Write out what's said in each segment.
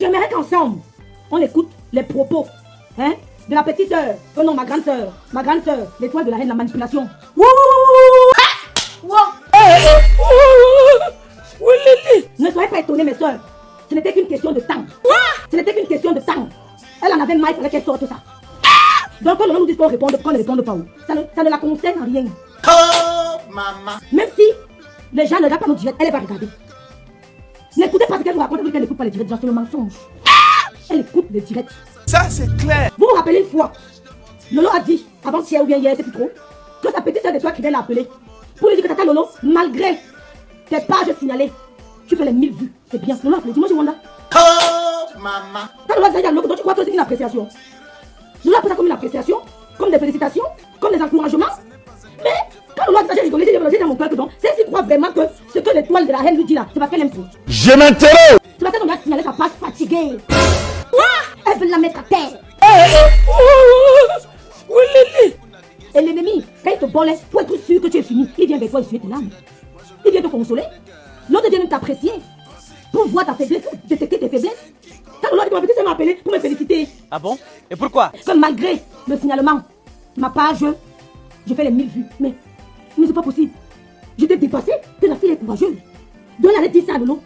J'aimerais qu'ensemble, on écoute les propos de la petite sœur, oh non, ma grande sœur, l'étoile de la reine, la manipulation. Ne soyez pas étonnés, mes soeurs. Ce n'était qu'une question de temps. Ce n'était qu'une question de temps. Elle en avait marre, il fallait qu'elle sorte ça. Donc, quand on nous dit qu'on réponde, qu'on ne réponde pas, ça ne la concerne en rien. Oh, maman. Même si les gens ne regardent pas nos directs, elle va regarder. N'écoutez pas ce qu'elle vous raconte, vous qu'elle n'écoute pas les directs, c'est le mensonge. Elle écoute les directs. Ça, c'est clair. Vous vous rappelez une fois, Lolo a dit, avant-hier ou bien hier, c'est plus trop, que sa petite soeur de toi qui vient l'appeler. Pour lui dire que tata Lolo, malgré tes pages signalées, tu fais les 1000 vues. C'est bien. Lolo a appelé, dis-moi, Wanda. Oh, maman. Quand Lolo a dit à Lolo, donc tu crois que c'est une appréciation. Lolo a pris ça comme une appréciation, comme des félicitations, comme des encouragements. Mais quand Lolo a dit ça, j'ai rigolé, j'ai dit dans mon cœur que non. C'est s'il croit vraiment que ce que l'étoile de la reine lui dit là, c'est parce qu'elle aime trop. Je m'interroge. C'est parce qu'on a signalé sa page fatiguée. Elle veut la mettre à terre. Et l'ennemi, quand il te bolle, pour être sûr que tu es fini, il vient vers toi essuyer tes larmes. Il vient te consoler. L'autre vient t'apprécier. Pour voir ta faiblesse, détecter tes faiblesses. Quand l'autre dit, ma petite sœur m'a appelé pour me féliciter. Ah bon? Et pourquoi? Que malgré le signalement, ma page, je fais les 1000 vues. Mais c'est pas possible. Je t'ai dépassé, que la fille est courageuse. Donc elle a dit ça à Lolo.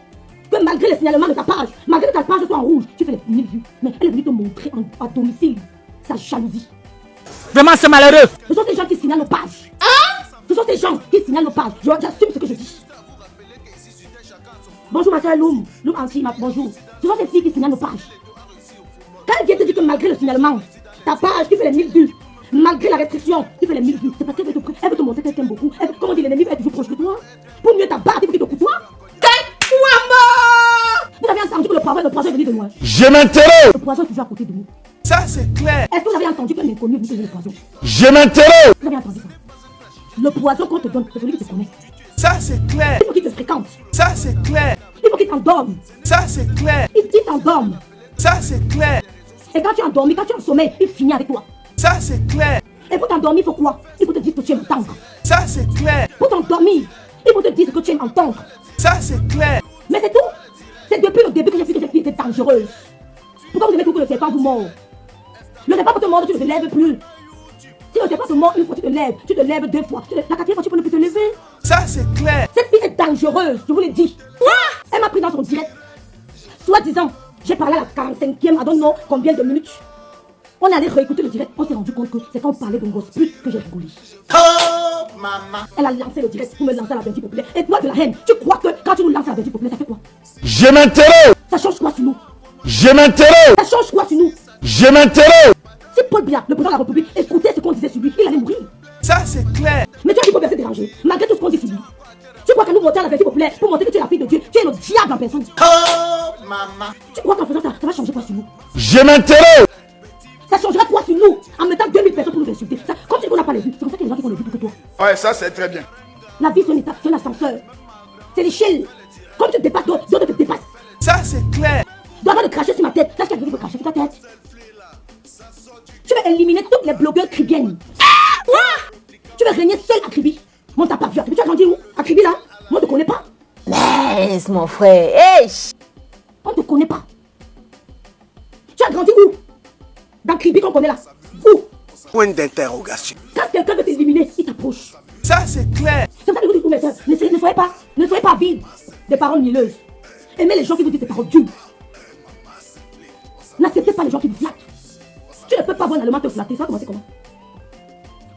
Que malgré le signalement de ta page, malgré que ta page soit en rouge, tu fais les 1000 vues. Mais elle est venue te montrer à domicile sa jalousie. Vraiment, c'est malheureux. Ce sont ces gens qui signalent nos pages. Ce sont ces gens qui signalent nos pages. J'assume ce que je dis. Bonjour ma soeur Loum. Loum Anti, bonjour. Ce sont ces filles qui signalent nos pages. Quand elle vient te dire que malgré le signalement, ta page, tu fais les 1000 vues. Malgré la restriction, tu fais les 1000 vues. C'est parce qu'elle veut te montrer qu'elle t'aime beaucoup. Comme on dit, l'ennemi est toujours proche de toi. Pour mieux t'abattre, il faut qu'il te côtoie. Vous avez entendu que le poison est venu de loin. Je m'interroge. Le poison est toujours à côté de nous. Ça, c'est clair. Est-ce que vous avez entendu qu'un inconnu vous donne le poison? Je m'interroge. Vous avez entendu ça? Le poison qu'on te donne, c'est celui qui te connaît. Ça, c'est clair. Il faut qu'il te fréquente. Ça, c'est clair. Il faut qu'il t'endorme. Ça, c'est clair. Il t'endorme. Ça, c'est clair. Et quand tu es endormi, quand tu es en sommeil, il finit avec toi. Ça, c'est clair. Et pour t'endormir, il faut quoi? Il faut te dire que tu aimes entendre. Ça, c'est clair. Pour t'endormir, il faut te dire que tu aimes entendre. Ça, c'est clair. Mais c'est tout. C'est depuis le début que j'ai vu que cette fille était dangereuse. Pourquoi vous aimez tout que le serpent vous mord? Le serpent peut te mordre, tu ne te lèves plus. Si le serpent te mord une fois, tu te lèves deux fois. La quatrième fois, tu peux ne plus te lever. Ça, c'est clair. Cette fille est dangereuse, je vous l'ai dit. Elle m'a pris dans son direct. Soi-disant, j'ai parlé à la 45e, à don't know combien de minutes. On est allé réécouter le direct, on s'est rendu compte que c'est quand on parlait d'un gospel que j'ai rigolé. Oh, maman. Elle a lancé le direct pour me lancer à la 20 populaire. Et toi de la haine, tu crois que quand tu nous lances à la 20 populaire, ça fait quoi? Je m'interroge. Ça change quoi sur nous? Je m'interroge. Ça change quoi sur nous? Je m'interroge. Si Paul Biya, le président de la République, écoutait ce qu'on disait sur lui, il allait mourir. Ça, c'est clair. Mais tu as dit qu'on va se déranger, malgré tout ce qu'on dit sur lui. Tu crois que nous votons à la 20 populaire pour montrer que tu es la fille de Dieu, tu es le diable en personne. Oh, maman. Tu crois qu'en faisant ça, ça va changer quoi sur nous? Je m'interroge. Ça changera quoi sur nous en mettant 2000 personnes pour nous insulter? Ça, comme tu dis qu'on n'a pas les vues, c'est comme ça que les gens qui font les vues plus que toi. Ouais, ça, c'est très bien. La vie, c'est un état, c'est un ascenseur. C'est l'échelle. Comme tu te dépasses, d'autres te dépassent. Ça, c'est clair. Tu dois avoir de cracher sur ma tête. Là, ce qu'il y a de cracher sur ta tête. Tu veux éliminer toutes les blogueurs cribiennes. Tu veux régner seul à Kribi. Moi, t'as pas vu. Tu as grandi où? À Kribi, là? Moi, on te connaît pas. Laisse mon frère. Hey! On te connaît pas. Tu as grandi où? Dans Kribi qu'on connaît là. Où? Point d'interrogation. Quand quelqu'un veut t'éliminer, il t'approche. Ça, c'est clair. C'est ça que je vous dis, mes soeurs. Ne soyez pas vides des paroles milleuses. Aimez les gens qui vous disent des paroles dures. N'acceptez pas les gens qui vous flattent. Tu ne peux pas voir un allemand te flatter. Ça va commencer comment?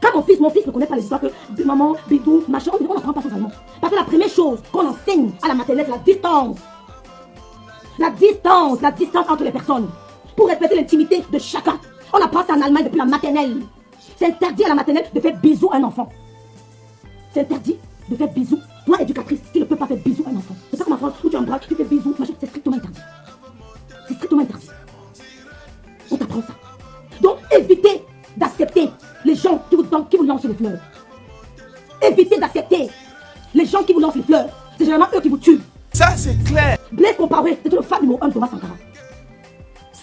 Quand mon fils ne connaît pas les histoires que maman, bidou, machin, on n'apprend pas son allemand. Parce que la première chose qu'on enseigne à la maternelle, c'est la distance. La distance entre les personnes. Pour respecter l'intimité de chacun. On apprend ça en Allemagne depuis la maternelle. C'est interdit à la maternelle de faire bisous à un enfant. C'est interdit de faire bisous. Toi, éducatrice, tu ne peux pas faire bisous à un enfant. C'est pas comme en France où tu embrasses, tu fais bisous, machin. C'est strictement interdit. C'est strictement interdit. On t'apprend ça. Donc, évitez d'accepter les gens qui vous lancent les fleurs. Évitez d'accepter les gens qui vous lancent les fleurs. C'est généralement eux qui vous tuent. Ça, c'est clair. Blaise Compaoré était le fan numéro 1 de Thomas Sankara.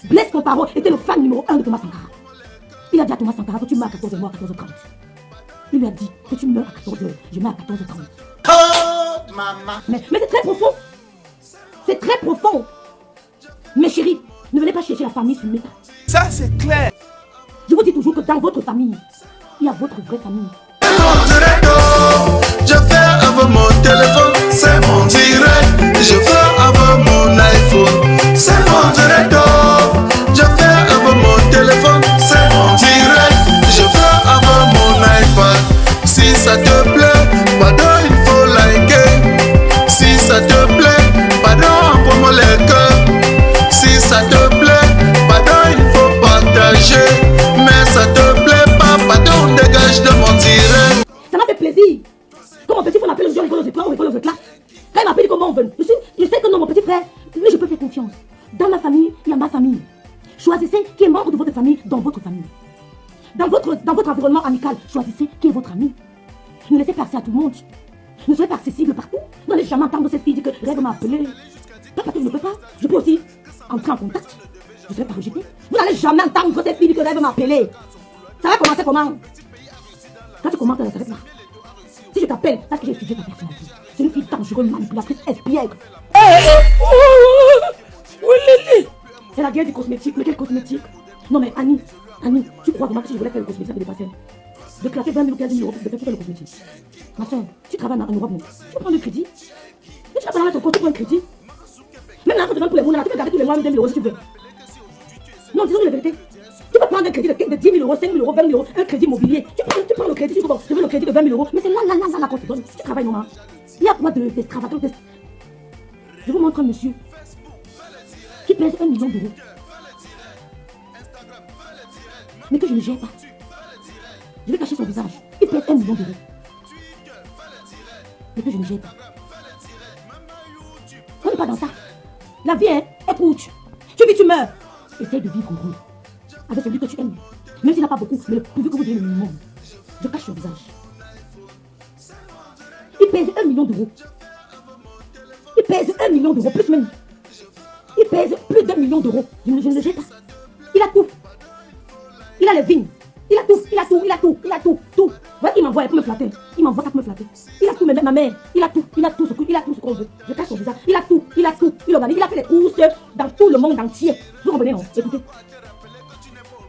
Blaise Compaoré était le fan numéro 1 de Thomas Sankara. Il a dit à Thomas Sankara que tu meurs à 14h, moi à 14h30. Il lui a dit que tu meurs à 14h, je meurs à 14h30. Oh, maman. Mais c'est très profond. C'est très profond. Mes chéris, ne venez pas chercher la famille sur Meta. Ça c'est clair. Je vous dis toujours que dans votre famille, il y a votre vraie famille. Je fais avec mon téléphone, c'est mon direct. Je fais avec mon iPhone, c'est mon direct. Je fais avec mon téléphone, c'est mon direct. Je fais avec mon iPad. Si ça te plaît, pardon, il faut liker. Si ça te plaît, pardon, envoie-moi les cœurs. Si ça te plaît, pardon, il faut partager. Mais ça te plaît pas, pardon, dégage de mon direct. Ça m'a fait plaisir. Quand mon petit frère m'appelle, je rigole aux éclats, on rigole aux éclats. Quand il m'appelle comment on veut, je sais que non, mon petit frère, lui je peux faire confiance. Dans ma famille, il y a ma famille. Choisissez qui est membre de votre famille dans votre famille. Dans votre environnement amical, choisissez qui est votre ami. Ne laissez pas accès à tout le monde. Ne soyez pas accessible partout. Vous n'allez jamais entendre cette fille dire que Rêve m'a appelé. Pas parce que je ne peux pas. Je peux aussi entrer en contact. Je ne serai pas rejeté. Vous n'allez jamais entendre cette fille dire que Rêve m'a appelé. Ça va commencer comment? Quand tu commences, ça s'arrête là. Si je t'appelle, parce que j'ai étudié ta personnalité. C'est une fille dangereuse, manipulatrice, espiègle. C'est la guerre du cosmétique. Mais quel cosmétique? Non mais Annie, tu crois vraiment que si je voulais faire le cosmétique, ça ne dépassait de classer 20 000 ou 15 000 euros pour faire le cosmétique. Ma soeur, tu travailles en Europe, non? Tu prends le crédit. Mais tu vas pas dans ton compte, tu prends un crédit. Même là, quand tu demandes pour les mots, tu peux garder tous les mois 2 000 euros si tu veux. Non, disons la vérité. Tu peux prendre un crédit de 10 000 euros, 5 000 euros, 20 000 euros, un crédit immobilier. Tu prends le crédit, tu veux le crédit de 20 000 euros. Mais c'est là qu'on te donne. Tu travailles normalement. Il y a quoi d'extravagant? Je vous montre un monsieur qui pèse 1 million d'euros. Mais que je ne gère pas. Je vais cacher son visage. Il pèse 1 million d'euros. Mais que je ne gère pas. On n'est pas dans ça. La vie, hein, écoute. Tu vis, tu meurs. Essaye de vivre heureux. Avec celui que tu aimes. Même s'il n'a pas beaucoup, mais pourvu que vous ayez le minimum. Je cache son visage. Il pèse 1 million d'euros. Il pèse 1 million d'euros, plus même. Il pèse plus d'1 million d'euros. Je ne le jette pas. Il a tout. Il a les vignes. Il a tout. Voilà, il m'envoie pour me flatter. Il m'envoie ça pour me flatter. Il a tout, ma mère. Il a tout ce qu'on veut. Je cache son visage. Il a tout. Il organise. Il a fait les courses dans tout le monde entier. Vous comprenez, non? Écoutez.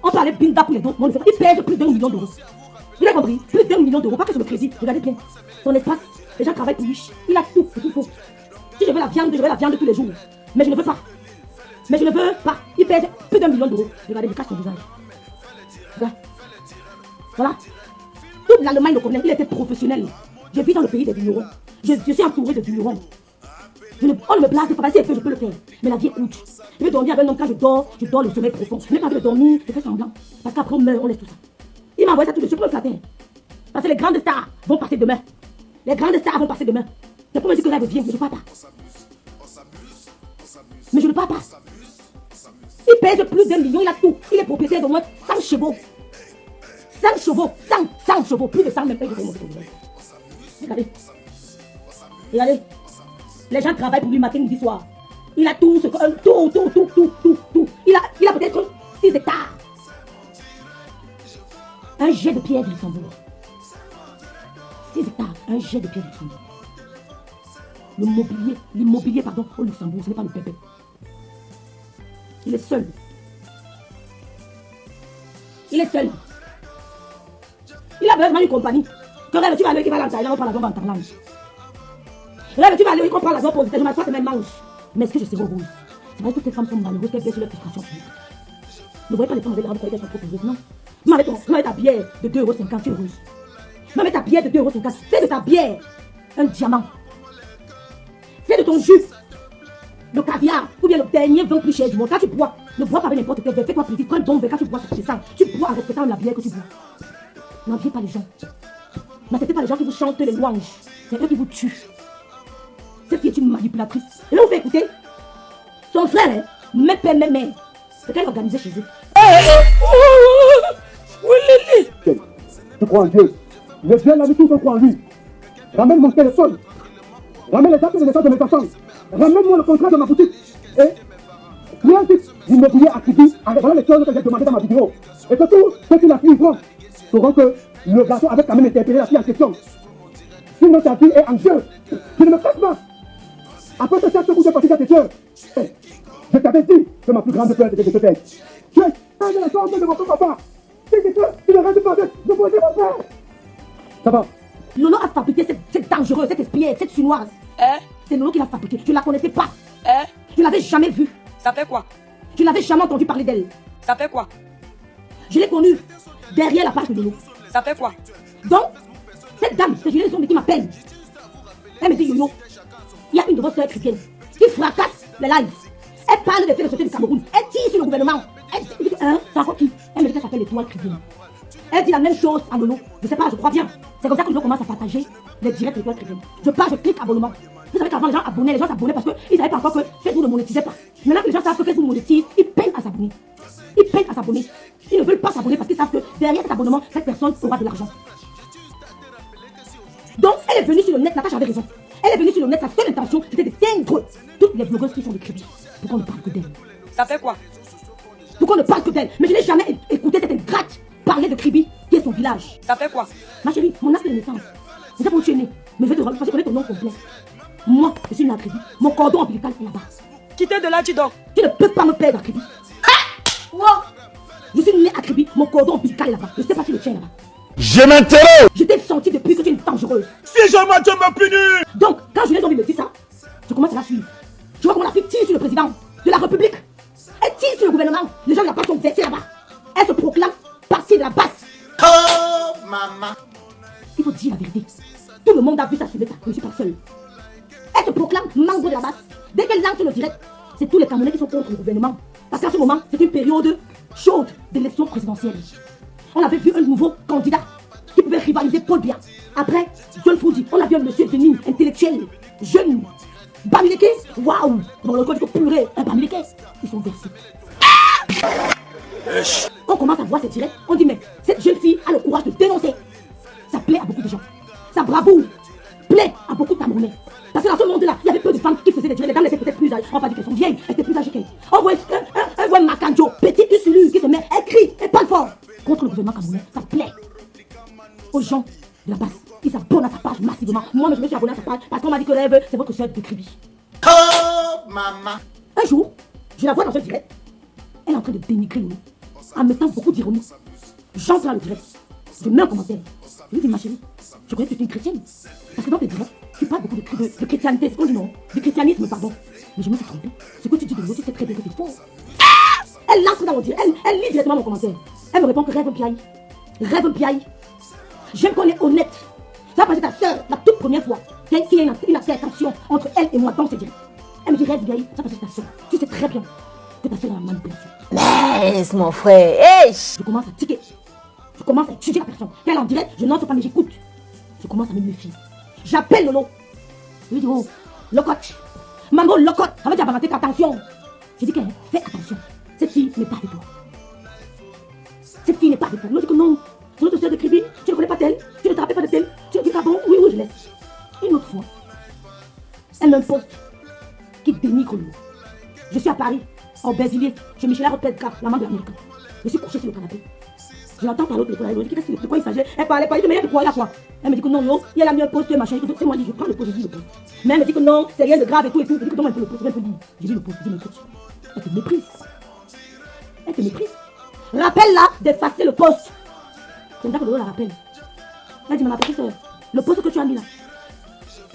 On parlait Binda pour les autres. Il pèse plus d'1 million d'euros. Il a compris? Plus d'1 million d'euros. Pas que sur le crédit. Regardez bien. Son espace. Les gens travaillent pour lui. Il a tout ce qu'il faut. Si je veux la viande, tous les jours. Mais je ne veux pas. Il pèse plus d'1 million d'euros. Regardez, je cache son visage. Voilà. Toute l'Allemagne le connaît. Il était professionnel. Je vis dans le pays des vignerons. Je suis entouré de vignerons. On ne me place pas. Si je peux le faire. Mais la vie est courte. Je vais dormir avec un homme quand je dors le sommeil profond. Je n'ai pas envie de dormir. Je fais semblant. Parce qu'après on meurt, on laisse tout ça. Il m'a envoyé ça tout de suite pour me flatter. Parce que les grandes stars vont passer demain. C'est pour me dire que Rêve vient. Mais je ne pars pas. Il pèse plus d'1 million. Il a tout. Il est propriétaire d'au moins 100 chevaux. 100 chevaux. Plus de 100 même pas. Regardez. Les gens travaillent pour lui matin, midi, soir. Il a tout. Tout. Il a peut-être 6 hectares. Un jet de pierre du Luxembourg. 6 hectares. Un jet de pierre du Luxembourg. L'immobilier, au Luxembourg, ce n'est pas le pépé. Il est seul. Il a besoin d'une compagnie. Que Rêve, tu vas aller, il va en Thaïlande, on prend l'avion, on va en Thaïlande. Rêve, tu vas aller, on prend l'avion, je m'assois, c'est même manche. Mais est-ce que je serai heureuse? C'est vrai que toutes les femmes sont malheureuses, qu'elles baissent sur leur frustration. Ne voyez pas les femmes avec les rames, qu'elles sont trop heureuses, non? Mets ta bière de 2,50 €, tu es heureuse. Mets ta bière de 2,50 €. Fais de ta bière un diamant. Fais de ton jus le caviar, ou bien le dernier vin plus cher du monde. Quand tu bois, ne bois pas avec n'importe quel verre. Fais-toi plaisir, prends un bon verre. Quand tu bois, ça te descend. Tu bois en respectant la bière que tu bois. N'enviez pas les gens. N'acceptez pas les gens qui vous chantent les louanges. C'est eux qui vous tuent. Cette fille est une manipulatrice. Et là, vous faites écouter. Son frère, hein, mes pères, mes mères. C'est qu'elle organisait chez eux. Tu crois en Dieu. Le Dieu l'a vu tout, on croit en lui. Ramène mon téléphone. Ramène les dates de naissance de mes enfants. Ramène-moi le contrat de ma boutique. Et rien de l'immobilier acquis. Voilà les choses que j'ai demandé dans ma vidéo. Et que tous ceux qui la suivront sauront que le garçon avait quand même interpellé la fille en question. Sinon ta vie est en jeu. Je ne me cache pas. Après ce texte, vous êtes parti à tes soeurs. Je t'avais dit que ma plus grande peur était de te perdre. Tu es un de la sorte de mon papa. C'est que tu ne restes pas de mon père. Ça va? Lolo a fabriqué cette dangereuse, cette espiègle, cette chinoise. C'est Lolo qui l'a fabriquée. Tu ne la connaissais pas. Tu ne l'avais jamais vue. Ça fait quoi? Tu n'avais jamais entendu parler d'elle. Ça fait quoi? Je l'ai connue derrière la page de Lolo. Ça fait quoi? Donc, cette dame, c'est Julien Zombie qui m'appelle. Elle me dit Yoyo, il y a une de vos soeurs chrétiennes qui fracasse les lives. Elle parle des faits de société du Cameroun. Elle tire sur le gouvernement. Elle dit, c'est encore qui? Elle me dit qu'elle s'appelle l'Étoile chrétienne. Elle dit la même chose à Lolo. Je sais pas, je crois bien. C'est comme ça que Lolo commence à partager les directs de l'Étoile chrétienne. Je pars, je clique abonnement. Vous savez qu'avant les gens abonnaient, les gens s'abonnaient parce qu'ils savaient pas encore que Facebook ne monétisait pas. Maintenant que les gens savent que Facebook monétise, ils peinent à s'abonner. Ils peinent à s'abonner. Ils ne veulent pas s'abonner parce qu'ils savent que derrière cet abonnement, cette personne aura de l'argent. Donc, elle est venue sur le net, Natacha avait raison. Elle est venue sur le net, sa seule intention, c'était d'éteindre toutes les blogueuses qui sont des crédits. Pourquoi on ne parle que d'elle? Ça fait quoi? Pourquoi on ne parle que d'elle? Mais je n'ai jamais écouté cette ingrate parler de Kribi, qui est son village. Ça fait quoi? Ma chérie, mon acte de naissance. Je sais pas où tu es née, mais je vais te rendre parce que je connais ton nom complet. Moi, je suis née à Kribi. Mon cordon ombilical est là-bas. Quittez de là, dis donc. Tu ne peux pas me perdre à Kribi. Je suis née à Kribi, mon cordon ombilical est là-bas. Je ne sais pas si le tien est là-bas. Je m'interroge. Je t'ai senti depuis que tu es une dangereuse. Si jamais tu me punis. Donc, quand Julien Zombie me dit ça, je commence à la suivre. Je vois comment la fille tire sur le président de la République. Elle tire sur le gouvernement. Les gens de la base sont versés là-bas. Elle se proclame partie de la base. Oh, maman. Il faut dire la vérité. Tout le monde a vu ça sur l'état. Je ne suis pas seule. Elle se proclame membre de la base. Dès qu'elle lance le direct, c'est tous les Camerounais qui sont contre le gouvernement. Parce qu'à ce moment, c'est une période chaude d'élection présidentielle. On avait vu un nouveau candidat qui pouvait rivaliser Paul Biya. Après, John Foudi, on a vu un monsieur Denis, intellectuel, jeune. Bamileke, waouh, dans le code purée, un Bamileke, ils sont versés. On commence à voir ces directs, on dit mais cette jeune fille a le courage de dénoncer. Ça plaît à beaucoup de gens. Sa bravoure plaît à beaucoup de Camerounais. Parce que dans ce monde-là, il y avait peu de femmes qui faisaient des directs. Les dames étaient peut-être plus âgées. On va pas dire qu'elles sont vieilles, elles étaient plus âgées qu'elles. On voit un Makanjo, petit Usulu, qui se met, elle crie, elle parle fort. Contre le gouvernement camerounais, ça plaît aux gens de la base. Ils s'abonnent à sa page massivement. Moi, je me suis abonné à sa page parce qu'on m'a dit que Rêve, c'est votre soeur de Kribi. Oh, maman. Un jour, je la vois dans un direct. Elle est en train de dénigrer nous, en mettant beaucoup d'ironie. J'entre dans le direct. Je mets un commentaire. Je lui dis, ma chérie, je connais que tu es une chrétienne. Parce que dans tes directs, tu parles beaucoup de chrétienté. C'est qu'on dit non. Du christianisme, pardon. Mais je me suis trompée. Ce que tu dis de nous, tu sais très bien que c'est faux. Elle entre dans mon direct. Elle lit directement mon commentaire. Elle me répond que Rêve Piaï. Rêve Piaï. J'aime qu'on est honnête. Ça parce que ta soeur, la toute première fois, qu'il y a une attention entre elle et moi dans ces directs. Elle me dit Rêve Piaï, ça parce que ta soeur. Tu sais très bien que ta soeur est la manipulation. Laisse mon frère. Hey! Je commence à tiquer. Je commence à étudier la personne. Quand elle est en direct, je n'entre pas mais j'écoute. Je commence à me méfier. J'appelle Lolo. Je lui dis, oh, Locotte. Maman, Locotte. Ça veut dire balancer attention. Je dis qu'elle fais attention. Cette fille n'est pas avec toi. Cette fille n'est pas avec toi. L'autre dit que non. C'est notre soeur de Kribi. Tu ne connais pas d'elle. Tu ne te rappelles pas de d'elle. Tu dis, ah bon? Oui, je laisse. Une autre fois, elle me poste qui dénigre Lolo. Je suis à Paris, en Bézilier, chez Michela Rotelka, l'amant de l'Américain. Je suis couché sur le canapé. Je l'entends parler au téléphone. Elle me dit, de quoi il s'agit? Elle parlait, elle dit, mais il y a de quoi, il y a quoi? Elle me dit que non, non, il y a la mieux poste, machin. C'est moi, je prends le poste, je dis le poste. Mais elle me dit que non, c'est rien de grave et tout. Je dis que non, elle peut le poste, elle peut le dire. Je dis le poste, je dis le poste. Elle te méprise. Elle te méprise. Rappelle-la d'effacer le poste. C'est ça que Lolo la rappelle. Elle dit, mais ma petite soeur, le poste que tu as mis là,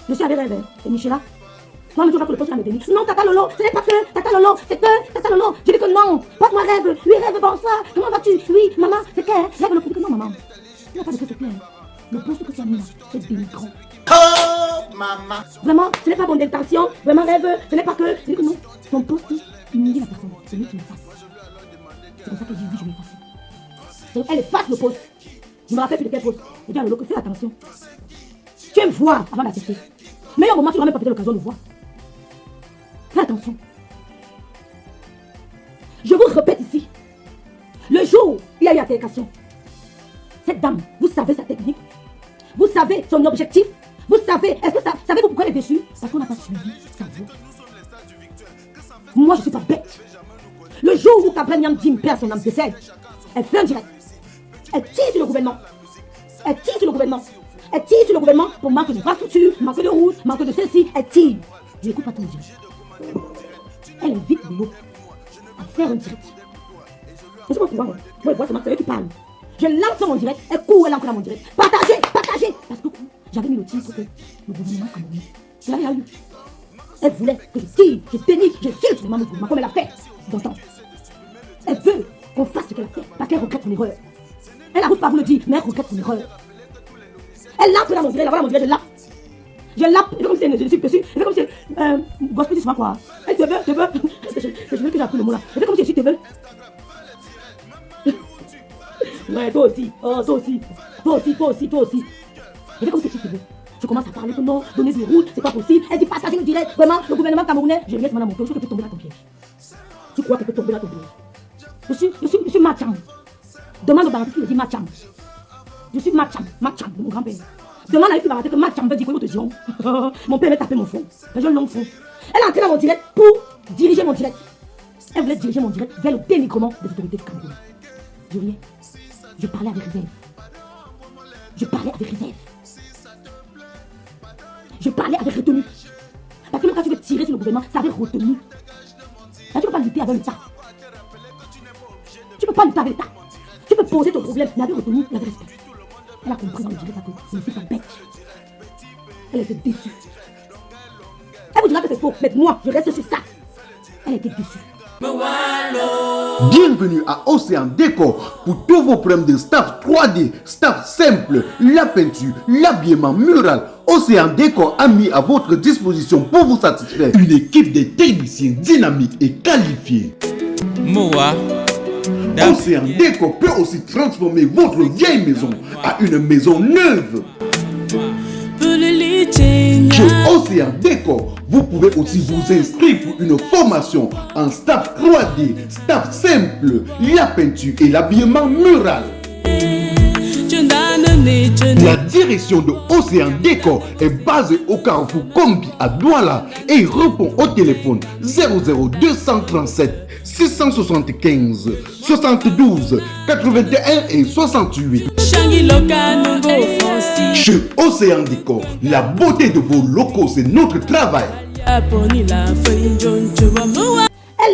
je suis avec Rêve, et Michela. Toi, tu vois que le poste là me dénigre. Non, Tata Lolo, ce n'est pas que Tata Lolo, c'est que Tata Lolo. Je dis que non, passe-moi Rêve. Oui, Rêve, bonsoir. Comment vas-tu? Oui, maman, c'est clair. Rêve, le poste que non, maman. Il n'y a pas de que c'est clair. Le poste que tu as mis là, c'est dénigrant. Oh, maman. Vraiment, ce n'est pas bonne intention. Vraiment, Rêve, ce n'est pas que. Je dis que non, ton poste humilie la personne. C'est lui qui le fasse. C'est comme ça que j'ai dit, je vais effacer. Donc, elle efface le poste. Je me rappelle plus de quel poste. Je dis à Lolo que fais attention. Tu aimes voir avant d'accepter. Mais au moment, tu n'auras même pas peut-être l'occasion de voir. Fais attention. Je vous répète ici. Le jour où il y a eu altercation, cette dame, vous savez sa technique. Vous savez son objectif. Vous savez, est-ce que ça, savez-vous pourquoi elle est déçue? Parce qu'on n'a pas suivi sa voix. Moi, je ne suis pas bête. Le jour où Kabla Nyamdim perd son âme de sel, elle fait un direct. Elle tire sur le gouvernement. Elle tire sur le gouvernement. Elle tire sur le gouvernement pour manque d'infrastructure, manque de route, manque de ceci. Elle tire. Je n'écoute pas tout le dire. Elle invite Lolo faire un direct. Je sais pas pourquoi, moi, c'est eux qui parlent. Je lance mon direct, elle court, elle lance mon direct. Partagez. Parce que j'avais mis le titre que le gouvernement camerounais. Je l'avais eu. Elle voulait que je tire, je dénigre, je sulte le gouvernement comme elle a fait dans le temps. Elle veut qu'on fasse ce qu'elle a fait parce qu'elle regrette son erreur. Elle n'arrive pas à vous le dire, mais elle regrette son erreur. Elle lappe dans mon direct, voilà mon direct, je lappe. Je lappe, elle fait comme si elle ne suis dessus. Elle fait comme si, gospel dis-moi quoi. Elle te veut. Je veux que j'ai appris le mot là. Elle fait comme si je te veux. Ouais, toi aussi. Oh, toi aussi. Elle fait comme si je te veux. Je commence à parler que non, donner des routes, c'est pas possible. Elle dit partager le direct. Vraiment, le gouvernement camerounais, je laisse madame mon cœur. Je crois qu'elle peut tomber dans ton piège. Tu crois qu'elle peut tomber dans ton piège? Je suis Macham. Demande au Baraté qui me dit Macham. Je suis Macham, de mon grand-père. Demande à lui qui Baraté que Macham veut dire quoi te diront. Mon père m'a tapé mon front. J'ai un long front. Elle est entrée dans mon direct pour diriger mon direct. Elle voulait diriger mon direct vers le dénigrement des autorités du Cameroun. Je riais. Je parlais avec réserve. Je parlais avec retenue. Parce que même quand tu veux tirer sur le gouvernement, ça avait retenue. Là, tu ne peux pas lutter avec l'État. Tu peux poser ton problème, mais avec retenue, il y avait respect. Elle a compris dans le direct à côté. Je ne suis pas bête. Elle était déçue. Elle vous dira que c'est faux, mais moi, je reste sur ça. Elle était déçue. Bienvenue à Océan Décor pour tous vos problèmes de staff 3D, staff simple, la peinture, l'habillement mural. Océan Décor a mis à votre disposition pour vous satisfaire une équipe de techniciens dynamiques et qualifiés. Océan Décor peut aussi transformer votre vieille maison à une maison neuve. Chez Océan Décor, vous pouvez aussi vous inscrire pour une formation en staff 3D, staff simple, la peinture et l'habillement mural. La direction de Océan Décor est basée au carrefour Combi à Douala et répond au téléphone 00237 675 72 81 et 68. Chez Océan Décor, la beauté de vos locaux, c'est notre travail. Elle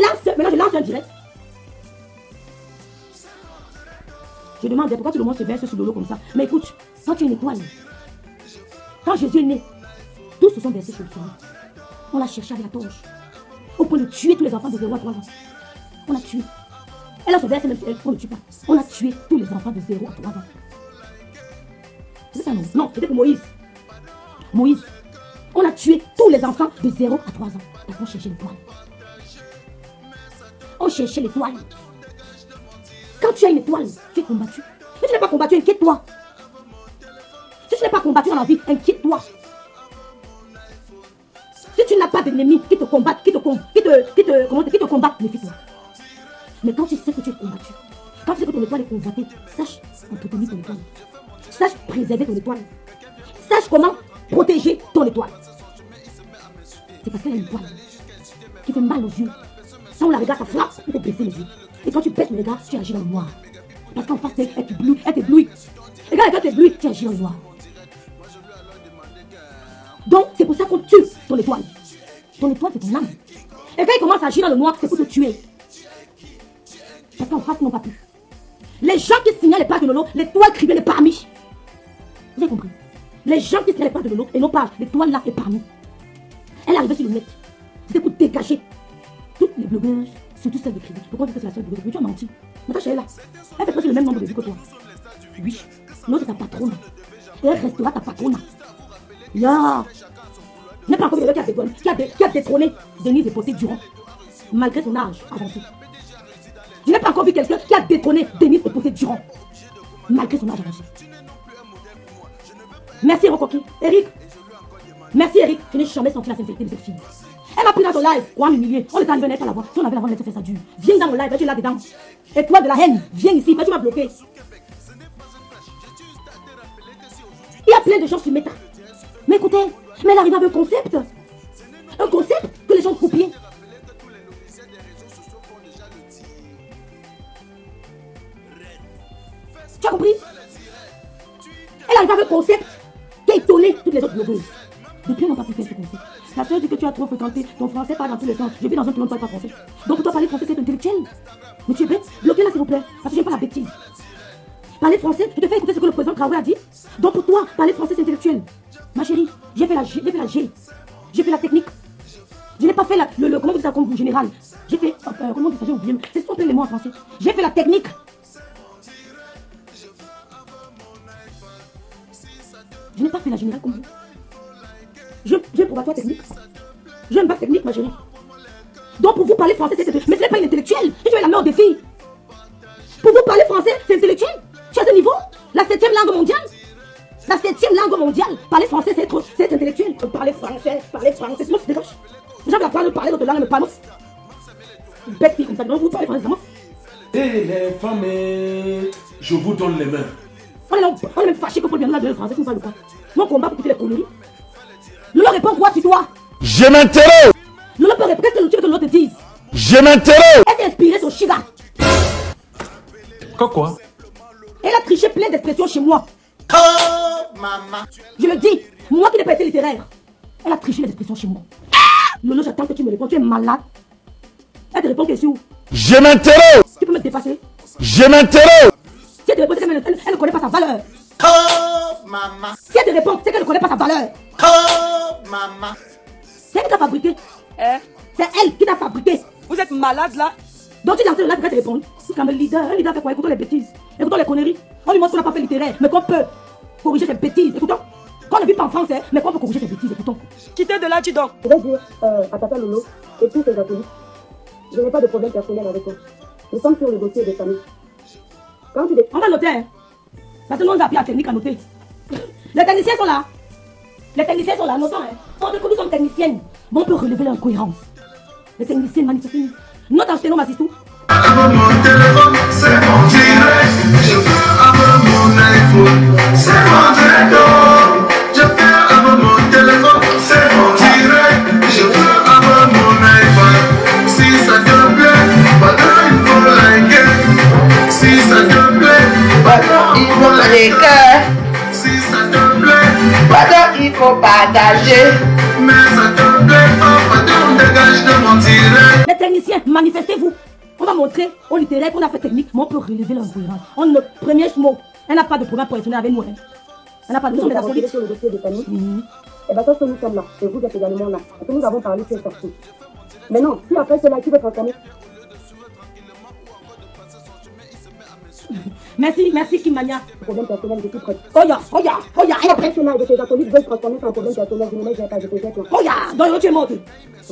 lance, maintenant je lance un direct. Je demande pourquoi tout le monde se verse sur le lot comme ça. Mais écoute, quand tu es une étoile, quand Jésus est né, tous se sont versés sur le sol. On l'a cherché avec la torche, au point de tuer tous les enfants de 0 à 3 ans. On l'a tué. Elle a se versé, même si on ne tue pas. On a tué tous les enfants de 0 à 3 ans. C'est ça non? Non, c'était pour Moïse. Moïse. On a tué tous les enfants de 0 à 3 ans. Parce qu'on cherchait l'étoile. On cherchait l'étoile. Quand tu as une étoile, tu es combattu. Si tu n'es pas combattu, inquiète-toi. Si tu n'es pas combattu dans la vie, inquiète-toi. Si tu n'as pas d'ennemis qui te combattent, qui te combattent, méfie-toi. Mais quand tu sais que tu es combattu, quand tu sais que ton étoile est convoitée, sache entretenir ton étoile. Sache préserver ton étoile. Sache comment protéger ton étoile. C'est parce qu'elle a une étoile qui fait mal aux yeux. Quand on la regarde, ça frappe, il faut baisser les yeux. Et quand tu baisses le regard, tu agis dans le noir. Parce qu'en face, elle t'éblouit. Et quand elle t'éblouit, tu agis dans le noir. Donc, c'est pour ça qu'on tue ton étoile. Ton étoile, c'est ton âme. Et quand il commence à agir dans le noir, c'est pour te tuer. Parce qu'en face, ils n'ont pas pu. Les gens qui signalent les pages de Lolo, l'étoile criblée est parmi. Vous avez compris? Les gens qui signalent les pages de Lolo et nos pages, l'étoile là est parmi. Elle est arrivée sur le net. C'était pour dégager toutes les blogueuses, surtout celles de crédit. Pourquoi tu fais que c'est la seule blogueuse? Mais tu as menti. Natacha est là. Elle fait presque le même nombre de vues que toi. Oui. Non, c'est ta patronne. Et elle restera ta patronne. Ya. Je n'ai pas encore vu quelqu'un qui a détrôné Denise Epoté-Durand, malgré son âge avancé. Je n'ai pas encore vu quelqu'un qui a détrôné Denise Epoté-Durand, malgré son âge avancé. Merci Rokoki. Eric. Merci Eric. Je n'ai jamais senti la sincérité de cette fille. Elle m'a pris dans son live pour m'humilier. On est arrivé à la voir. Si on avait la voix, on laissait faire ça dur. Viens dans mon live, tu es là dedans. Et toi de la haine, viens ici, tu m'as bloqué. Il y a plein de gens sur Meta. Mais écoutez, mais elle arrive avec un concept. Un concept que les gens copient. Tu as compris? Elle arrive avec un concept qui a étonné toutes les autres blogueuses. Depuis, on n'a pas pu faire ce concept. Ta soeur dit que tu as trop fréquenté. Ton français parle dans tous les sens. Je vis dans un plan de parle pas français. Donc pour toi, parler français, c'est intellectuel. Mais tu es bête. Bloquez-la, s'il vous plaît. Parce que j'aime pas la bêtise. Parler français, je te fais écouter ce que le président Traoré a dit. Donc pour toi, parler français, c'est intellectuel. Ma chérie, j'ai fait la G. J'ai fait la technique. Je n'ai pas fait comment on dit ça comme vous, général. J'ai fait, comment on dit ça, j'ai oublié. C'est ce qu'on appelle les mots en français. J'ai fait la technique. Je n'ai pas fait la générale comme vous. J'ai probatoire technique. J'ai un bac technique, ma chérie. Donc pour vous parler français, c'est mais ce n'est pas une intellectuelle. Je vais la mettre au défi. Pour vous parler français, c'est intellectuel. Tu as ce niveau. La 7e langue mondiale. La 7e langue mondiale. Parler français, c'est intellectuel. Parler français. Sinon, c'est dégage. J'avais la parole de parler d'autres langues, mais pas nous. Une bête fille comme ça. Donc vous parlez français, ça m'offre. Et les femmes, je vous donne les mains. On est même fâché que Paul vienne là de français, tu ne parles pas. Mon combat pour quitter les conneries. Lolo répond quoi sur toi? Je m'interroge. Lolo peut répondre ce que l'autre te dise. Je m'interroge. Elle s'est inspirée sur Shiga. Quoi? Elle a triché plein d'expressions chez moi. Oh, maman. Je le dis, moi qui n'ai pas été littéraire. Elle a triché les expressions chez moi. Lolo, j'attends que tu me répondes. Tu es malade. Elle te répond question. Je m'interroge. Tu peux me dépasser. Je m'interroge. Si elle te répond, c'est qu'elle ne connaît pas sa valeur. Oh, maman. Si elle te répond, c'est qu'elle ne connaît pas sa valeur. Oh, maman. C'est elle qui t'a fabriqué. Eh, C'est elle qui t'a fabriqué. vous êtes malade là. Donc tu lances le live pour qu'elle te réponde. C'est comme un leader fait quoi? Écoutons les bêtises. Écoutons les conneries. On lui montre qu'on n'a pas fait littéraire, mais qu'on peut corriger ses bêtises. Écoutons. Qu'on ne vit pas en français, mais qu'on peut corriger ses bêtises. Écoutons. Quittez de là, Tidok. Je vais dire à Tata Lolo et tous ses acolytes, je n'ai pas de problème personnel avec toi. Nous sommes sur le dossier de famille. Quand tu On va noter. Hein? Parce que nous, on a appris la technique à noter. Les techniciens sont là. Les techniciens sont là, notons. Hein? On dit que nous sommes techniciennes. Bon, on peut relever l'incohérence. Les techniciennes manifestent. Note en sténo, Massistou. Avec mon téléphone, c'est mon direct. Je fais avec mon iPhone, c'est mon direct. Je fais avec mon téléphone, c'est mon direct. Je fais avec mon iPhone. Si ça te plaît, maintenant il faut liker. Si ça te plaît, maintenant il faut liker. Si ça te plaît, maintenant il faut partager. Mais ça te plaît pas, maintenant dégage de mon direct. Les techniciens, manifestez-vous. On va montrer au littéraire qu'on a fait technique, mais on peut relever l'incohérence. On ne premier mot. Elle n'a pas de problème pour étonner avec nous. Hein. Elle n'a pas de problème avons sur le dossier de famille, et bien parce que nous sommes là, et vous êtes également là, et que nous avons parlé, tu es sorti. Mais non, si après cela, tu veux transformer. Merci Kimania. Problème personnel, je suis prête. Oya, elle est prête. Après cela, et tes acolytes veulent transformer son problème personnel, je ne m'ai pas, je te jette. Oya, donc Lolo, tu es morte.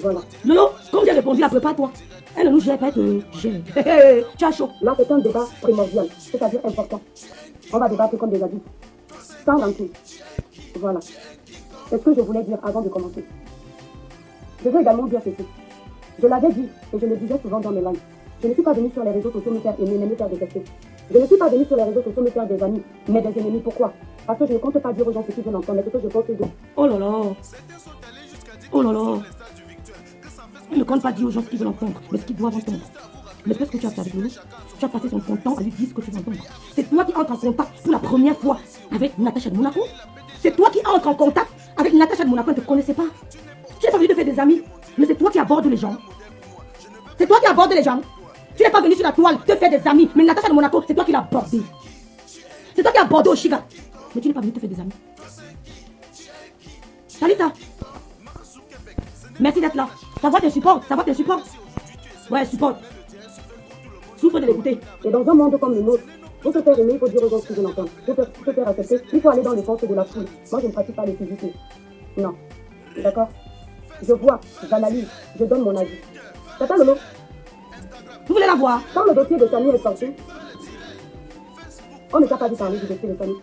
Voilà. Lolo, comme j'ai répondu, là, prépare-toi. Elle ne nous gère pas, elle te gère. Tu as chaud. Là, c'est un débat primordial, c'est-à-dire important. On va débattre comme des adultes. Sans mentir. Voilà. C'est ce que je voulais dire avant de commencer. Je veux également dire ceci. Je l'avais dit et je le disais souvent dans mes lives. Je ne suis pas venue sur les réseaux sociaux me faire aimer, mais me faire détester. Je ne suis pas venue sur les réseaux sociaux me faire des amis, mais des ennemis. Pourquoi? Parce que je ne compte pas dire aux gens ce qu'ils veulent entendre, mais ce que je pense dire. Oh là là. Oh là là. Il ne compte pas dire aux gens ce qu'ils veulent entendre, mais ce qu'ils doivent entendre. Mais qu'est-ce que tu as fait avec nous? Tu as passé son temps à lui dire ce que tu veux entendre. C'est toi qui entres en contact pour la première fois avec Natacha de Monaco. C'est toi qui entres en contact avec Natacha de Monaco. Elle ne te connaissait pas. Tu n'es pas venu te faire des amis, mais c'est toi qui abordes les gens. C'est toi qui abordes les gens. Tu n'es pas venu sur la toile te faire des amis, mais Natacha de Monaco, c'est toi qui l'as abordé. C'est toi qui as abordé au Shiga. Mais tu n'es pas venu te faire des amis. Talita. Merci d'être là. Ta voix te supporte, Ouais, supporte. Souffre de l'écouter. Et dans un monde comme le nôtre, pour se faire aimer, il faut dire aux gens ce qu'ils veulent entendre. Pour se faire accepter, il faut aller dans le sens de la foule. Moi, je ne pratique pas les physiques. Non. D'accord? Je vois, j'analyse, je donne mon avis. C'est ça, Lolo? Vous voulez la voir? Quand le dossier de Samy est sorti, on ne t'a pas dit parler du dossier de Samy.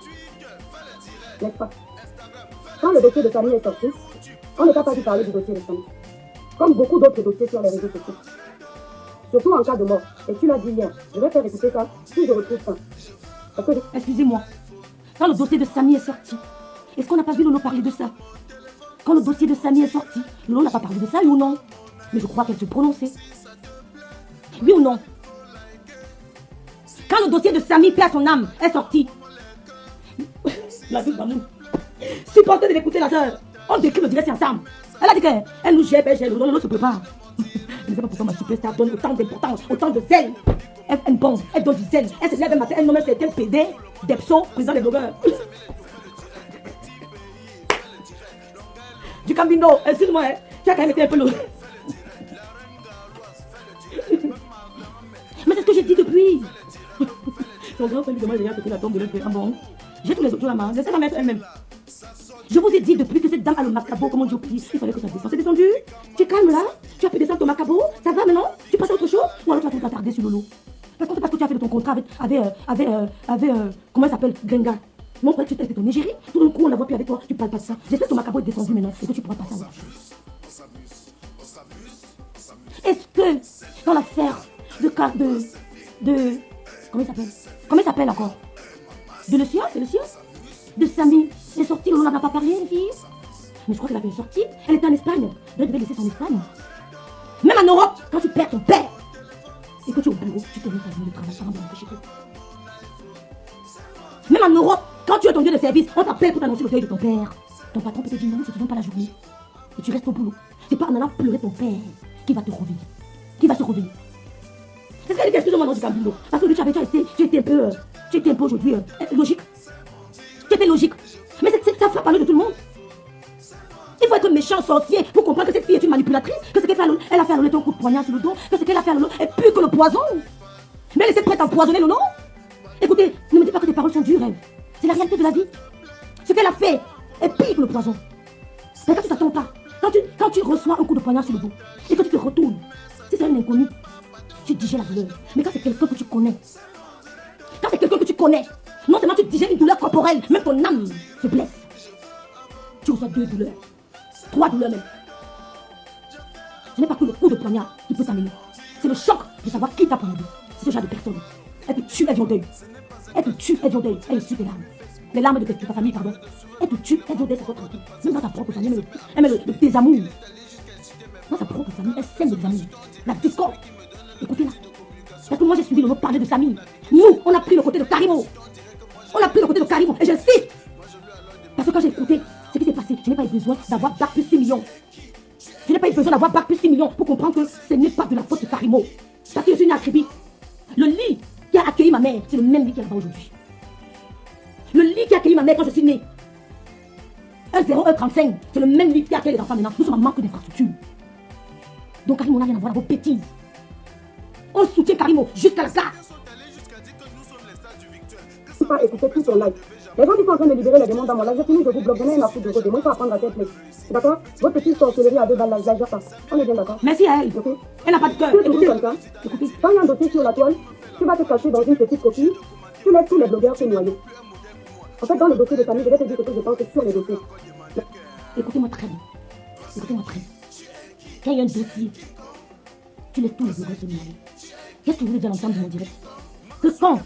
N'est-ce pas? Quand le dossier de Samy est sorti, on ne t'a pas dit parler du dossier de Samy. Comme beaucoup d'autres dossiers sur les réseaux sociaux. Surtout en cas de mort. Et tu l'as dit hier. Je vais faire écouter ça si je retrouve ça. Parce que Excusez-moi. Quand le dossier de Samy est sorti, est-ce qu'on n'a pas vu Lolo parler de ça? Quand le dossier de Samy est sorti, Lolo n'a pas parlé de ça, oui ou non? Mais je crois qu'elle se prononçait. Oui ou non? Quand le dossier de Samy perd son âme est sorti. La vie dans nous. Supportez de l'écouter la soeur. On décrit le direct ensemble. Elle a dit qu'elle nous gère, Lolo se prépare. Je ne sais pas pourquoi ma superstar donne autant d'importance, autant de zèle. Elle pense, elle donne du zèle. Elle se lève un matin, elle nomme un certain PD, Depso, président des blogueurs. Du Cambino, excuse-moi, hein, tu as quand même été un peu lourd. Mais c'est ce que j'ai dit depuis. Son grand frère lui demande d'ailleurs que la tombe de l'autre. Ah bon? J'ai tous les autres là-bas, laissez la mettre elle-même. Je vous ai dit depuis que cette dame a le macabo, comment Dieu prie, il fallait que ça descende. C'est descendu? Tu es calme là? Tu as pu descendre ton macabo? Ça va maintenant? Tu passes à autre chose? Ou alors tu vas tout t'attarder sur Lolo? Parce que tu as fait de ton contrat avec comment elle s'appelle? Grenga. Non, tu étais ton égérie. Tout d'un coup, on la voit plus avec toi. Tu parles pas de ça. J'espère que ton macabo est descendu maintenant et que tu pourras passer à autre chose. Est-ce que dans l'affaire de comment il s'appelle encore? De le sien, c'est le sien? De Samy est sortie, on n'en a pas parlé, les filles. Mais je crois qu'elle a fait une sortie. Elle était en Espagne. Elle devait laisser son Espagne. Même en Europe, quand tu perds ton père et que tu es au bureau, tu te mets ta journée de travail, ça va m'empêcher chez toi. Même en Europe, quand tu es ton lieu de service, on t'appelle pour t'annoncer le deuil de ton père. Ton patron peut te dire non, si tu ne donnes pas la journée. Et tu restes au boulot. C'est pas en allant pleurer ton père qui va te réveiller. Qui va se réveiller. C'est ce qu'elle dit, excuse-moi, non, du Gambino. Parce que lui, tu étais un peu aujourd'hui logique. Tu étais logique. Mais ça fait parler de tout le monde. Il faut être méchant, sorcier, pour comprendre que cette fille est une manipulatrice, que ce qu'elle a fait à Lolo est un coup de poignard sur le dos, que ce qu'elle a fait à Lolo est plus que le poison. Mais elle était prête à empoisonner Lolo. Écoutez, ne me dites pas que tes paroles sont dures, c'est la réalité de la vie. Ce qu'elle a fait est pire que le poison. Mais quand tu t'attends pas, quand tu reçois un coup de poignard sur le dos, et que tu te retournes, si c'est un inconnu, tu digères la douleur. Mais quand c'est quelqu'un que tu connais, non seulement tu digères une douleur corporelle, même ton âme se blesse. Tu reçois 2 douleurs, 3 douleurs même. Ce n'est pas que le coup de poignard qui peut t'amener. C'est le choc de savoir qui t'a poignardé. C'est ce genre de personne. Elle te tue, elle vient au deuil. Elle te tue, elle vient au deuil. Elle essuie tes larmes. Les larmes de ta famille, pardon. Elle te tue, elle vient au deuil, c'est votre tranquille. Même dans ta propre famille, elle met le désamour. Dans sa propre famille, elle sème le désamour. La discorde. Écoutez-la. Parce que moi j'ai suivi le mot parler de Samy. Nous, on a pris le côté de Karimo. Et j'insiste. Parce que quand j'ai écouté ce qui s'est passé, je n'ai pas eu besoin d'avoir bac plus 6 millions. Je n'ai pas eu besoin d'avoir bac plus 6 millions pour comprendre que ce n'est pas de la faute de Karimo. Parce que je suis une acribie. Le lit qui a accueilli ma mère, c'est le même lit qui est là-bas aujourd'hui. Le lit qui a accueilli ma mère quand je suis née, 10135, c'est le même lit qui accueille les enfants maintenant. Nous sommes en manque d'infrastructure. Donc Karimo n'a rien à voir avec vos bêtises. On soutient Karimo jusqu'à la gare. Pas écouter tout son live. Les gens qui sont en train de libérer les démons dans mon live, j'ai fini de vous bloquer, donnez un affaire de vos démons, il faut apprendre à tête. D'accord? Votre petite sorcellerie à 2 balles, là, je pas. On est bien d'accord? Merci à elle. Okay. Elle n'a pas de cœur. Écoutez, quand il y a un dossier sur la toile, tu vas te cacher dans une petite coquille, tu laisses tous les blogueurs se noyer. En fait, dans le dossier de famille, je vais te dire ce que je pense sur les dossiers. Écoutez-moi très bien. Quand il y a un dossier, tu laisses tous les blogueurs se noyer. Qu'est-ce que vous voulez dire l'entendre de mon direct? Que quand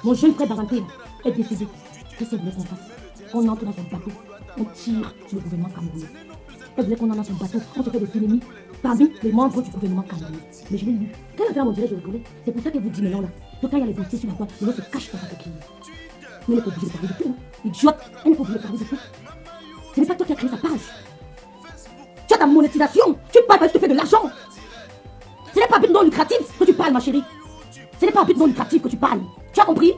mon jeune frère Baranté est décédé, qu'est-ce que vous voulez qu'on fasse? On entre dans son bateau, on tire sur le gouvernement camerounais. Elle voulait qu'on entre dans son bateau, on se fait des ennemis parmi les membres du gouvernement camerounais. Mais je l'ai lu. Quand elle a fait mon direct, je rigolais. C'est pour ça qu'elle vous dit maintenant là, que quand il y a les dossiers sur la toile, le se cache dans sa coquille. Mais elle n'est pas obligée de parler de tout. Idiote, elle n'est pas obligée de parler de tout. Ce n'est pas toi qui as créé sa page. Tu as ta monétisation, tu parles parce que tu fais de l'argent. Ce n'est pas but non lucratif que tu parles, ma chérie. Ce n'est pas un but non lucratif que tu parles. Tu as compris?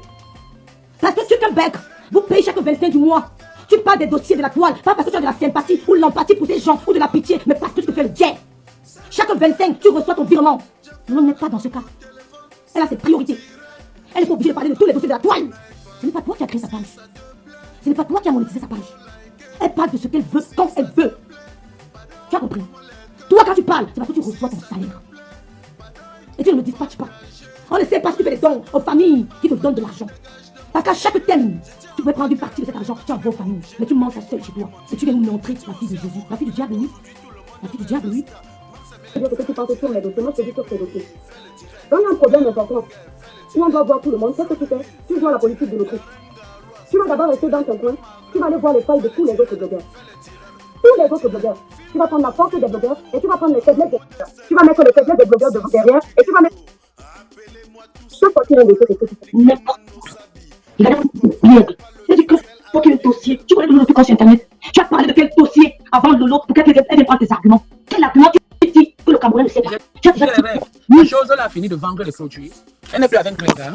Parce que tu es un bec. Vous payez chaque 25 du mois. Tu parles des dossiers de la toile, pas parce que tu as de la sympathie ou de l'empathie pour ces gens ou de la pitié, mais parce que tu te fais le jet. Chaque 25, tu reçois ton virement. Non, n'est pas dans ce cas. Elle a ses priorités. Elle n'est pas obligée de parler de tous les dossiers de la toile. Ce n'est pas toi qui as créé sa page. Ce n'est pas toi qui as monétisé sa page. Elle parle de ce qu'elle veut quand elle veut. Tu as compris? Toi, quand tu parles, c'est parce que tu reçois ton salaire. Et tu ne me dispatches pas. On ne sait pas si tu fais des dons aux familles qui te donnent de l'argent. Parce qu'à chaque thème, tu peux prendre une partie de cet argent, tu envoies aux familles. Mais tu manges ça seul chez toi. Et tu viens nous montrer la fille de Jésus. La fille du diable, oui. La fille du diable, oui. Je veux dire ce que tu penses sur mes dossiers, moi je te dis sur tes dossiers. Quand il y a un problème important, où on doit voir tout le monde, qu'est-ce que tu fais? Tu joues à la politique de l'autre. Tu vas d'abord rester dans ton coin, tu vas aller voir les failles de tous les autres blogueurs. Tous les autres blogueurs. Tu vas prendre la force des blogueurs et tu vas prendre les faiblesses des blogueurs. Tu vas mettre les faiblesses des blogueurs devant derrière et tu vas mettre... Chaque fois qu'il y a un dossier, c'est ce que tu fais. N'importe quoi. Il a dit que pour quel dossier? Tu connais le nom de quand sur internet. Tu as parlé de quel dossier avant Lolo pour qu'elle vienne prendre tes arguments. Quel argument tu dis que le Cameroun ne sait pas? La chose là a fini de vendre les produits. Elle n'est plus avec Gréga.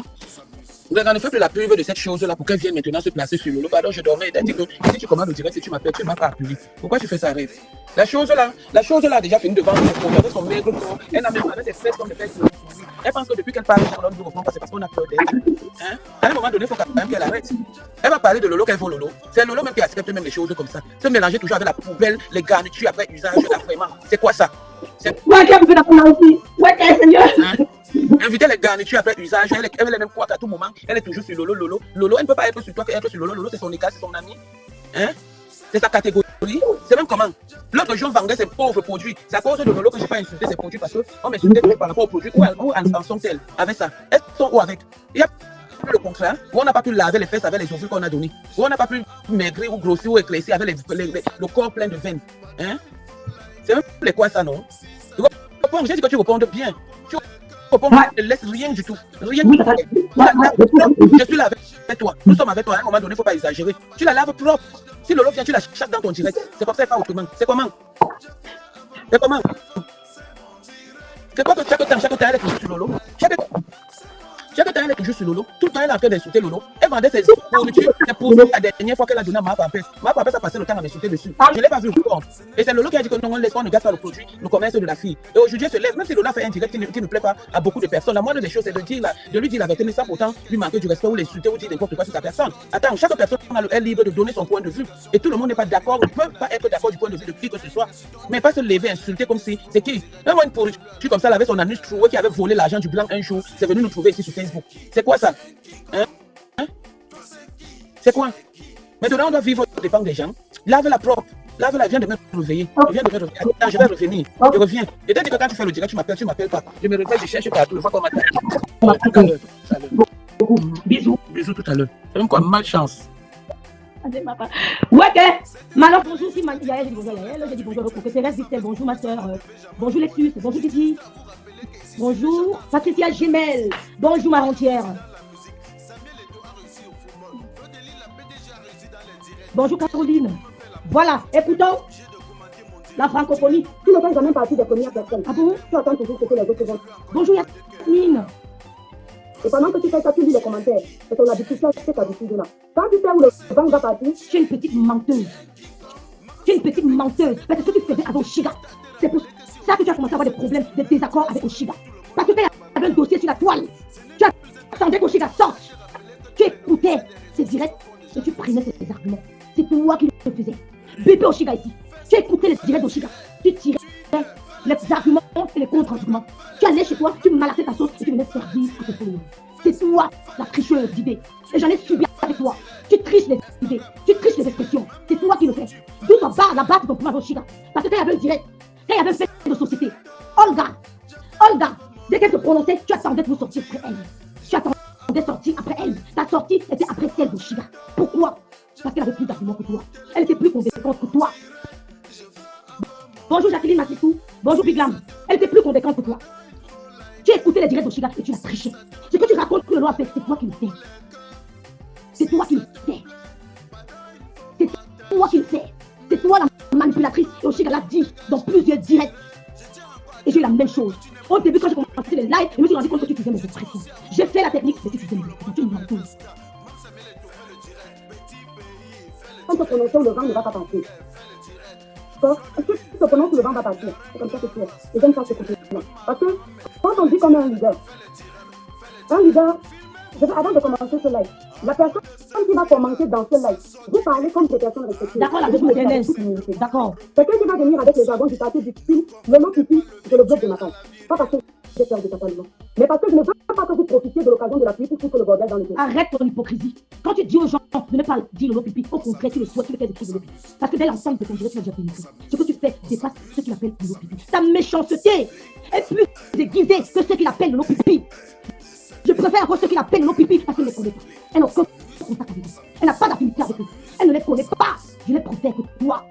Gréga ne fait plus la pub de cette chose-là pour qu'elle vienne maintenant se placer sur Lolo. Pardon, je dormais. Elle dit que si tu commandes au direct, si tu m'appelles, tu ne m'as pas appelé. Pourquoi tu fais ça, Rêve? La chose là a déjà fini de vendre les produits avec son maigre corps. Elle n'a même pas ses fesses comme les fesses. Elle pense que depuis qu'elle parle de Lolo, c'est parce qu'on a peur d'elle. Hein? À un moment donné, il faut quand même qu'elle arrête. Elle va parler de Lolo qu'elle vaut Lolo. C'est Lolo même qui accepte même les choses comme ça. Se mélanger toujours avec la poubelle, les garnitures après usage, là, vraiment. C'est quoi ça? Ouais, qui a fait la première aussi? Ouais, Seigneur. Inviter les garnitures après usage, elle est même quoi à tout moment. Elle est toujours sur Lolo. Lolo, elle ne peut pas être sur toi qu'être sur Lolo. Lolo, c'est son égal, c'est son ami. Hein? C'est sa catégorie. C'est même comment? L'autre jour, vendait ses pauvres produits. C'est à cause de Lolo que je n'ai pas insulté ses produits parce qu'on m'insultait par rapport aux produits. Où en sont-elles avec ça? Elles sont où avec? Il y a le contraire, où on n'a pas pu laver les fesses avec les ovules qu'on a donnés. Où on n'a pas pu maigrir ou grossir ou éclaircir avec le corps plein de veines. Hein? C'est même les quoi ça, non? J'ai dit que tu répondes bien. Tu réponds, ne laisse rien du tout. Rien du tout. Je suis là avec toi. Nous sommes avec toi. À un moment donné, il ne faut pas exagérer. Tu la laves propre. Si Lolo vient, tu la chattes dans ton direct. C'est comme ça, pas autrement. C'est comment? C'est comment? C'est quoi que chaque temps, elle est toujours sur Lolo? Chaque temps, elle est toujours sur Lolo. Tout le temps, elle est en train d'insulter Lolo. Elle vendait ses fournitures. C'est pour la dernière fois qu'elle a donné à ma papesse. Ma papesse a passé le temps à m'insulter dessus. Je ne l'ai pas vu encore. Et c'est Lolo qui a dit que non, on laisse pas, on ne gâte pas le produit, le commerce de la fille. Et aujourd'hui, elle se lève, même si Lolo a fait un direct qui ne plaît pas à beaucoup de personnes. La moindre des choses, c'est de lui dire la vérité, mais sans pourtant lui manquer du respect ou l'insulter ou dire n'importe quoi sur sa personne. Attends, chaque personne est libre de donner son point de vue. Et tout le monde n'est pas d'accord, ne peut pas être d'accord du point de vue de qui que ce soit. Mais pas se lever, insulter comme si c'est qui? Même moi, une pourriture comme ça, elle avait son anus trouvé qui avait volé l'argent du blanc un jour. C'est venu nous trouver ici sur Facebook. C'est quoi ça? Hein? C'est quoi? Maintenant, on doit vivre aux dépens des gens. Lave-la propre. Lave-la, viens de me réveiller. Attends, je vais revenir. Je reviens. Et dès que quand tu fais le direct, tu m'appelles pas. Je me réveille, je cherche partout. Je vois comment tout à l'heure. Bisous. Bisous tout à l'heure. C'est même quoi? Malchance. Ouais, Malheur, bonjour, si Yael, j'ai dit bonjour Yael, j'ai dit bonjour au Thérèse Victel, bonjour ma soeur, bonjour Lectus, bonjour Titi, bonjour Patricia Gemel, bonjour ma rentière, bonjour Caroline. Voilà, écoutons la francophonie. Tu ne fais jamais partie des premières personnes. Ah bon? Tu attends toujours ce que les autres font. Bonjour Yasmine. Et pendant que tu fais ça, tu lis les commentaires. C'est ton habitude, c'est ta habitude-là. Quand tu sais où le banc va partir, tu es une petite menteuse. Tu es une petite menteuse. Parce que ce que tu faisais avec Oshiga, c'est pour ça que tu as commencé à avoir des problèmes, des désaccords avec Oshiga. Parce que tu avais un dossier sur la toile. Tu attendais qu'Oshiga sorte. Tu écoutais ses directs et tu prenais ses arguments. C'est toi qui le faisais. Bébé Oshiga ici. Tu écoutais les directs d'Oshiga. Tu tirais les arguments et les contre-arguments. Tu allais chez toi, tu malaxais ta sauce et tu venais servir à tes followers. C'est toi la tricheuse d'idées. Et j'en ai subi avec toi. Tu triches les idées, tu triches les expressions. C'est toi qui le fais. D'où ta barre, la base de ton pouvoir Oshiga. Parce que quand il y avait un direct, quand il y avait un fait de société, Olga, dès qu'elle se prononçait, tu attendais pour sortir après elle. Tu attendais sortir après elle. Ta sortie était après celle d'Oshiga. Pourquoi? Parce qu'elle avait plus d'arguments que toi. Elle était plus convaincante que toi. Bonjour Jacqueline Massissou. Bonjour Biglam. Elle était plus convaincante que toi. Tu as écouté les directs d'Oshiga et tu l'as triché. Ce que tu racontes que le loi a fait, c'est toi qui le fais. C'est toi qui le fais. C'est toi qui le fais. C'est toi la manipulatrice. Et Oshiga l'a dit dans plusieurs directs. Et j'ai eu la même chose. Au début, quand j'ai commencé les lives, je me suis rendu compte que tu faisais mes expressions. J'ai fait la technique, mais tu faisais mes expressions. Tu me menteuse. quand te prononcer, le vent ne va pas partir. Est-ce que tu te prononces, le vent va partir? C'est comme ça que tu es. Et j'aime ça ce côté-là. Parce que quand on dit qu'on est un leader, avant de commencer ce live, la personne qui va commencer dans ce live, vous parlez comme des personnes respectées. D'accord, la vie est d'accord. Quelqu'un qui va venir avec les jargons du quartier du style, le mot pipi, je le bloque de ma part. Pas parce que j'ai peur de ta parole, mais parce que je ne veux pas que vous profitiez de l'occasion de la pluie pour foutre le bordel dans le pays. Arrête ton hypocrisie. Quand tu dis aux gens de ne pas dire le mot pipi, au contraire, tu le souhaites, tu le fais des trucs de pipi. Parce que dès l'ensemble de ton direct, tu as déjà pénétré. Ce que tu fais dépasse ce qu'il appelle le mot pipi. Ta méchanceté est plus aiguisée que ce qu'il appelle le mot pipi. Je préfère ceux qui l'appellent nos pipi parce qu'elle ne les connaît pas. Elle n'a aucun contact avec eux. Elle n'a pas d'affinité avec eux. Elle ne les connaît pas. Je les préfère que toi.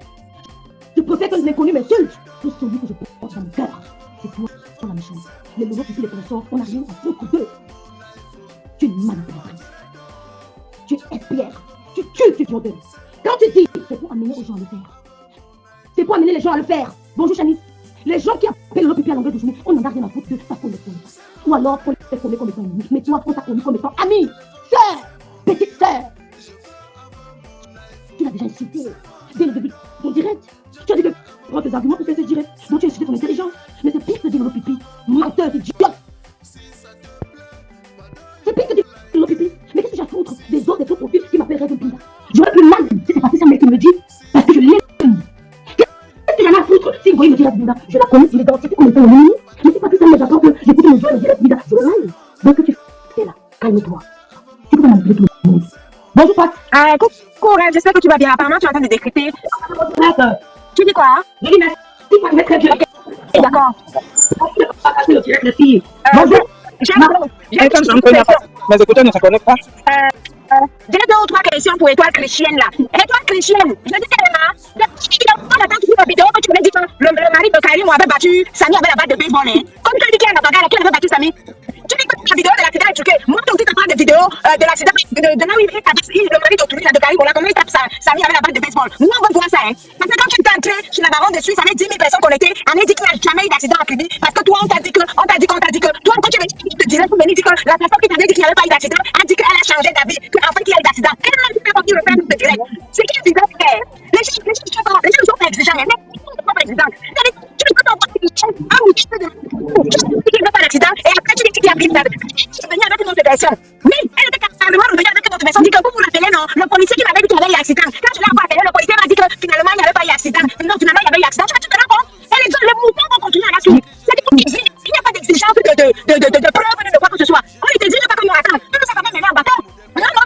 Je préfère que les inconnus m'insultent que celui que je porte dans mon cœur. C'est toi la méchante. Les nouveaux pipi, les consorts, on n'a rien à foutre d'eux. Tu es une manipulatrice. Tu es espiègle. Tu tues, tu es vendeur. Quand tu dis, c'est pour amener aux gens à le faire. C'est pour amener les gens à le faire. Bonjour Chani. Les gens qui appellent le pipi à longueur de journée, on n'en a rien à foutre de parce qu'on les connaît pas. Ou alors on les connaît comme étant amis. Mais toi, on t'a connu comme étant ami, sœur, petite sœur. Tu l'as déjà insulté dès le début de ton direct. Tu as dit que prends tes arguments pour faire ce direct. Donc tu as insulté ton intelligence. Mais c'est pire que dire le pipi. Menteur, idiote. C'est pire que dire le pipi. Mais qu'est-ce que j'ai à foutre des autres profils qui m'appelleraient de Pinda? J'aurais plus mal si c'est pas ça, mais qui me le dit parce que je l'aime. Qu'est-ce que j'en ai à foutre si vous me dire la Binda? Je la connais, il est dans ce qu'on est en ligne. Mais c'est pas tout ça, mais j'attends que j'écoute le jeu et dire la Binda. Je le like. Donc que tu fais là, calme-toi. Tu peux pas manipuler tout le monde. Bonjour Pat. Coucou, j'espère que tu vas bien. Apparemment, tu es en train de décrypter. Tu dis quoi? Je dis merci, ça va très bien. D'accord. Je ne peux pas passer le direct, les filles. Bonjour. Mes écouteurs ne se connectent pas. J'ai 2 ou 3 questions pour Étoile Chrétienne là. Étoile Chrétienne, je dis tellement. On attend toujours la vidéo que tu m'as dit que le mari de Karim avait battu Samy avec la batte de baseball. Comme tu as dit qu'il y a un bagarre, qui avait battu Samy. Tu dis que la vidéo de l'accident est truquée. Moi, aussi, tu parles de vidéo de l'accident de là où il est le mari d'autrui de Karim. Comment il tape Samy avec la batte de baseball. Nous, on veut voir ça. Parce que quand tu es entré sur la baronne de Suisse avec 10 000 personnes connectées, on a dit qu'il n'y a jamais eu d'accident en Libye. Parce que toi, on t'a dit que. Toi, quand tu avais dit que tu te disais pour venir dire que la personne qui t'avait dit qu'il n'y avait pas eu d'accident a dit qu'elle a changé d'avis, qu'enfin qu'il y a eu d'accident. Elle m'a dit que tu le faire pour te dire. C'est qui est bizarre. Les gens ne sont pas exigeants. Les gens ne sont pas exigeants. Tu ne peux pas avoir une chose. Ah oui, tu peux qu'il n'y a pas d'accident. Et après, tu dis qu'il y a pris ça. Tu venais avec une autre version. Oui, elle était carrément revenue avec une autre version. Dit que vous l'appelez, non. Le policier qui m'avait dit qu'il y avait eu accident. Quand je l'ai appelé, le policier m'a dit que finalement, il n'y avait pas eu accident. Non, finalement, il y avait eu accident. Tu te rends compte? Et les mouvements vont continuer à la suite. C'est qu'il n'y a pas d'exigence de preuve de quoi que ce soit. On ne te dit pas comme on attend. Tout ça va même en bâton.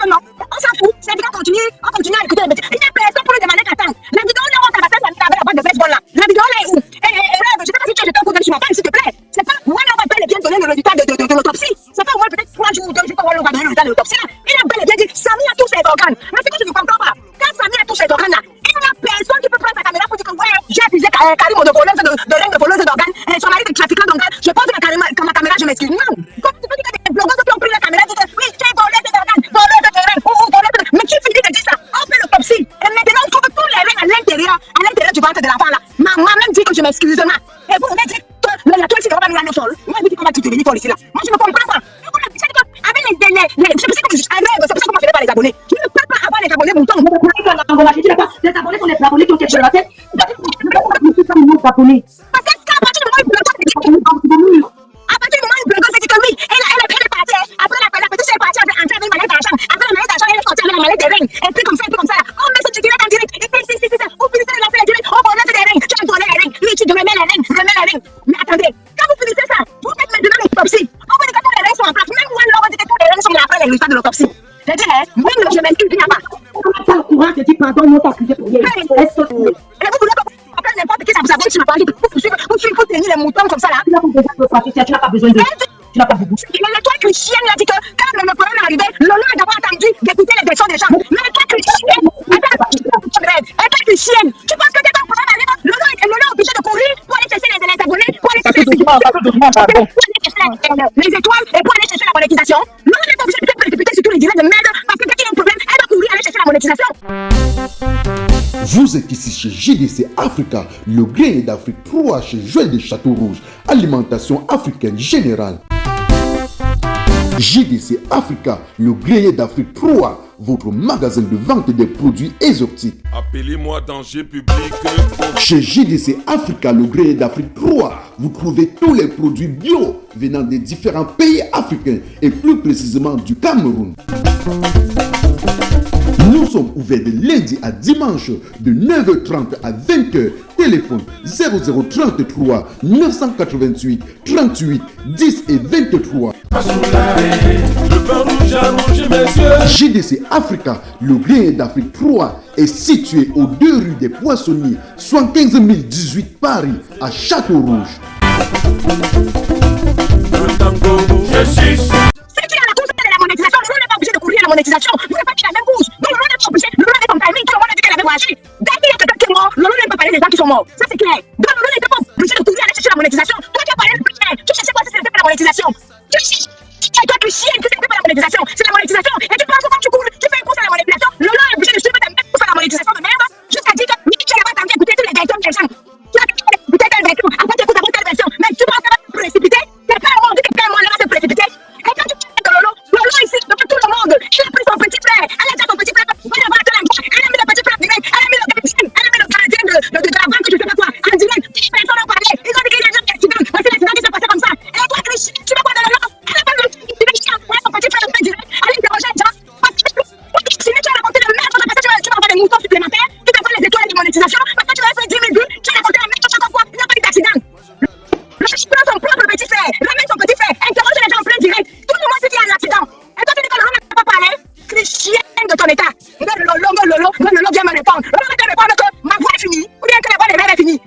Non. On s'en fout. C'est qu'on continue à écouter. Il n'y a personne pour lui demander qu'attends. La vidéo là, on tabassait avec la batte de baseball là. La vidéo là est où? Je ne sais pas si tu as jeté un coup d'œil sur ma page, s'il te plaît. C'est pas moi, on va bel et bien donner le résultat de l'autopsie. C'est pas moi, peut-être 3 jours ou 2 jours, on va donner le résultat de l'autopsie là. Il a bel et bien dit Samy a tous ses organes. Mais c'est que je ne comprends pas. Quand Samy a tous ses organes là, il n'y a personne qui peut prendre sa caméra pour dire que ouais, j'ai accusé Karim de voleuse de voleuse d'organes. Son mari de trafiquant d'organes. Je pose ma caméra, je m'excuse. Non. Comme tu peux dire que des blogueurs qui ont pris la caméra disent que oui, tu es voleuse d'organes, voleuse de terrain, mais qui finit de dire ça? On fait l'autopsie. Et maintenant, on trouve tous les reins à l'intérieur du ventre de l'enfant là. Maman même dit que je m'excuse. Et vous m'avez dit que la toile, c'est qu'on va nous la sol. Moi, je dis qu'on va te venir pour ici là. Moi, je ne comprends pas. Avec les c'est pour ça que je fais pas les abonnés. Je ne peux pas avoir les abonnés moutons. Les abonnés sont les abonnés qui ont quelque chose dans la tête. Parce qu'à partir du moment où à partir du moment où le dit que oui, elle est partie. Après la petite est partie avec une mallette d'argent. Après la mallette d'argent, elle est sortie avec la mallette des reins. Et puis comme ça. On met ce direct en direct. Et puis si. Vous finissez de lancer les directs. On va lancer des reins. Tu as donné les reins. Lui, tu remets les reins. Mais attendez, quand vous finissez ça, vous faites maintenant l'autopsie. On va dire que tous les reins sont en place. Même moi, on va dire que tous les reins sont là après les résultats de l'autopsie. Je dis, même je m'excuse, il n'y a pas. On n'a pas le courant de dire pardon, on t'a accusé pour rien. Et vous voulez pas n'importe qui, ça vous abonne sur la page. Vous tenir les moutons comme ça là. Tu n'as pas besoin de. Tu n'as pas besoin. L'étoile chrétienne a dit que quand le problème est arrivé, Lolo a d'abord attendu d'écouter les versions des gens. Mais l'étoile chrétienne, l'étoile chrétienne, tu penses que dès que le problème arrive, Lolo est obligé de courir pour aller chercher les abonnés, pour aller chercher les étoiles et pour aller chercher la monétisation. Lolo est obligé de se précipiter sur tous les directs de merde parce que dès qu'il y a un problème, elle va courir aller chercher la monétisation. Vous êtes ici chez JDC Africa, le grenier d'Afrique 3 chez Joël de Château-Rouge, alimentation africaine générale. JDC Africa, le grenier d'Afrique 3, votre magasin de vente des produits exotiques. Appelez-moi danger public. Chez JDC Africa, le grenier d'Afrique 3, vous trouvez tous les produits bio venant des différents pays africains et plus précisément du Cameroun. Nous sommes ouverts de lundi à dimanche de 9h30 à 20h. Téléphone 0033 988 38 10 et 23. JDC Africa, le grenier d'Afrique 3, est situé aux 2 rue des Poissonniers, 75 018 Paris, à Château-Rouge. Monétisation, je n'ai pas obligé de courir à la monétisation. Vous n'avez pas dit la même chose. Donc, le n'est pas obligé. Le est comme timing. Tout le monde a dit qu'elle avait voyagé. Dès qu'il y a quelqu'un qui est mort, le n'est pas parler des gens qui sont morts. Ça, c'est clair. Donc, le n'était pas obligé de courir à aller chercher la monétisation. Toi, tu as parlé de plus clair. Tu cherchais quoi si c'était pas la monétisation? Tu cherches. Toi, tu chiens que c'était pas la monétisation. C'est la monétisation. Et tu penses que quand tu cours, tu fais une course à la monétisation. Le est obligé de suivre ta même course à la monétisation de merde. Jusqu'à dire que tu n'as pas attendu écouter tous les directeurs des gens. ton état. Lolo vient me répondre. Lolo va te répondre que ma voix est finie, ou bien que la voix de rêve est finie.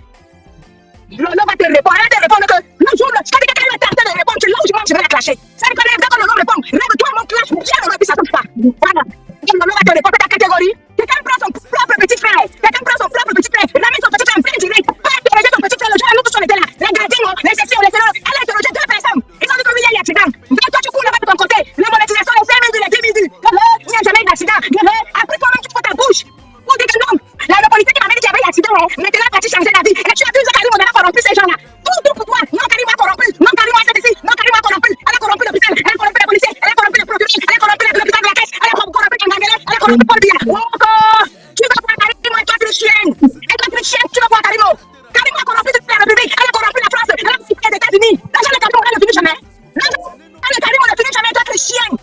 Lolo va te répondre, elle va te répondre que le jour, quand quelqu'un va tenter de répondre, tu là où je vais la clasher. Ça veut dire que Lolo répond, lève-toi, mon clash, viens Lolo, puis ça touche pas. Voilà. Lolo va te répondre ta catégorie. Quelqu'un prend son propre petit frère. Quelqu'un prend son propre petit frère. Il a mis son petit frère en plein direct. Pas interroger son petit frère, le jour où nous tous on était là. Les gardiens, les sessions, les sénats, elle a interrogé 2 personnes. Ils ont dit combien il y a d'accidents. Toi, tu cours là-bas de ton côté. La monétisation est 5 minutes, les 10 minutes. Il n'y a jamais eu d'accident. Après, toi-même, tu prends ta bouche. Pour dire que non. La politique m'avait dit qu'il y avait eu accident. Maintenant, tu as changé la vie. Et tu accuses Karim, on a corrompu ces gens-là. Tout pour toi. Non, Karim a corrompu. Non, Karim a fait ici. Non, Karim a corrompu. Elle a corrompu l'hôpital. Elle a corrompu les policiers. Elle a corrompu les procureurs. Elle a corrompu l'hôpital de la caisse. Elle a corrompu Kangangalais. Elle a corrompu Paul Biya. Encore. Tu vas voir Karim, et toi, chrétienne. Et toi, chrétienne, tu vas voir Karim. Karim a corrompu toute la République. Elle a corrompu la France. Elle a corrompu les États-Unis. L'argent de Karim, on ne finit jamais. L'argent de Karim, on ne finit jamais. Toi, chrétienne.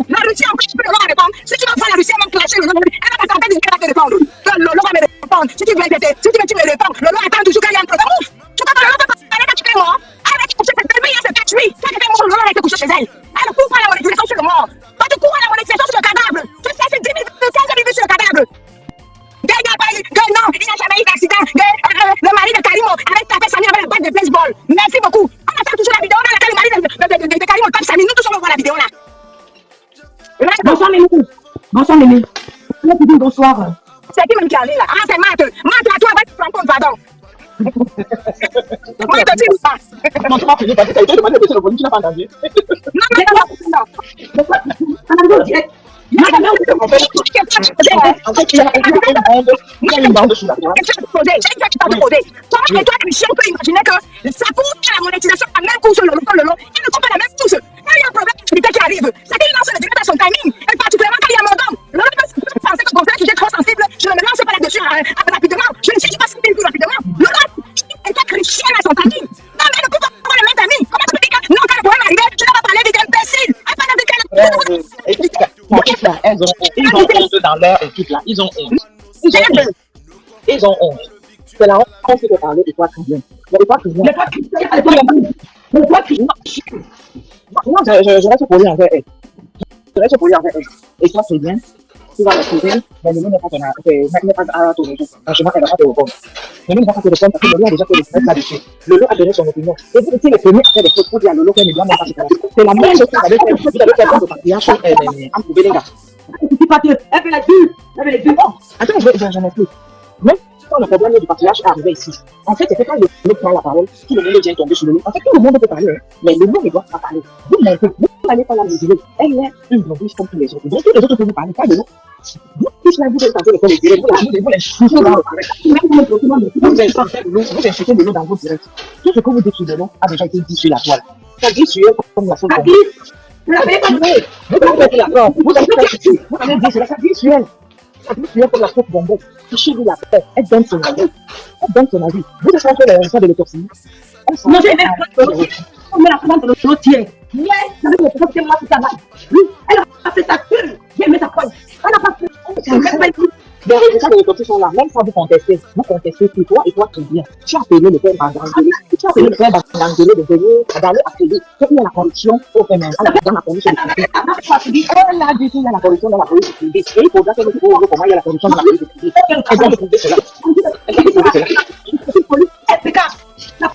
La Russie, encore, tu peux leur répondre. Si tu vas voir la Russie, elle va clasher le nom. Elle va t'attendre jusqu'à la te répondre. Lolo va me répondre. Si tu veux répéter, si tu me réponds, Lolo attend toujours qu'il y a un problème. Ouf! Tu vois que Lolo va parler quand tu es mort. Elle va te coucher, cette belle c'est fait tuer. Quand tu es mort, Lolo va te coucher chez elle. Elle court à la monétisation sur le mort. Toi, tu cours à la monétisation sur le cadavre. Tu sais, c'est 10 000, 15 000 sur le cadavre. Non, il n'y a jamais eu d'accident. Le mari de Karim avait tapé Samy avec la batte de baseball. Merci beaucoup. On attend toujours la vidéo. On attend le mari de Karim tape Samy. Nous tous on voit la vidéo là. Bonsoir Mémé. Bonsoir Mémé. Bonsoir. C'est qui même qui arrive là? Ah, c'est Matt. Matt, là, toi, va te prendre, pardon. Moi, je te dis pas. Non, tu m'as fini parce que tu as été demandé de baisser le volume, tu n'as pas entendu. Non, mais en fait, il y a une bande sur la table. Toi, Christian, on peut imaginer que ça coûte la monétisation à même coût sur le lot. Ils ne font pas la même touche. Quand il y a un problème d'activité qui arrive, ça dit lance le direct à son timing. Et particulièrement quand il y a mon don. L'on peut penser que mon frère est trop sensible. Je ne me lance pas là-dessus rapidement. Je ne cherche pas ce qu'il plus rapidement. L'autre est Christian à son timing. Non, mais ne peut pas avoir le même ami. Comment tu peux dire que non, quand le problème arrive, tu n'as pas parlé des imbéciles. Elle parle avec elle. Ils ont honte dans leur équipe là. Ils ont honte. Ils ont honte. C'est la honte qu'on s'est parlé de toi, Christian. Il n'y a pas Christian. Moi, je reste poli envers elle. Et toi, c'est bien. Tu vas la trouver, mais le nom n'est pas à ton raison. Franchement, elle va te répondre. Le nom n'est pas à te répondre parce que Lolo a déjà fait le stress là-dessus. Lolo a donné son opinion. Et vous étiez les premiers à faire des fautes pour dire à Lolo qu'elle ne doit même pas se faire. C'est la même chose que vous avez fait pour le patriarche entre Belenga. Elle fait la dure. Attends, j'en ai plus. Même quand le problème du patriarche est arrivé ici, en fait, c'est quand le prend la parole, tout le monde vient tomber sur Lolo. En fait, tout le monde peut parler, mais Lolo ne doit pas parler. Vous n'allez pas la mesurer. Elle est une novice comme tous les autres. Donc, tous les autres peuvent vous parler, pas Lolo. Vous tous là, vous êtes en train de faire les directs, vous l'insultez dans vous insultez Lolo dans vos directs. Tout ce que vous dites sur Lolo a déjà été dit sur la toile. Ça dit sur elle comme la faute. Vous avez dit la preuve. Vous avez dit cela, ça dit sur elle. Ça dit sur elle comme la faute bonbon. Fichez-lui la paix. Elle donne son avis. Vous êtes en train de faire de l'autopsie. Non, je vais mettre la commande de l'autre tiers. Mais, ça veut dire que c'est moi qui ça va. Elle a fait sa queue. J'ai mis sa pointe. Elle n'a pas fait. Les résultats de l'autopsie sont là. Même quand vous contestez que toi et toi, tu viens. Tu as appelé le père Bandangélé. Tu as appelé le père Bandangélé de venir d'aller appeler. Il y a la corruption au féminin. Dans la police privée. Elle a dit qu'il y a la corruption dans la police privée. Et il faudra que vous trouviez comment il y a la corruption dans la police privée. Elle doit prouver cela. La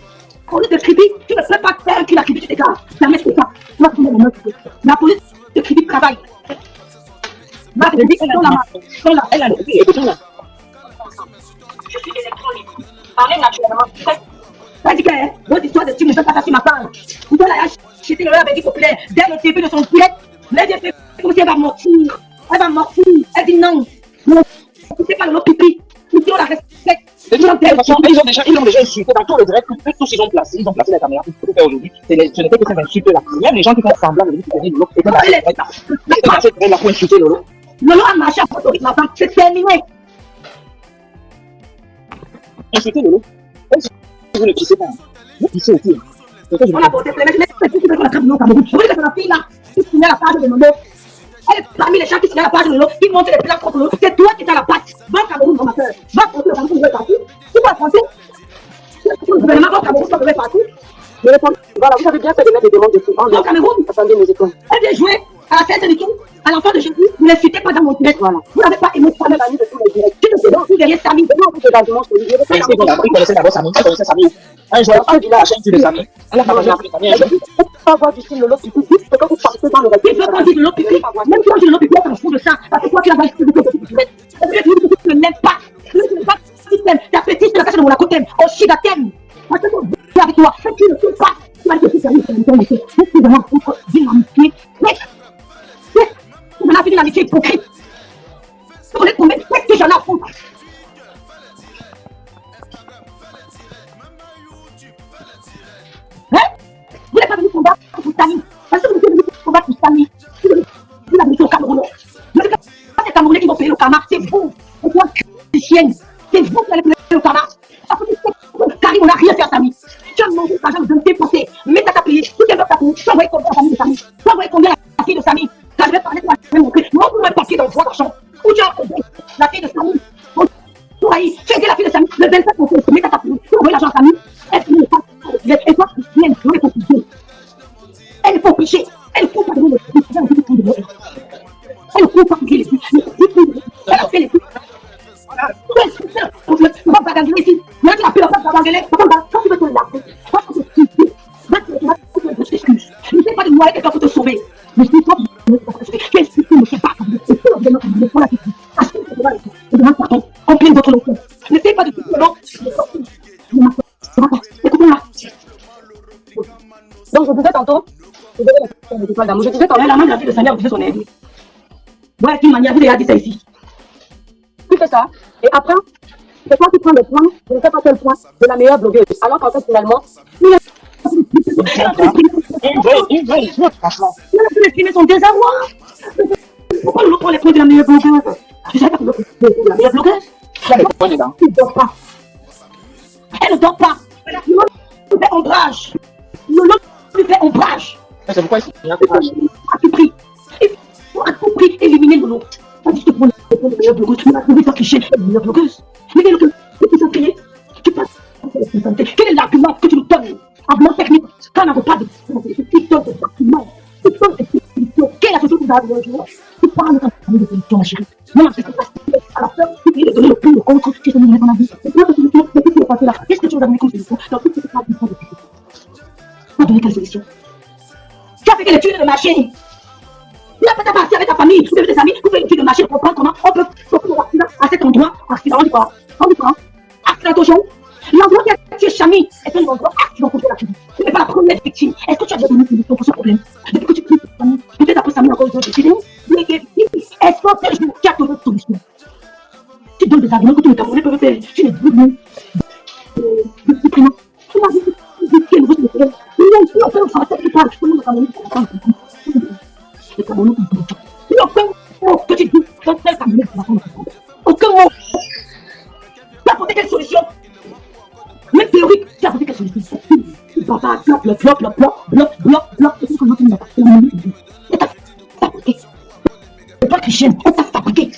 police de critique, tu ne peux pas faire que la critique t'égare. Jamais c'est ça. La police de critique travaille. Ma critique, elle a le prix. Je suis électronique. Parlez naturellement. C'est-à-dire que votre histoire de tu ne peux pas sur ma page. Vous doit la acheter le avec dit populaire. Dès le début de son poulet, les yeux fait comme si elle va mortir. Elle dit non. Non, c'est pas le lot pipi. Ici, on la respecte. De toute façon, ils ont déjà insulté dans tous les directs, tous ils ont placé les caméras pour faire aujourd'hui. Ce n'était que ces insultes là. Même les gens qui font semblant de dire que Lolo était là pour insulter Lolo. Lolo a marché à photo, c'est terminé. Insulter Lolo. Même si vous ne pissez pas, vous pissez aussi. On a porté plainte, mais c'est la Cameroun. Vous voyez que c'est la fille là qui signale la page de Lolo. Elle est parmi les gens qui signalent la page de Lolo, qui montrent les plans contre Lolo. C'est toi qui as la patte. Va au Cameroun, mon amateur. Va contre le Cameroun, vous êtes parti. Tu vas français. Le gouvernement va au Cameroun, vous êtes parti. Voilà, vous avez bien fait de mettre des demandes de tout. Au Cameroun, attendez mes écoles. Elle vient jouer. à la Sainte de tout, à l'enfant de Jésus, vous n'insultez pas dans mon direct. Voilà. Vous n'avez pas aimé Samuel de tous les directs. Tu te déranges, vous verriez Samy. Il connaissait d'abord Samy. Il connaissait Samy. Un jour, il a la chaîne de Samy. Elle a pas appris Samy. Pas voir du style Lolo Pipi, c'est quand vous partez dans le reste. Il veut qu'on dise Lolo Pipi. Même quand je Lolo Pipi, on s'en fout de ça. Parce que toi, tu as validé de Pipi. Tu ne l'aimes pas. Tu ne l'aimes pas. Ta petite, la cache de mon côté. On chie à thème. Moi, je suis avec toi. Tu ne sais pas. Tu vas dire que c'est un peu. C'est vraiment une amitié. On a vu une amitié hypocrite. On est combien de gens à foutre. Hein? Vous n'avez pas venu combattre pour Samy. Parce que vous êtes venu combattre pour Samy. Vous l'avez mis au Camerounais. Mais c'est pas les Camerounais qui vont payer le karma. C'est vous. C'est toi, chrétienne. C'est vous qui allez payer le karma. Parce que Karim, on n'a rien fait à Samy. Tu as mangé l'argent de tes pensées. Mais t'as payé. Tout est ta payé. Tu as envoyé combien la famille de Samy. Tu as envoyé combien la fille de Samy. Quand je vais parler, je vais montrer. Moi, vous m'avez papier dans le droit d'argent. Où tu as envoyé la fille de Samy. Tu as aidé la fille de Samy. Le 27 conseil. Mais t'as payé. Tu as envoyé l'argent à Samy. Et toi, chrétienne, tu es compliquée. Elle faut pécher. Elle faut pas donner les filles. Elle faut pas payer les filles. Elle a fait les filles. On va bagarrer ici. Là, tu as fait la place de bagarrer. Quand tu veux te laver, parce que c'est stupide. Je t'excuse. Je ne sais pas de moi quelqu'un pour te sauver. Mais je ne sais pas pour te sauver. Qu'est-ce que tu ne sais pas? En plein d'autres noms. Ne sais pas de tout le nom. Écoutez-moi. Donc, je disais tantôt, je disais tantôt, la main de la fille de Seigneur, vous son aide. Voilà une manière, vous déjà dit ça ici. Tu fais ça, et après, c'est toi qui prends le point, je ne sais pas quel point, de la meilleure blogueuse. Alors qu'en fait, finalement, franchement. Les films sont désarrois. Pourquoi nous prenons les points de la meilleure blogueuse? Tu sais pas que de la meilleure blogueuse? Elle ne dort pas. Elle ne dort pas. Elle fait ombrage. Lolo lui fait ombrage. C'est pourquoi il à tout prix. Il faut à tout prix éliminer Lolo. On dit que pour les meilleures blogueuses, tu m'as trouvé ta cliché, les meilleures blogueuses. Mais quel est le prier? Tu passes. Quel est l'argument que tu nous donnes? Argument technique. Quand on n'a pas de donne des arguments. Tu donnes des solutions. Quelle est la solution que vous avez un jour? Tu parles de solution, ma chérie. Non, c'est pas à la fin, tu viens de donner le plus, le contre, tu es donné dans la vie. C'est quoi ta solution? Qu'est-ce que tu as passé là? Qu'est-ce que tu as donné comme solution? Dans tout ce que tu as dit, tu as donné quelle solution? Tu as fait quelle étude de machine? Tu as peut-être parti avec ta famille, vous avez des amis, vous faites une étude de machine pour comprendre comment on peut sortir de l'accident à cet endroit. Accident, on dit quoi? On dit quoi? Accidentation. L'endroit qui a tué Chami est un endroit accidentel. Tu n'es pas la première victime. Est-ce que tu as déjà donné une solution pour ce problème? Depuis que tu quittes Samy, peut-être après Samy encore une autre victime. Est-ce qu'un tel jour tu as donné une solution? Tu donnes des arguments que tous les Camerounais peuvent faire. Tu n'es plus de supprimant. Tu m'as dit que le vote de frère. Il y a ici, on peut faire ça, tu parles. Tout le monde Camerounais peut faire ça. Les Camerounais peuvent faire ça. Il n'y a aucun mot que tu dis qu'un tel Camerounais peut faire ça. Aucun mot. Tu as apporté quelle solution? Même théorique, tu as apporté quelle solution? Papa, bloc, c'est ce que l'autre n'a pas fait. On t'a fabriqué. C'est pas chrétienne, on t'a fabriqué.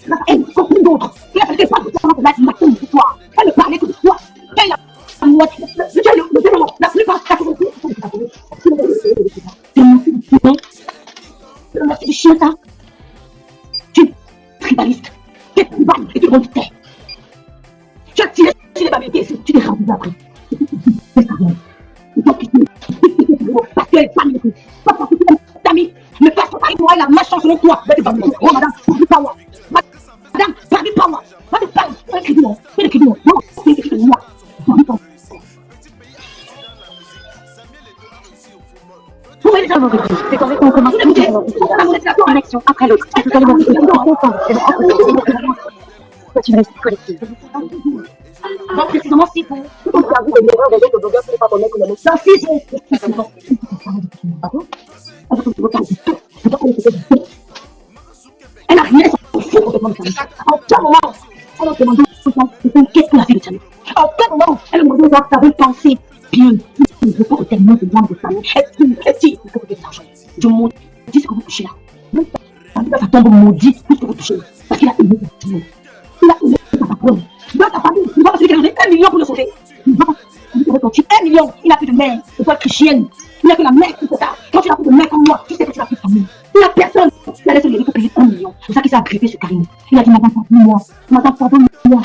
La haine, comme d'autres. Il a fait pas de ça, on a dit matin de toi. Elle ne parlait que de toi. Elle a la moitié. La plupart, ça fait le moitié du chien, ça. Tu es tribaliste. Tu es tribal et tu rentres terre. Tu as tiré sur les babétés, tu t'es rendu après. C'est ça, parce qu'elle parle de tout. Pas parce que tu es ami, mais parce que tu as la malchance selon toi. Oh, madame, parle pas moi. Madame, parle pas moi. Madame, parle. Écris-moi. Écris-moi. Non, écris-moi. Vous voyez ça, c'est quand on commence à vous en action après l'autre. Vous allez c'est une réussite collective. Donc, précisément, si vous avez une erreur des autres blogueurs, vous ne pouvez pas connaître le médecin. Elle n'a rien à faire complètement de Samy. En aucun moment, elle a demandé qu'est-ce qu'elle a fait de Samy. En aucun moment, elle a demandé d'avoir sa pensée. Bien, il ne veut pas tellement de blanc de Samy. Elle dit, il faut que vous ayez de l'argent. Je maudis ce que vous touchez là. Même ça tombe maudit tout ce que vous touchez là. Parce qu'il a aimé tout le monde. Il a aimé sa patronne. Dans ta famille, il va pas se dire 1 million pour le sauver. Il va pas se ressortir 1 million. Il n'a plus de mère. C'est toi chrétienne. Il n'a que la mère qui fait ça. Quand tu n'as plus de mère comme moi, tu sais que tu n'as plus de famille. pour ça qu'il s'est agrippé sur Karim. Il a dit, madame, pardonne-moi. Madame, pardonne-moi.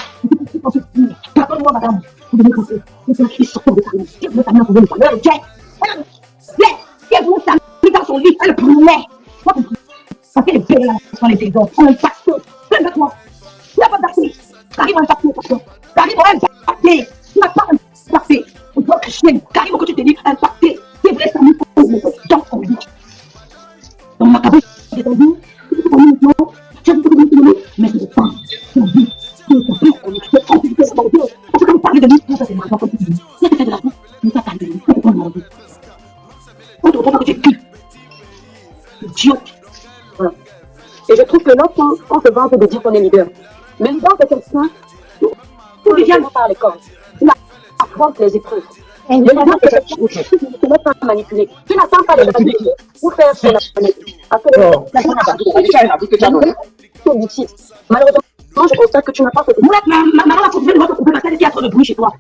Pardonne-moi, madame. Vous devez compter. Il sort de Karim. Il voulait s'amener dans son lit. Regarde, Jack. Regarde. Il voulait s'amener dans son lit. Elle le brûlait. Parce qu'elle est belle, sur les trésors. On a impacté. Plein de toi. Il n'a pas impacté. Karim a impacté, attention. Karim a impacté. Il n'a pas impacté. On doit Christian. Karim, au que tu te dis, impacté. Il voulait s'amener dans son lit. Donc, ma cabane est détendue. Mais c'est pas. Parce que quand vous parlez de lui, ça c'est marrant comme tu dis. Il a fait de la boue, mais ça parle de lui. Pourquoi on dit? On te reprend que tu es qui? Idiot. Voilà. Et je trouve que lorsqu'on se vante de dire qu'on est leader, le leader c'est quelqu'un qui vient par les corps. Il affronte les épreuves. Le leader c'est quelqu'un qui ne se met pas à manipuler. Tu n'attends pas de manipuler pour faire son manip. Parce que malheureusement, je constate que tu n'as pas fait. Maman a trouvé le droit de couper parce qu'elle était à trop de bruit chez toi.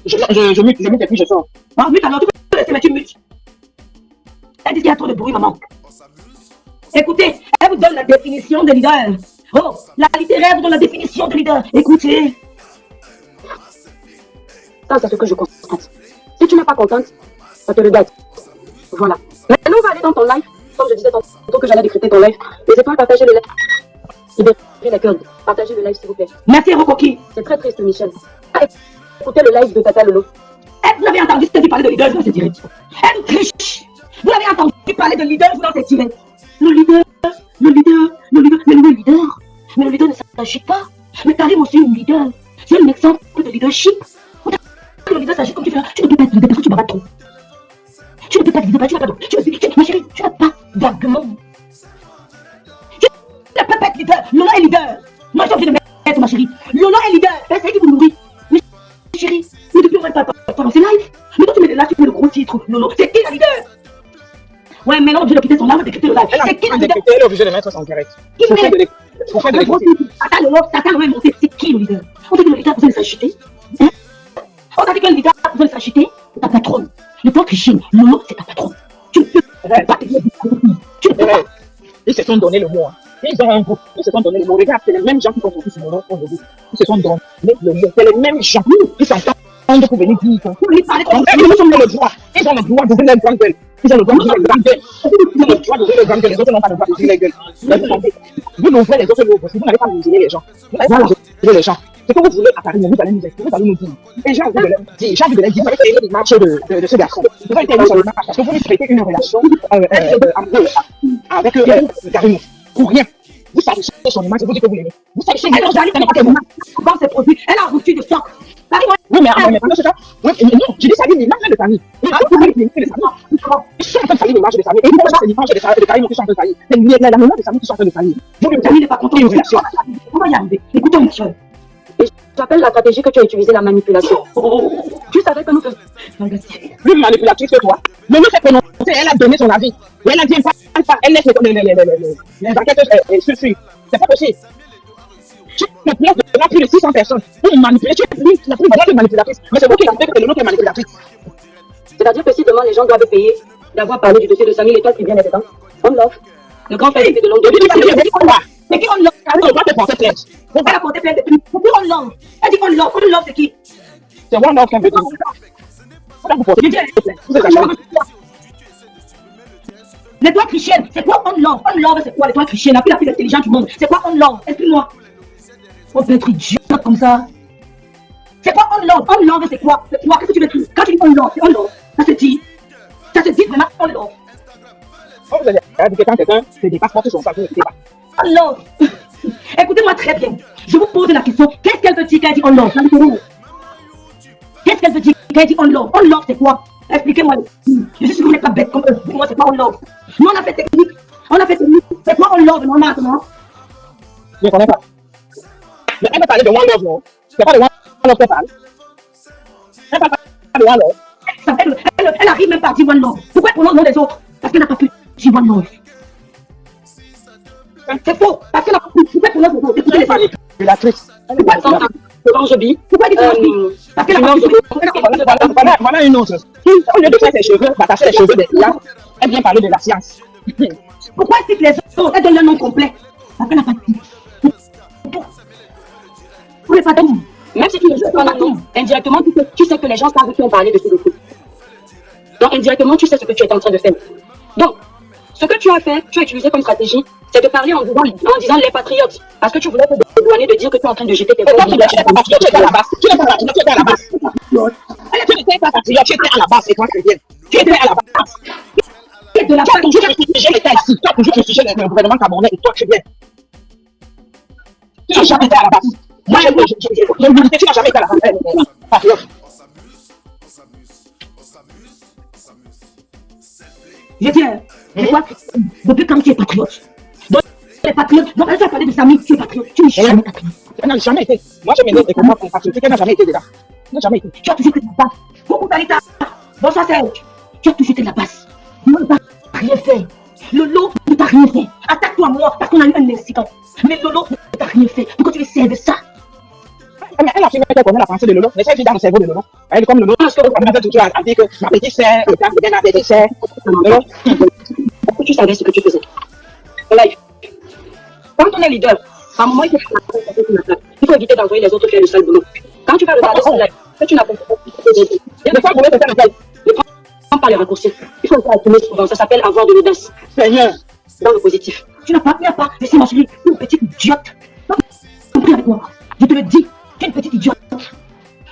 Je mute et puis je sors. Ah, mute alors, tu peux laisser, mais tu mutes. Elle dit qu'il y a trop de bruit, maman. Écoutez, elle vous donne la définition de leader. Oh, la littéraire vous donne la définition de leader. Écoutez. Ça, c'est ce que je constate. Si tu n'es pas contente, ça te regarde. Voilà. Maintenant, on va aller dans ton live. Comme je disais tantôt que j'allais décréter ton live. N'hésitez pas à partager le live. Libérez les cœurs. Partagez le live, s'il vous plaît. Merci, Rokoki. C'est très triste, Michel. Écoutez le live de Tata Lolo. Vous avez entendu ce que tu parlais de leader dans cette direct. Elle triche. Vous avez entendu parler de leader dans cette direct. Le leader. Mais le leader ne s'agit pas. Mais Karim aussi une leader. C'est un exemple de leadership. Le leader s'agit comme tu fais. Tu ne peux pas être leader parce que tu m'as trop. Tu ne peux pas être leader, tu n'as pas d'argument. Ma chérie, tu n'as pas d'argument. Tu ne peux pas être leader. Lola est leader. Moi, j'ai envie de mettre ma chérie. Lola est leader. C'est elle qui vous nourrit. Mais chérie, mais depuis on va pas dans ses lives. Mais quand tu mets des lives, tu mets le gros titre. Lolo, c'est qui la leader? Ouais, mais là, on est obligé de quitter son âme et décrypter le live. C'est qui la leader? Elle est obligée de mettre son carré. Qui met le gros titre? Tata Lolo, Tata Lolo est montée. C'est qui le leader? On t'a dit que le leader a besoin de s'acheter. On t'a dit que le leader a besoin de s'acheter. C'est ta patronne. Le plan Christine, Lolo, c'est ta patronne. Tu ne peux pas te dire. Tu ne peux pas. Ils se sont donné le mot. Ils ont un groupe. Ils se sont donné le mot. Regarde, c'est les mêmes gens qui sont sortis sur mon nom aujourd'hui. Ils se sont donné le mot. C'est les mêmes gens qui s'entendent pour venir dire. Ils ont le droit. Ils ont le droit d'ouvrir les grandes gueules. Ils ont le droit d'ouvrir les grandes gueules. Ils ont le droit d'ouvrir les grandes gueules. Les autres n'ont pas le droit d'ouvrir les gueules. Vous n'ouvrez les autres mots. Vous n'allez pas museler les gens. Vous n'allez pas museler les gens. Ce que vous voulez à Paris, vous allez nous expliquer, vous allez nous dire. Et j'ai envie de leur dire, vous avez fait une marche de ce garçon. Vous avez été mis sur le marche parce que vous lui traitez une relation avec Karim. Pour rien. Vous salissez son image et vous dites que vous l'aimez. Vous salissez son image. Comment c'est produit? Elle a reçu de choc. Oui, mais pendant ce temps, non, je dis salir l'image de Karim. Ils sont en train de salir l'image de Karim. Et ils c'est l'image de Karim qui sont en train de salir. C'est la mémoire de Karim qui sont en train de salir. Karim n'est pas content de relation. Comment y arriver? Écoutons, monsieur. J'appelle la stratégie que tu as utilisée, la manipulation. Tu savais que nous faisons. Plus manipulatrice que toi. Mais nous s'est prononcée, elle a donné son avis. Et elle a dit, elle laisse les enquêtes se suivre. C'est pas possible. Tu me places devant plus de 600 personnes pour manipuler. Tu es la plus grande manipulatrice. Mais c'est vous qui avez fait que c'est le nom qui est manipulatrice. C'est-à-dire que si demain les gens doivent payer d'avoir parlé du dossier de Samy, l'étoile qui vient là-dedans, on l'offre. Le grand frère de l'homme de c'est qui on love? On doit te porter plainte. Elle a porté plainte depuis. C'est qui on love? Elle dit on love, c'est qui? C'est One Love qui veut dire. On doit vous porter plainte. L'étoile chrétienne, c'est quoi on love? On love, c'est quoi l'étoile chrétienne? La plus intelligente du monde. C'est quoi on love? Explique-moi. On peut être idiot comme ça. C'est quoi on love? On love, c'est quoi? C'est quoi? Qu'est-ce que tu veux dire? Quand tu dis on love, c'est on love. Ça se dit vraiment on love. Quand vous allez dire quand quelqu'un se dépasse pas sur son sac, vous ne l'écoutez pas. On love. Écoutez-moi très bien. Je vous pose la question. Qu'est-ce qu'elle veut dire quand elle dit on love? Qu'est-ce qu'elle veut dire quand elle dit on love? On love, c'est quoi? Expliquez-moi. Je suis sûr que vous n'êtes pas bête comme eux. Pour moi, c'est quoi on love? Nous, on a fait technique. C'est quoi on love, non, maintenant? Je ne connais pas. Mais elle va parler de One Love, non? C'est pas de One Love qu'elle parle. Elle parle pas de One Love. Elle arrive même pas à dire One Love. Pourquoi elle prononce le nom des autres? Parce qu'elle n'a pas pu dire One Love. C'est faux. Parce qu'elle n'a pas pu. Pourquoi elle prononce le nom? Écoutez les femmes. Pourquoi elle prononce Orange Bee. Pourquoi elle dit Orange Bee? Parce qu'elle n'a pas pu. Voilà une autre. Au lieu de faire ses cheveux, d'attacher les cheveux des clients, elle vient parler de la science. Pourquoi elle cite les autres? Elle donne le nom complet. Parce qu'elle n'a pas dit. Vous n'avez pas dit. Même si tu ne sais pas non, indirectement, tu sais que les gens savent qui ont parlé de ce dossier. Donc, indirectement, tu sais ce que tu es en train de faire. Donc, ce que tu as fait, tu as utilisé comme stratégie, c'est de parler en disant les patriotes. Parce que tu voulais te dédouaner de dire que tu es en train de jeter tes voix. Tu étais à la base. Tu étais à la base. Tu étais à la base. Tu n'étais pas patriote, tu étais à la base, c'est toi qui viens. Tu étais à la base. Tu as toujours réfléchi l'État ici. Tu as toujours réfléchi le gouvernement camerounais et toi tu viens. Tu n'as jamais été à la base. Moi, tu n'as jamais été à la base. Patriote. Je dis, depuis quand tu es patriote? Donc, les patriotes, donc, elle a parlé de Samy, tu es patriote. Tu n'es jamais patriote. Elle n'a jamais été. Moi, je m'énerve de comprendre qu'on est patriote. Elle n'a jamais été déjà. Elle n'a jamais été. Tu as toujours été de la base. Beaucoup d'Alita. Bonsoir, Serge. Tu as toujours été de la base. Moi, je n'ai pas rien fait. Lolo ne t'a rien fait. Attaque-toi à moi parce qu'on a eu un incident. Mais Lolo ne t'a rien fait. Pourquoi tu les serves ça? Mais elle a fait qu'elle connaît la pensée de Lolo. Mais c'est dans le cerveau de Lolo. Elle est comme Lolo. Parce que vous avez toujours à dire que ma petite sœur, le temps de bien ma petite sœur. Lolo, est-ce que tu savais ce que tu faisais? Live. Quand on est leader, à un moment, il faut éviter d'envoyer les autres faire le sale boulot. Quand tu vas regarder ce live, que tu n'as pas fait, il y a des fois qu'on veut faire le sale. Ne prends pas les raccourcis. Il faut le faire assumer souvent. Ça s'appelle avoir de l'audace. Seigneur. Dans le positif. Tu n'as pas laissé ma chérie, une petite idiote. Compris avec moi. Je te le dis, tu es une petite idiote.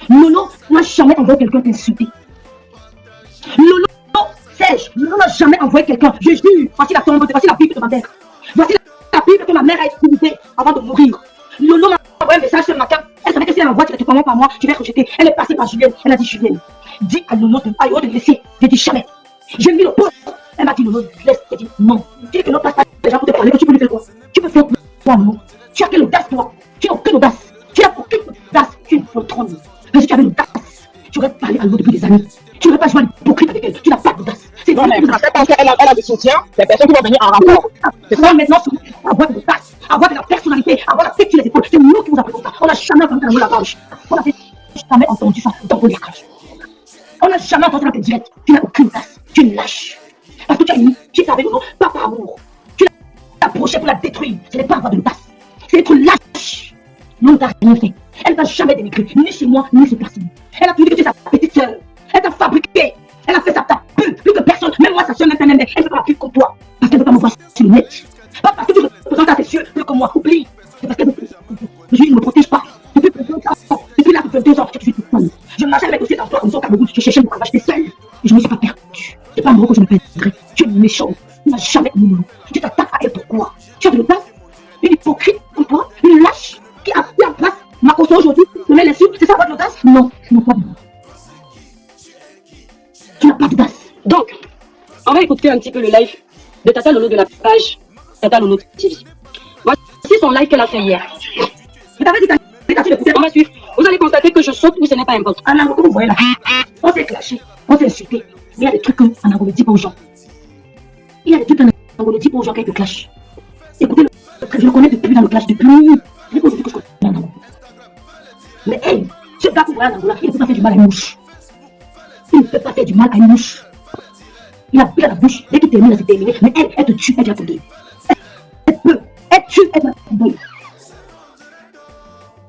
Lolo n'a jamais envoyé quelqu'un t'insulter. Lolo, Serge, Lolo n'a jamais envoyé quelqu'un. Je jure, voici la tombe, voici la Bible de ma mère. Voici la Bible que ma mère a utilisée avant de mourir. Lolo m'a envoyé un message ce matin. Elle savait que si elle envoie, tu ne te prends pas moi, tu vas être rejeté. Elle est passée par Julienne. Elle a dit Julienne, dis à Lolo de me laisser. J'ai dit jamais. J'ai mis le poste. Elle m'a dit Lolo, laisse. J'ai dit non. Tu dis que l'on passe pas les gens pour te parler, que tu peux lui faire quoi? Tu peux faire quoi, Lolo? Tu as quelle audace, toi? Tu n'as aucune audace. Tu n'as aucune audace. Tu es une poltronne. Mais si tu avais l'audace, tu aurais parlé à Lolo depuis des années. Tu n'aurais pas joué à l'hypocrite avec elle. Tu n'as pas d'audace. C'est non, mais parce qu'elle a du soutien, les personnes qui vont venir en rapport. C'est ça maintenant, avoir de l'audace, avoir de la personnalité, avoir la tête sur les épaules. C'est nous qui vous appelons ça. On n'a jamais entendu la marche. On n'a jamais entendu ça dans vos lacrages. On n'a jamais entendu ça direct. Tu n'as aucune audace. Tu es lâche. Parce que tu as mis, tu savais le nom, pas par amour. Tu l'as approché pour la détruire. Ce n'est pas avoir de l'audace. C'est être lâche. Non, t'as rien fait. Elle ne t'a jamais dénigré, ni chez moi, ni chez personne. Elle a toujours dit que tu es sa petite sœur. Elle t'a fabriqué. Elle a fait sa pub, plus que personne. Même moi, sa soeur, même elle ne fait pas la pub comme toi. Parce qu'elle ne veut pas me voir sur le net. Pas parce que tu représentes à tes yeux plus que moi. Oublie. C'est parce qu'elle ne me protège pas. Depuis là, depuis 2 ans, je suis toute seule. Je marchais avec aussi dans toi comme ça au Cameroun. Je cherchais mon travail, j'étais seule. Et je ne me suis pas perdue. C'est pas moi que je me perdrai. Tu es méchant. Tu n'as jamais aimé moi. Tu t'attaques à elle pourquoi? Tu as de l'audace. Une hypocrite comme toi, une lâche qui a pris en place ma caution aujourd'hui. Je mets les sous. C'est ça votre audace? Non, tu n'as pas d'audace. Tu n'as pas d'audace. Donc, on va écouter un petit peu le live de Tata Lolo de la page Tata Lolo TV. Voici son live qu'elle a fait hier. Je t'avais dit que on va suivre. Vous allez constater que je saute ou ce n'est pas important. En Angola, vous voyez là, on s'est clashé, on s'est insulté. Mais il y a des trucs qu'en Angola ne dit pas aux gens. Il y a des trucs qu'en Angola ne dit pas aux gens qui te clashent. Écoutez, je le connais depuis dans le clash, depuis que je connais en Angola. Mais hey, ce gars que vous voyez en Angola, il ne peut pas faire du mal à une mouche. Il ne peut pas faire du mal à une mouche. Il a pris à la bouche, dès qu'il termine, c'est terminé. Mais elle te tue, elle te deuil. Elle tue, elle te deuil.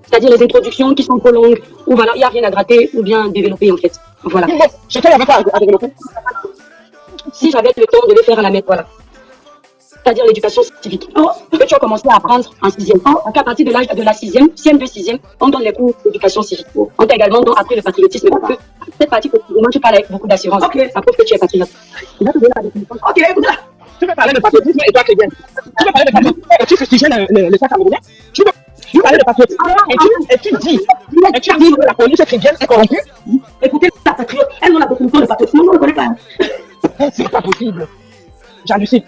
C'est-à-dire les introductions qui sont trop longues, ou voilà, il n'y a rien à gratter ou bien développer en fait. Voilà. Je fais la pas à développer. Si j'avais le temps de le faire à la maître, voilà. C'est-à-dire l'éducation civique. Que tu as commencé à apprendre en 6e. Donc à partir de l'âge de la 6e, CM2 6e, on donne les cours d'éducation civique. On t'a également appris le patriotisme. Cette partie, tu parles avec beaucoup d'assurance. Okay. Ça prouve que tu es patriote. Ok, écoute-là. Tu veux parler de patriotisme et toi qui viens. Tu veux parler de patriotisme et tu fustiges le sac camerounais. Tu veux parler de patriotisme et tu dis que la police chrétienne est corrompue. Écoutez, la patriote, elle n'a pas de définition de patriotisme. On ne le connaît pas. C'est pas possible. J'hallucine.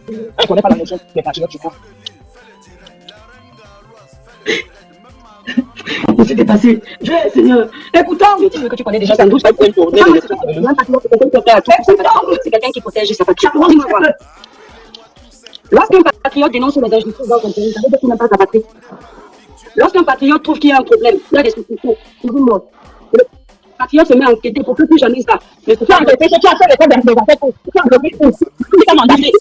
Elle ne connaît pas la notion des patriotes, tu crois. On s'est dépassé. Seigneur. Écoutons. Que tu connais déjà, ça ne doute pas pour une tournée. C'est quelqu'un qui protège sa patrie. Lorsqu'un patriote dénonce les injustices dans son pays, ça veut dire qu'il n'aime pas sa patrie. Lorsqu'un patriote trouve qu'il y a un problème, il y a des solutions, il dit non. Le patriote se met à enquêter pour que plus jamais ça ne se fasse. Tu as fait les codes des affaires pour. Tu as mandaté.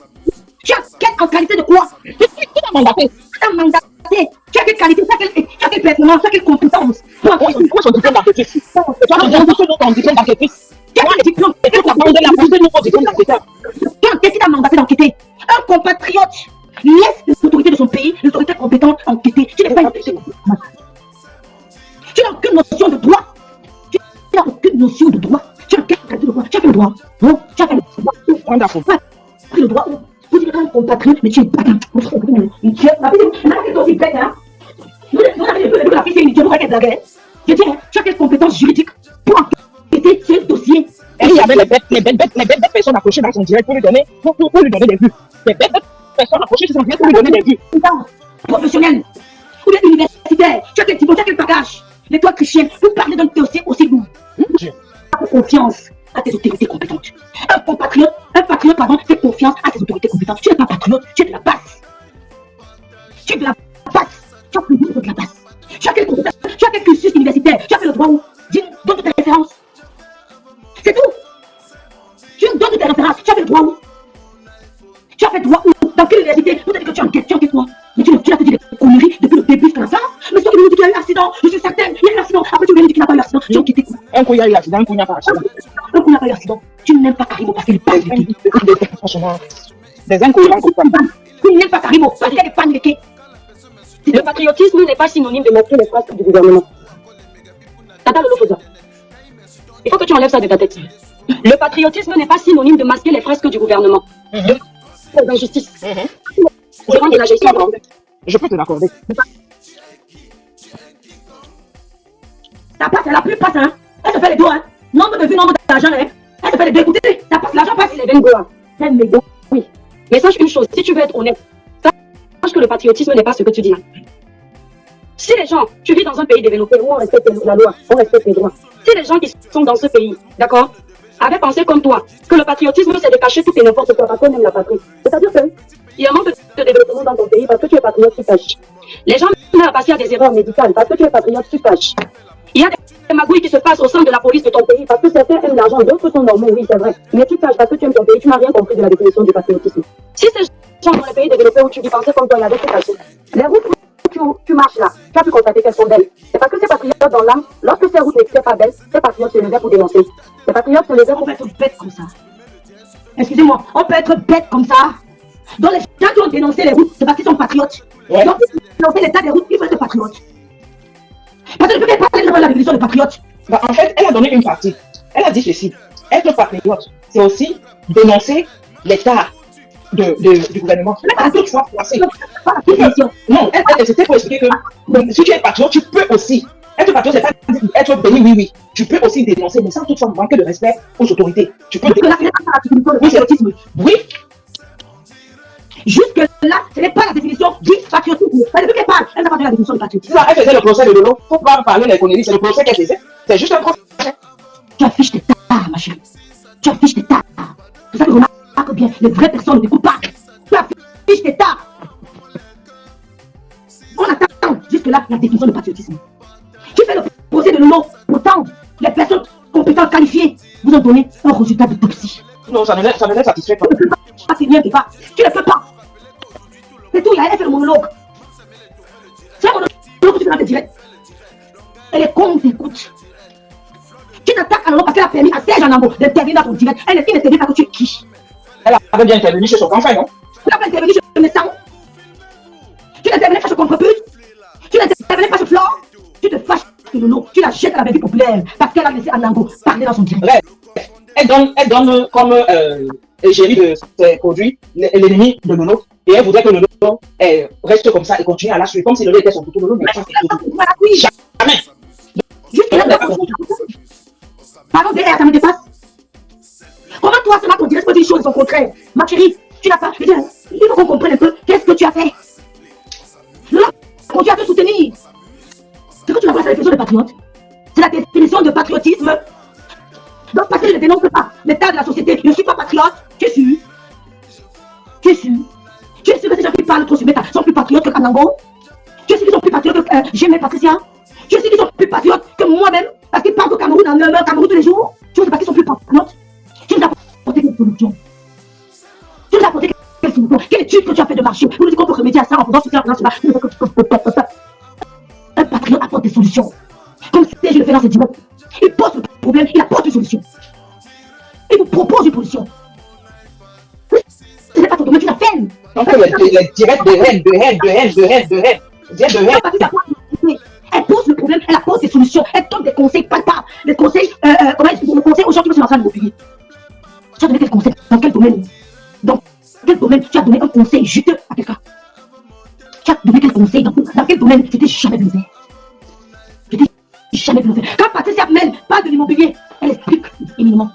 Tu as quelle en qualité de quoi? Qui t'a mandaté. Tu as mandaté. Tu as quelle qualité, tu as quelle performance, tu as quelle compétence. Où est son diplôme d'enquêtrice? Tu as ton diplôme d'enquêtrice. Tu as quel diplôme? Tu as demandé la plus de nouveau diplôme d'enquêteur. Qu'est-ce qui t'a mandaté d'enquêter? Un compatriote laisse l'autorité de son pays, l'autorité compétente enquêter. Tu n'es pas une autorité compétente. Tu n'as aucune notion de droit. Tu n'as aucune notion de droit. Tu as quelle qualité de droit? Tu as fait le droit. Non, tu as fait le droit. Wonderful. Tu as le droit. Vous dites un compatriote, mais tu es bête. Tu es aussi bête, hein? La fille, c'est une idiot, qu'elle blague. Je dis, tu as quelle compétence juridique pour enquêter ce dossier? Et il y avait les bêtes personnes accrochées dans son direct pour lui donner des vues. Les bêtes personnes accrochées sur son direct pour lui donner des vues. Professionnel ou bien universitaire, tu as quel diplôme, tu as quel bagage? L'étoile chrétienne, vous parlez d'un dossier aussi lourd. Fais confiance à tes autorités compétentes. Un patriote, fait confiance à ses autorités compétentes. Tu n'es pas patriote, tu es de la base. Tu es de la base. Tu as plus de la base. Tu as quel compétence, tu as quel cursus universitaire, tu as fait le droit où? Donne tes références. C'est tout. Tu donnes tes références, tu as fait le droit où? Tu as fait le droit où? Dans quelle université? Vous avez dit que tu enquêtes quoi? Mais tu as fait des conneries depuis le début jusqu'à la fin. Mais toi qui me dis qu'il y a eu un accident, je suis certaine, il y a eu un accident. Après tu viens me dire qu'il n'y a pas eu accident. Tu as enquêté quoi? Un coup il y a eu accident, un coup il n'y a pas accident. Un coup il n'y a pas eu accident. Tu n'aimes pas Karimo parce qu'il est pas américain. Franchement, des incohérents comme ça. Tu n'aimes pas Karimo parce qu'il est pas américain. Le patriotisme n'est pas synonyme de masquer les phrases du gouvernement. Tata Lolo Fosa. Il faut que tu enlèves ça de ta tête. Le patriotisme n'est pas synonyme de masquer les phrases du gouvernement. De l'injustice. Je rends de la gestion. Je peux te l'accorder. Ça passe, la pluie passe, hein. Elle se fait les dos, hein. Nombre de vues, nombre d'argent, hein. Elle se fait les deux. Écoutez, ça passe, l'argent passe. Les bengos. Les bengos. Oui. Mais sache une chose, si tu veux être honnête, sache que le patriotisme n'est pas ce que tu dis là. Si les gens, tu vis dans un pays développé où on respecte la loi, on respecte les droits. Si les gens qui sont dans ce pays, d'accord, avaient pensé comme toi, que le patriotisme c'est de cacher tout et n'importe quoi parce qu'on aime la patrie. C'est-à-dire que il y a un manque de développement dans ton pays parce que tu es patriote, tu caches. Les gens même à passer à des erreurs médicales parce que tu es patriote, tu caches. Il y a des magouilles qui se passent au sein de la police de ton pays parce que certains aiment l'argent, d'autres sont normaux, oui c'est vrai. Mais tu caches parce que tu aimes ton pays, tu n'as rien compris de la définition du patriotisme. Si ces gens dans les pays développés où tu vis pensaient comme toi, il y avait tout caché. Les routes tu marches là, tu as pu constater qu'elles sont belles. C'est parce que ces patriotes dans l'âme, lorsque ces routes n'étaient pas belles, ces patriotes se levaient pour dénoncer. Ces patriotes se levaient pour être bêtes comme ça. Excusez-moi, on peut être bête comme ça. Donc les gens qui ont dénoncé les routes, c'est parce qu'ils sont patriotes. Ouais. Donc ils ont dénoncé l'état des routes, ils veulent être patriotes. Parce que je ne peux pas parler de la définition de patriote. Bah, en fait, elle a donné une partie. Elle a dit ceci. Être patriote, c'est aussi dénoncer l'état du gouvernement. Elle a deux fois froissé. Non, c'était pour expliquer que si tu es patriote, tu peux aussi. Être patriote, c'est pas être béni, oui. Tu peux aussi dénoncer, mais sans toutefois manquer de respect aux autorités. Tu peux dénoncer. Oui. Jusque là, ce n'est pas la définition du patriotisme. Elle ne peut pas. Elle n'a pas donné la définition du patriotisme. Elle faisait le procès de Lolo. Faut pas parler les conneries, c'est le procès qu'elle faisait. C'est juste un procès. Tu affiches tes tares, ma chérie. Tu affiches tes tares. C'est ça que je remarque bien. Les vraies personnes ne t'écoutent pas. Tu affiches tes tares. On attend jusque-là la définition de patriotisme. Tu fais le procès de Lolo. Pourtant, les personnes compétentes, qualifiées, vous ont donné un résultat d'autopsie. Non, ça ne les satisfait pas. Tu ne peux pas, c'est bien, pas. Tu ne peux pas. C'est tout, elle fait le monologue. C'est un monologue que tu fais dans tes directs. Elle est con, t'écoute. Tu t'attaques à Lolo parce qu'elle a permis à Serge Anambo d'intervenir dans ton direct. Elle est intervenue parce que tu es qui? Elle avait bien intervenu chez son confrère, non? Tu n'as pas intervenu chez le médecin. Tu n'intervenais pas chez Contrepus. Tu n'intervenais pas chez Flore. Tu te fâches sur Lolo. Tu la jettes à la vie populaire parce qu'elle a laissé Anambo parler dans son direct. Ouais. Elle donne comme égérie de ses produits l'ennemi de Lolo. Et elle voudrait que Lolo reste comme ça et continue à la suivre comme si Lolo était son toutou. Lolo, mais jamais. Juste là, pardon, derrière, ça me dépasse. Comment toi, c'est ma ton direct, peux dire des choses au contraire. Ma chérie, tu n'as pas. Il faut qu'on comprenne un peu qu'est-ce que tu as fait. Lolo continue à te soutenir. C'est que tu n'as pas la définition de patriote. C'est la définition de patriotisme. Donc, parce que je ne dénonce pas l'état de la société, je ne suis pas patriote. Tu es sûr? Tu es sûr? Tu es sûr que ces gens qui parlent trop sur Meta sont plus patriotes que Kanango? Tu es sûr qu'ils sont plus patriotes que J'aime Patricia? Tu es sûr qu'ils sont plus patriotes que moi-même? Parce qu'ils parlent au Cameroun, dans le Cameroun tous les jours? Tu sais pas qu'ils sont plus patriotes? Tu nous as apporté quelle solution? Tu nous as apporté Quelle étude que tu as fait de marché? Vous nous dites qu'on peut remédier à ça en faisant ce faire. Un patriote apporte des solutions. Comme si je le fais dans cette dimanche. Il pose le problème, il apporte une solution. Il vous propose une position. Ce n'est pas ton domaine, tu l'as fait. Donc, les directs de haine. Elle pose le problème, elle apporte des solutions, elle donne des conseils palpables, des conseils, des conseils aux gens qui sont en train de l'immobilier. Tu as donné quel conseil? Dans quel domaine? Dans quel domaine tu as donné un conseil juteux à quelqu'un? Tu as donné quel conseil? Dans quel domaine? Je t'ai jamais vu le faire. Je t'ai jamais vu le faire. Quand Patricia Mel parle de l'immobilier, elle explique éminemment.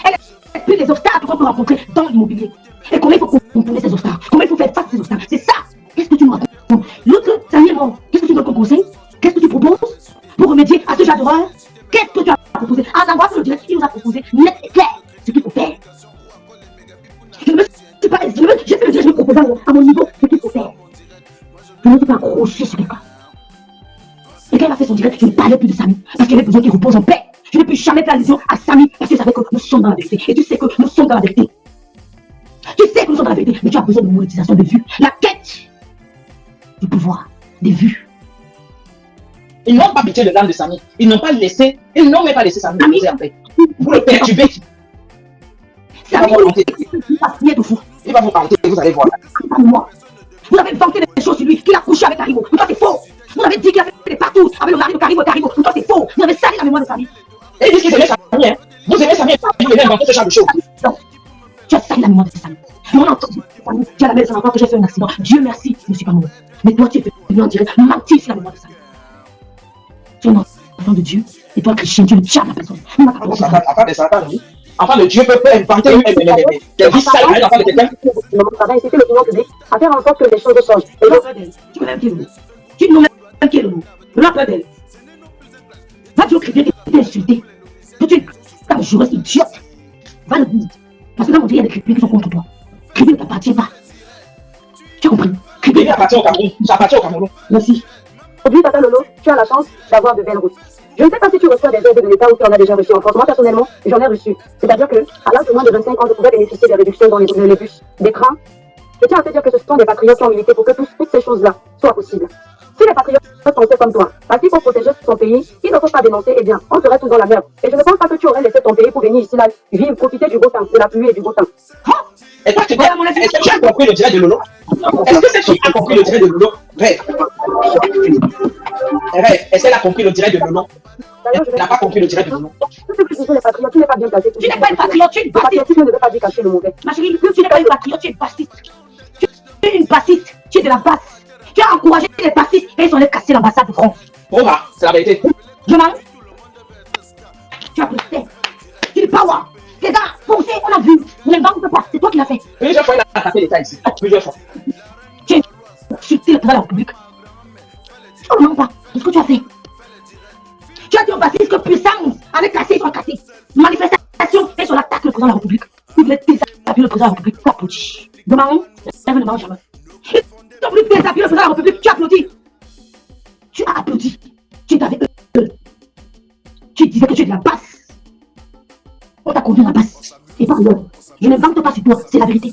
Elle explique les obstacles qu'on peut rencontrer dans l'immobilier. Et comment il faut contourner ces obstacles. Comment il faut faire face à ces obstacles. C'est ça. Qu'est-ce que tu nous racontes? L'autre, sérieusement, qu'est-ce que tu donnes comme conseil? Qu'est-ce que tu proposes pour remédier à ce genre d'erreur? Qu'est-ce que tu as proposé? En avoir sur le direct, il nous a proposé net et clair ce qu'il faut faire. Je ne me suis pas, j'ai fait le direct, je me proposais à mon niveau ce qu'il faut faire. Je ne me suis pas accroché sur quelqu'un. Et quand il a fait son direct, je ne parlais plus de Samy parce qu'il avait besoin qu'il repose en paix. Je ne peux jamais faire allusion à Samy parce que je savais que nous sommes dans la vérité. Et tu sais que nous sommes dans la vérité. Tu sais que nous sommes dans la vérité, mais tu as besoin de monétisation de vues. La quête du pouvoir, des vues. Ils n'ont pas pitié de l'âme de Samy. Ils n'ont même pas laissé Samy reposer en paix. Vous le perturbez. Samy, il va vous parler, vous allez voir. Vous avez vanté des choses sur lui, qu'il a couché avec Karimo. Mais toi, c'est faux. Vous avez dit qu'il a fait des partout avec le mari de Karimo. Mais toi, c'est faux. Vous avez sali la mémoire de Samy. Et ils disent qu'ils aimaient Samy, hein. Vous aimez Samy, vous avez inventé ce genre de choses. Non. Tu as sali la mémoire de Samy. Mon entendu, Samy, tu as la maison avant que j'ai fait un accident. Dieu merci, je ne suis pas mort. Mais toi, tu es venu en direct mentir sur la mémoire de Samy. Tu es un enfant de Dieu. Et toi, chrétien, tu ne tiens la personne. Enfant de Dieu peut inventer des visages à l'enfant de quelqu'un. C'était l'opinion publique à faire en sorte que les choses changent. Et donc, tu peux même qui est le mot. Tu ne nommes même qui est le mot. Le peur d'elle. Va dire au chrétien que tu es insulté. Que tu es un joueur idiote. Va le dire. Parce que là, on dit qu'il y a des chrétiens qui sont contre toi. Chrétien ne t'appartient pas. Tu as compris? Chrétien appartient au Cameroun. Ça appartient au Cameroun. Merci. aujourd'hui, Tata Lolo, tu as la chance d'avoir de belles routes. Je ne sais pas si tu reçois des aides de l'État ou tu en as déjà reçu en France. Moi, personnellement, j'en ai reçu. C'est-à-dire qu'à l'âge de moins de 25 ans, je pouvais bénéficier des réductions dans les bus, des trains. Je tiens à te dire que ce sont des patriotes qui ont milité pour que toutes ces choses-là soient possibles. Si les patriotes pensaient comme toi, parce qu'il faut protéger son pays, il ne faut pas dénoncer, eh bien, on serait tous dans la merde. Et je ne pense pas que tu aurais laissé ton pays pour venir ici, là, vivre, profiter du beau temps, de la pluie et du beau temps. Est-ce que tu as compris le direct de Lolo? Est-ce que tu as compris le direct de Lolo? Rêve. Est-ce qu'elle a compris le direct de Lolo? Elle n'a pas compris le direct de Lolo. Tout ce que tu dis, les patriotes, tu n'es pas bien placé. Tu n'es pas une patriote, tu es une bassiste. Tu ne veux pas dire cacher le mauvais. Ma chérie, tu n'es pas une patriote, tu es une bassiste. Tu es une bassiste, tu es de la basse. Tu as encouragé les bassistes et ils ont cassé l'ambassade de France. Oh, c'est la vérité. Je m'en. Tu as poussé. Tu dis pas ouais. Les gars, foncez, on a vu. Vous n'inventez pas, c'est toi qui l'as fait. Plusieurs fois, il a tapé l'État ici. Plusieurs fois. Tu as insulté le président de la République. Tu ne mens pas. Qu'est-ce que tu as fait? Tu as dit aux bassistes que puissance avait cassé, ils ont cassé. Manifestation, ils ont attaqué le président de la République. Ils voulaient désappuyer le président de la République. Tu applaudis. Demain, lève le main jamais. Ils ont voulu désappuyer le président de la République. Tu applaudis. Tu as applaudi. Tu es avec eux. Tu disais que tu es de la basse. On t'a conduit à la basse. Et par l'heure. Je n'invente pas sur toi, c'est la vérité.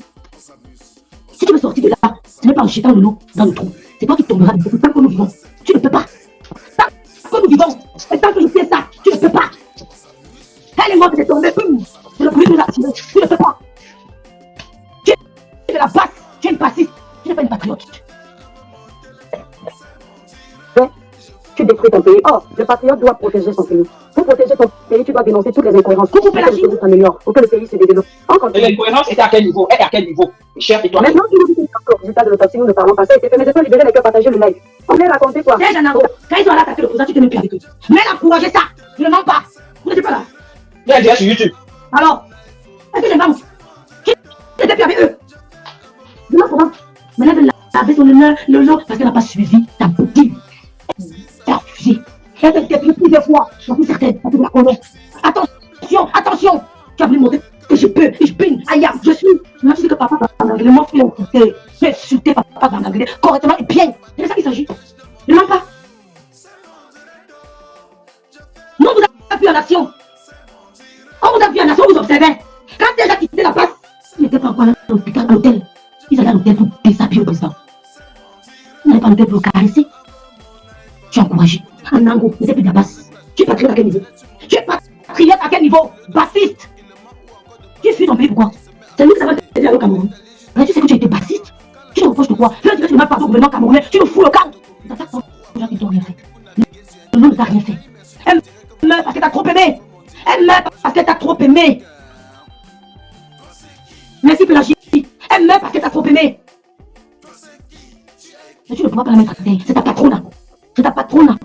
Si tu veux sortir de là, ce n'est pas en jetant de l'eau dans le trou. C'est toi qui tomberas de tant que nous vivons. Tu ne peux pas. Tant que nous vivons, et tant que je fais ça, tu ne peux pas. Elle est morte, c'est tombé, boum. C'est le bruit de la tirée. Tu ne peux pas. Tu es de la basse, tu es une bassiste, tu n'es pas une patriote. Tu détruis ton pays. Or, le patriote doit protéger son pays. Pour protéger ton pays, tu dois dénoncer toutes les incohérences. Pour que le pays s'améliore, pour que le pays se développe. Et l'incohérence était à quel niveau? Elle est à quel niveau? Cher, et toi? Maintenant, tu nous dis que le résultat de l'autopsie, nous ne parlons pas. Ça a été fait, mais je peux libérer les cœurs, partager le live. On vient raconter quoi? Quand ils ont attaqué le président, tu t'es même plus avec eux. Mais elle a encouragé ça. Je ne mens pas. Vous n'étiez pas là. Il y a un direct sur YouTube. Alors, est-ce que je mens? Tu n'étais plus avec eux. Je mens comment? Mais là, elle a lavé son honneur, le jour, parce qu'elle n'a pas suivi ta boutique. Elle a refusé. Elle a été plusieurs fois. Je suis certaine. Elle te la connaît. Attention, attention. Tu as voulu montrer que je peux. Je peux. Aïe, je suis. Moi, tu dis que papa dans l'anglais. Moi, je vais insulter. Je vais insulter papa dans l'anglais. Correctement et bien. C'est de ça qu'il s'agit. Ne mens pas. Nous, vous avez vu en action. On vous a vu en action, vous observez. Quand elle a quitté la place, il n'était pas encore là. l'hôpital, à l'hôtel. Ils allaient à l'hôtel pour déshabiller le président. Ils n'allaient pas à l'hôtel pour le caresser. Tu es encouragé. Anango, ne sais plus d'Abbas. Tu es patriote à quel niveau? Tu es patriote à quel niveau? Bassiste. Tu fuis ton pays pourquoi? C'est lui que ça va te dire au Cameroun. Mais tu sais que tu as été bassiste. Tu te reproches de quoi? Tu vas dire que tu ne demandes pas au gouvernement camerounais. Tu nous fous le camp. Ils attaquent sans gens qui t'ont rien fait. Le monde ne t'a rien fait. Elle meurt parce que t'as trop aimé. Elle meurt parce que t'as trop aimé. Merci Pélagie. Elle meurt parce que t'as trop aimé. Mais tu ne pourras pas la mettre à terre. C'est ta patronne. C'est ta patronne.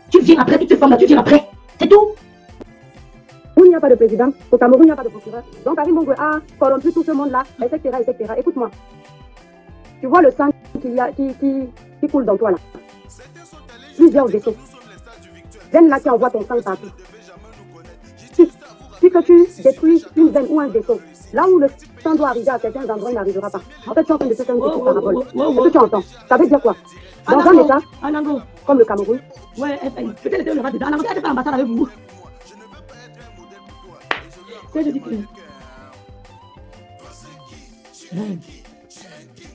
Tu viens après, toutes ces femmes-là, tu viens après. C'est tout. Où il n'y a pas de président, au Cameroun, il n'y a pas de procureur. Donc, Karim Bongwe a corrompu tout ce monde-là, etc., etc. Écoute-moi. Tu vois le sang qui coule dans toi, là. Plusieurs vaisseaux. Veine là qui envoie ton sang partout. Si que tu détruis une veine ou un vaisseau, là où le sang doit arriver à certains endroits, il n'arrivera pas. En fait, tu es en train de faire une petite parabole. Est-ce que tu entends? Ça veut dire quoi? Dans un état, comme le Cameroun. Ouais, peut-être que le reste dedans. Anango, elle fait l'ambassade avec vous. C'est je dis que je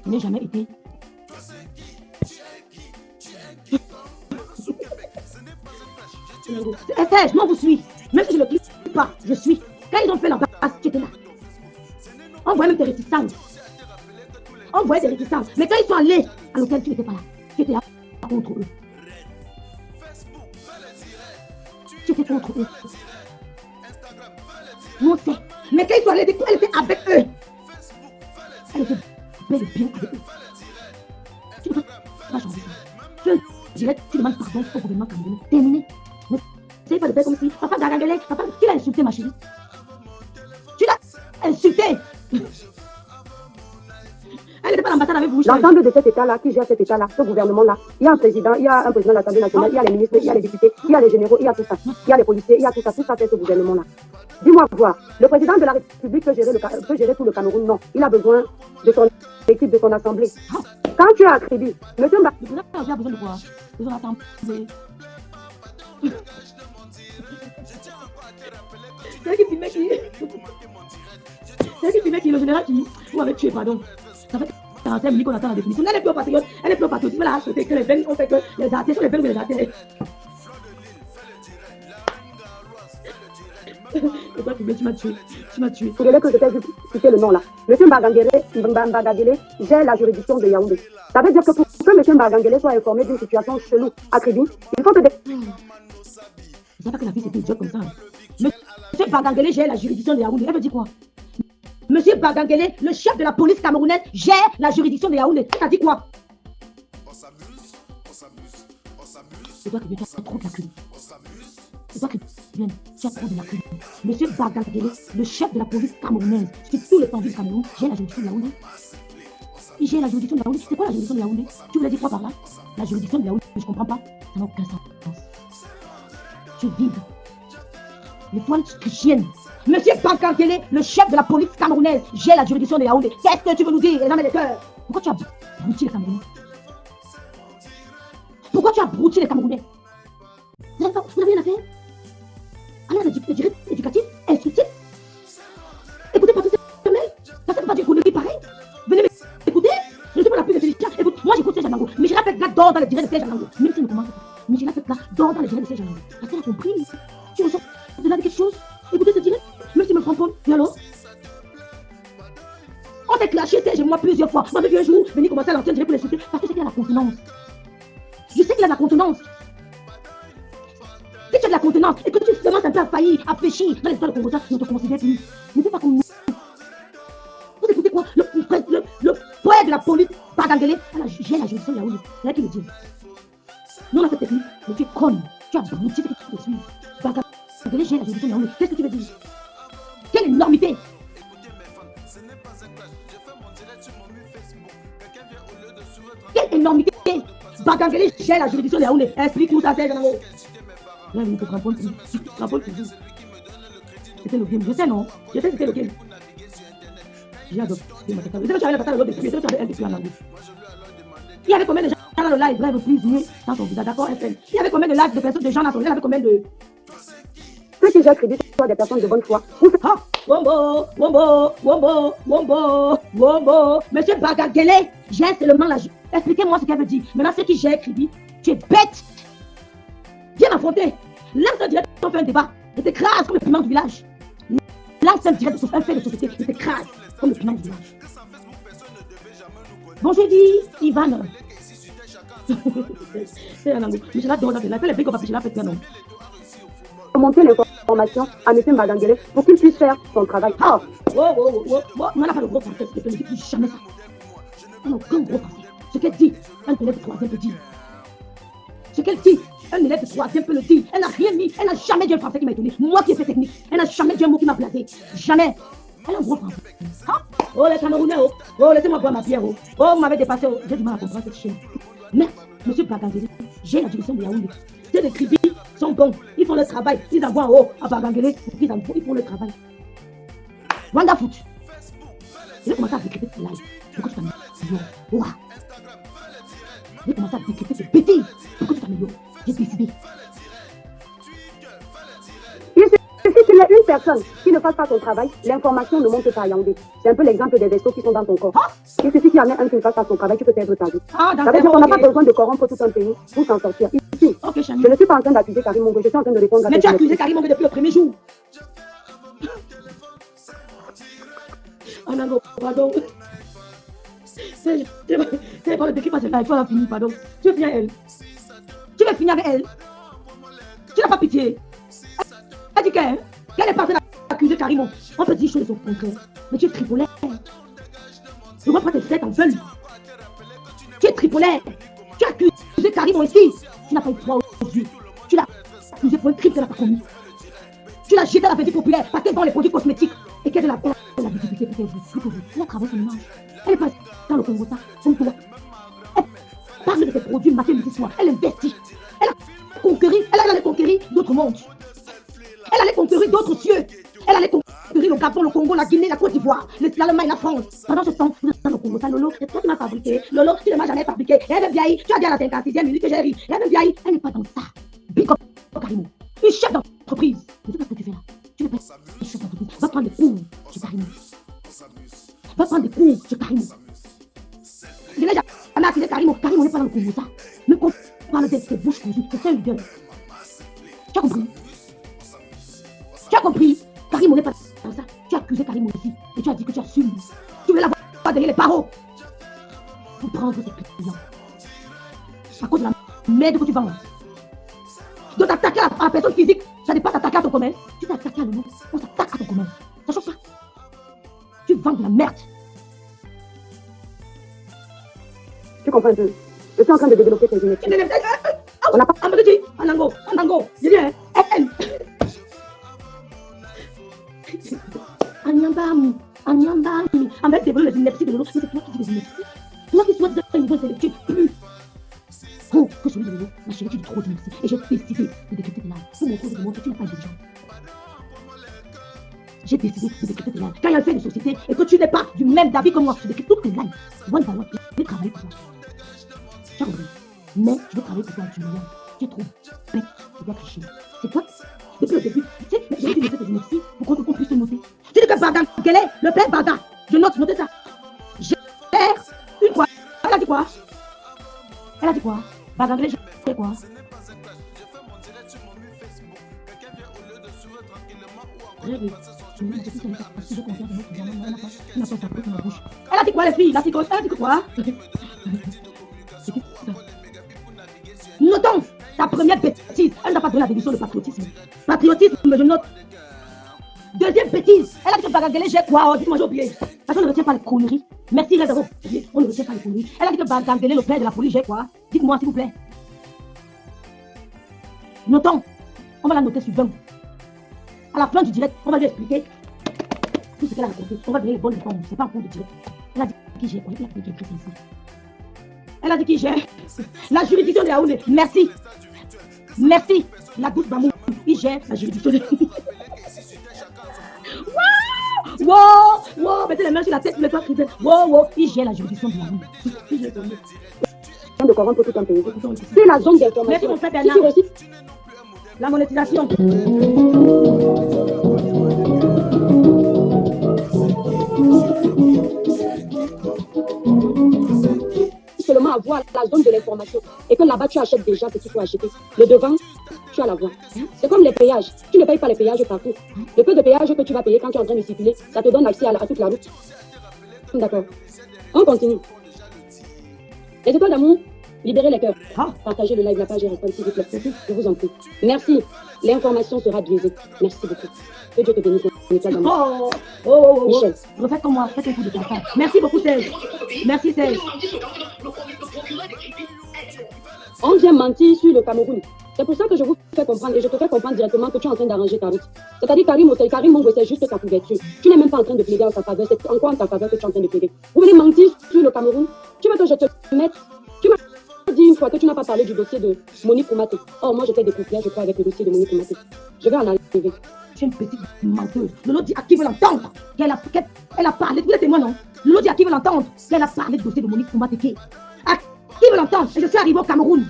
n'ai jamais été. Je m'en vous suis. Même si je ne le clique pas, je suis. Quand ils ont fait l'ambassade, tu étais là. On voyait même des réticences. On voyait des réticences. Mais quand ils sont allés à l'hôtel, tu n'étais pas là. Tu étais là contre eux. Tu étais contre eux. Nous on sait. Mais quand ils sont allés, elle était avec eux. Elle était bel et bien avec eux. Tu ne peux pas changer ça. Tu dirais, tu demandes pardon au gouvernement camerounais. Terminé. Mais c'est pas de faire comme si papa Garangele, papa, qui l'a insulté, ma chérie? Tu l'as insulté. Elle n'était pas l'ambassade avec vous. L'ensemble de cet état-là, qui gère cet état-là, ce gouvernement-là, il y a un président de l'Assemblée nationale, il y a les ministres, il y a les députés, il y a les généraux, il y a tout ça. Il y a les policiers, il y a tout ça fait ce gouvernement-là. Dis-moi voir, le président de la République peut gérer tout le Cameroun? Non. Il a besoin de son équipe, de son assemblée. Quand tu es à Kribi, monsieur Mba... Le président a besoin de quoi? De son assemblée. C'est qui filmait qui? C'est qui filmait qui? Le général qui? Vous m'avez tué, pardon. Ça fait 45 minutes qu'on attend la définition. Elle n'est plus au patriote, elle n'est plus au patriotisme. Elle a acheté que les veines ont fait que les athées sont les veines ou les athées. Et toi, tu m'as tué. Tu m'as tué. C'est que je t'ai cité le nom là. Monsieur Mbagangele gère la juridiction de Yaoundé. Ça veut dire que pour que monsieur Mbagangele soit informé d'une situation chelou à Kribi, il faut que des... Je sais pas que la fille c'était idiot comme ça. Monsieur Mbagangele gère la juridiction de Yaoundé. Elle veut dire quoi? Monsieur Mbagangele, le chef de la police camerounaise, gère la juridiction de Yaoundé. Tu as dit quoi? C'est toi qui viens, tu as trop de la culine. C'est toi qui viens, tu as trop de la culine. Monsieur Mbagangele, le chef de la police camerounaise, sur tout le temps du Cameroun, gère la juridiction de Yaoundé. Il gère la juridiction de Yaoundé. C'est quoi la juridiction de Yaoundé? Tu voulais dire quoi par là? La juridiction de Yaoundé, je comprends pas. Ça n'a aucun sens. Tu es vide. L'étoile chrétienne. Monsieur Mbagangele, le chef de la police camerounaise, gère la juridiction de Yaoundé. Qu'est-ce que tu veux nous dire, les âmes et les cœurs? Pourquoi tu as brouté les Camerounais? Pourquoi tu as brouté les Camerounais? Vous n'avez rien à faire? Alors, le direct éducatif, instructif. Écoutez pas tous ces mails. Ça ne peut pas dire qu'on est pareil. Venez m'écouter. Je ne suis pas la plus intelligente. Écoute, moi j'écoute ces Janango. Mais j'ai la fête là, dort dans les directs de ces Janango. Même si ne commence pas. Mais j'ai la fête là, dort dans les directs de ces Janango. Est-ce qu'elle a compris? Tu ressens de là de quelque chose? Écoutez ce direct. Même si me prend compte. Et alors? On s'est clashé, chez moi plusieurs fois. Moi, depuis un jour, venir commencer à l'antenne direct pour les soutenir. Parce que c'est qu'il y a la contenance. Je sais qu'il y a de la contenance. Si tu as de la contenance et que tu commences un peu à faillir, à pécher dans l'histoire de Congo, ça ne te considère plus. Ne fais pas comme nous. Vous écoutez quoi? Le poète de la police, Mbagangele, j'ai la juridiction de Yaoundé. C'est elle qui le dit. Nous, on a cette technique, mais tu es conne. Tu as brouté ce que tu peux suivre. Mbagangele, j'ai la juridiction de Yaoundé. Qu'est-ce que tu veux dire? Quelle énormité! Quelle énormité! Mbagangele, j'ai la juridiction de Yaoundé. Explique-nous ça, c'est Janango. Là, il te ramponne toujours. C'était le game. Je sais, non? Je sais que c'était le game. J'ai adopté ma tête. Je sais que tu avais la patate de l'autre depuis. Je sais que tu avais un depuis en langue. Il y avait combien de gens dans le live? Bref, plus mieux dans ton visage. D'accord, FN. Il y avait combien de lives de personnes, de gens dans ton live? Il y avait combien de. Ceux qui gèrent crédit sont des personnes de bonne foi. Ah, Wombo, Wombo, Wombo, Wombo, Wombo. Monsieur Bagagele, j'ai seulement la... Expliquez-moi ce qu'elle veut dire. Maintenant, ceux qui gèrent crédit, tu es bête. Viens m'affronter. Lance direct, on fait un débat. Je t'écrase comme le piment du village. Lance un direct, un fait de société. Je t'écrase comme le piment du village. Bonjour, dit Ivan. C'est un amour. Mais je l'adore, je l'adore. Les briques, je l'adore, c'est un homme. Monter l'information à M. Bagangele pour qu'il puisse faire son travail. Ah! On n'a pas le gros français, je ne dis plus jamais ça. On n'a aucun gros français. Ce qu'elle dit, un élève de troisième peut dire. Ce qu'elle dit, un élève de troisième peut le dire. Elle n'a rien mis, elle n'a jamais dit un français qui m'a étonné. Moi qui ai fait technique, elle n'a jamais dit un mot qui m'a blasé. Jamais. Elle a un gros français. Ah! Oh les Camerounais, oh laissez-moi boire ma bière, oh vous m'avez dépassé, oh j'ai du mal à comprendre cette chaîne. Mais, monsieur Bagangele, j'ai la direction de Yaoundé. Ces écrivains sont bons, ils font le travail, ils envoient en haut à Bagangele, ils font le travail. Wanda Foot. Je vais commencer à décréter ce live. Pourquoi tu t'améliores? Ouah. Je vais commencer à décréter ce bêtise. Pourquoi tu t'améliores? J'ai décidé. Il suffit qu'il y ait une personne qui ne fasse pas son travail, l'information ne monte pas à Yaoundé. C'est un peu l'exemple des vaisseaux qui sont dans ton corps. Ah! Il suffit qu'il y en ait un qui ne fasse pas son travail, tu peux perdre ta vie. Ah, ça veut dire qu'on n'a pas besoin de corrompre tout un pays pour s'en sortir. Ici, okay, je ne suis pas en train d'accuser Karim Mongo, je suis en train de répondre à... Mais tu as accusé Karim Mongo depuis le premier jour. Anango, pardon. C'est pas le décrit, parce que il faut la finir, pardon. Tu veux finir avec elle. Tu veux finir avec elle. Tu n'as pas pitié. Elle dit qu'elle n'est pas en train d'accuser Karim. On peut dire choses au contraire. Mais tu es tripolaire. Je ne vois pas tes fêtes en veulent. Tu es tripolaire. Tu as accusé Karim ici. Tu n'as pas eu foi aux yeux. Tu l'as accusé pour un crime qu'elle n'a pas commis. Tu l'as jeté à la vie populaire parce qu'elle vend les produits cosmétiques et qu'elle a la difficulté pour qu'elle vous. Elle a travaillé son image. Elle est pas dans le Congo, ça, comme toi. Elle parle de ses produits matin, midi, soir. Elle investit. Elle a conquéri, elle allait conquérir d'autres mondes. Elle allait conquérir d'autres cieux. Elle allait conquérir le Gabon, le Congo, la Guinée, la Côte d'Ivoire, l'Allemagne, la France. Pendant ce temps, vous êtes dans le Congo, ça, Lolo, c'est toi qui m'as fabriqué. Lolo, tu ne m'as jamais fabriqué. Et elle est vieille, tu as dit à la 56e minute que j'ai ri. Elle est vieille, elle n'est pas dans ça. Big up, Karim. Une chef d'entreprise. Mais c'est pas ce que tu fais là. Tu ne peux pas être chef d'entreprise. Va prendre des cours chez Karim. Va prendre des cours chez Karim. Je n'ai jamais accusé Karim. Karim, on n'est pas dans le Congo, ça. Mais qu'on parle de ses bouches cousues, c'est ça une gueule. Tu as compris? Tu as compris? Karim, on n'est pas dans ça. Tu as accusé Karim aussi. Et tu as dit que tu assumes. Tu veux l'avoir derrière les barreaux. Pour prendre tes clients. À cause de la merde que tu vends. De t'attaquer à la personne physique, ça n'est pas t'attaquer à ton commerce. Tu t'es attaqué à l'homme, on s'attaque à ton commerce. Ça change pas. Tu vends de la merde. Tu comprends un peu? Je suis en train de développer tes initiatives. On n'a pas... Anango, je dis, hein, Anyambami, avec des les inepties de l'autre, c'est toi qui dis les inepties. Toi qui souhaites un niveau intellectuel plus haut que celui de l'autre, ma chérie, tu dis trop d'inepties. Et j'ai décidé de décréter tes lives pour montrer de moi que tu n'as pas intelligent. J'ai décidé de décréter tes lives. Quand il y a un fait de société et que tu n'es pas du même avis que moi, tu décrètes toutes tes lives. One by one, je vais travailler pour toi. Tu as compris? Mais je vais travailler pour toi à du million. Tu es trop bête, tu dois tricher. C'est toi, depuis le début, tu sais, j'ai décidé tes inepties pour qu'on puisse te noter. Tu dis que Bagangele, le père Baga, je note, notez ça. J'ai une quoi? Elle a dit quoi? Elle a dit quoi? Bagangele, j'ai quoi? Elle a dit quoi les filles? Elle a dit quoi? Notons ta première bêtise. Elle n'a pas donné la définition de patriotisme. Patriotisme, je note. Deuxième bêtise. Elle a dit que Bagangele, j'ai quoi? Oh, dites-moi, j'ai oublié. Parce qu'on ne retient pas les conneries. Merci, là, d'avoir oublié. On ne retient pas les conneries. Elle a dit que Bagangele, le père de la police, j'ai quoi? Dites-moi, s'il vous plaît. Notons. On va la noter sur 20. À la fin du direct, on va lui expliquer tout ce qu'elle a raconté. On va donner les bonnes réponses. C'est pas un cours de direct. Elle a dit qui j'ai quoi? Elle a dit qui j'ai. Elle a dit qui j'ai. La juridiction de Yaoundé. Merci. Merci. La goutte d'amour. Il gère la juridiction de Yaoundé. Wow. Mettez les mains sur la tête, le toit criblé. Wow. Il gère la juridiction de Yaoundé. Il gère de corrompre tout un pays. C'est la zone d'information. Merci mon frère Bernard. La monétisation. Seulement avoir la zone de l'information et que là-bas tu achètes déjà ce qu'il faut acheter. Le devant, tu as la voie. C'est comme les péages. Tu ne payes pas les péages partout. Le peu de péage que tu vas payer quand tu es en train de circuler, ça te donne accès à toute la route. D'accord. On continue. Les étoiles d'amour, libérez les cœurs. Partagez le live, la page et répondez s'il vous plaît. Je vous en prie. Merci. L'information sera biaisée. Merci beaucoup. Que Dieu te bénisse. Michel. Refaites comme moi. Faites un coup de campagne. Merci beaucoup, Serge. Merci, Serge. On vient mentir sur le Cameroun. C'est pour ça que je vous fais comprendre et je te fais comprendre directement que tu es en train d'arranger ta route. C'est-à-dire Karim Mongo, c'est juste ta couverture. Tu n'es même pas en train de plaider en ta faveur. C'est encore en ta faveur que tu es en train de plaider. Vous venez mentir sur le Cameroun. Tu veux que je te mette... Tu m'as dit une fois que tu n'as pas parlé du dossier de Monique Koumaté. Oh, moi j'étais découvert, je crois, avec le dossier de Monique Koumaté. Je vais en arriver. Tu es une petite menteuse. Lolo dit à qui veut l'entendre qu'elle a parlé. Vous êtes témoin, non? Lolo dit à qui veut l'entendre qu'elle a parlé du dossier de Monique Koumaté. À qui veut l'entendre? Et je suis arrivé au Cameroun.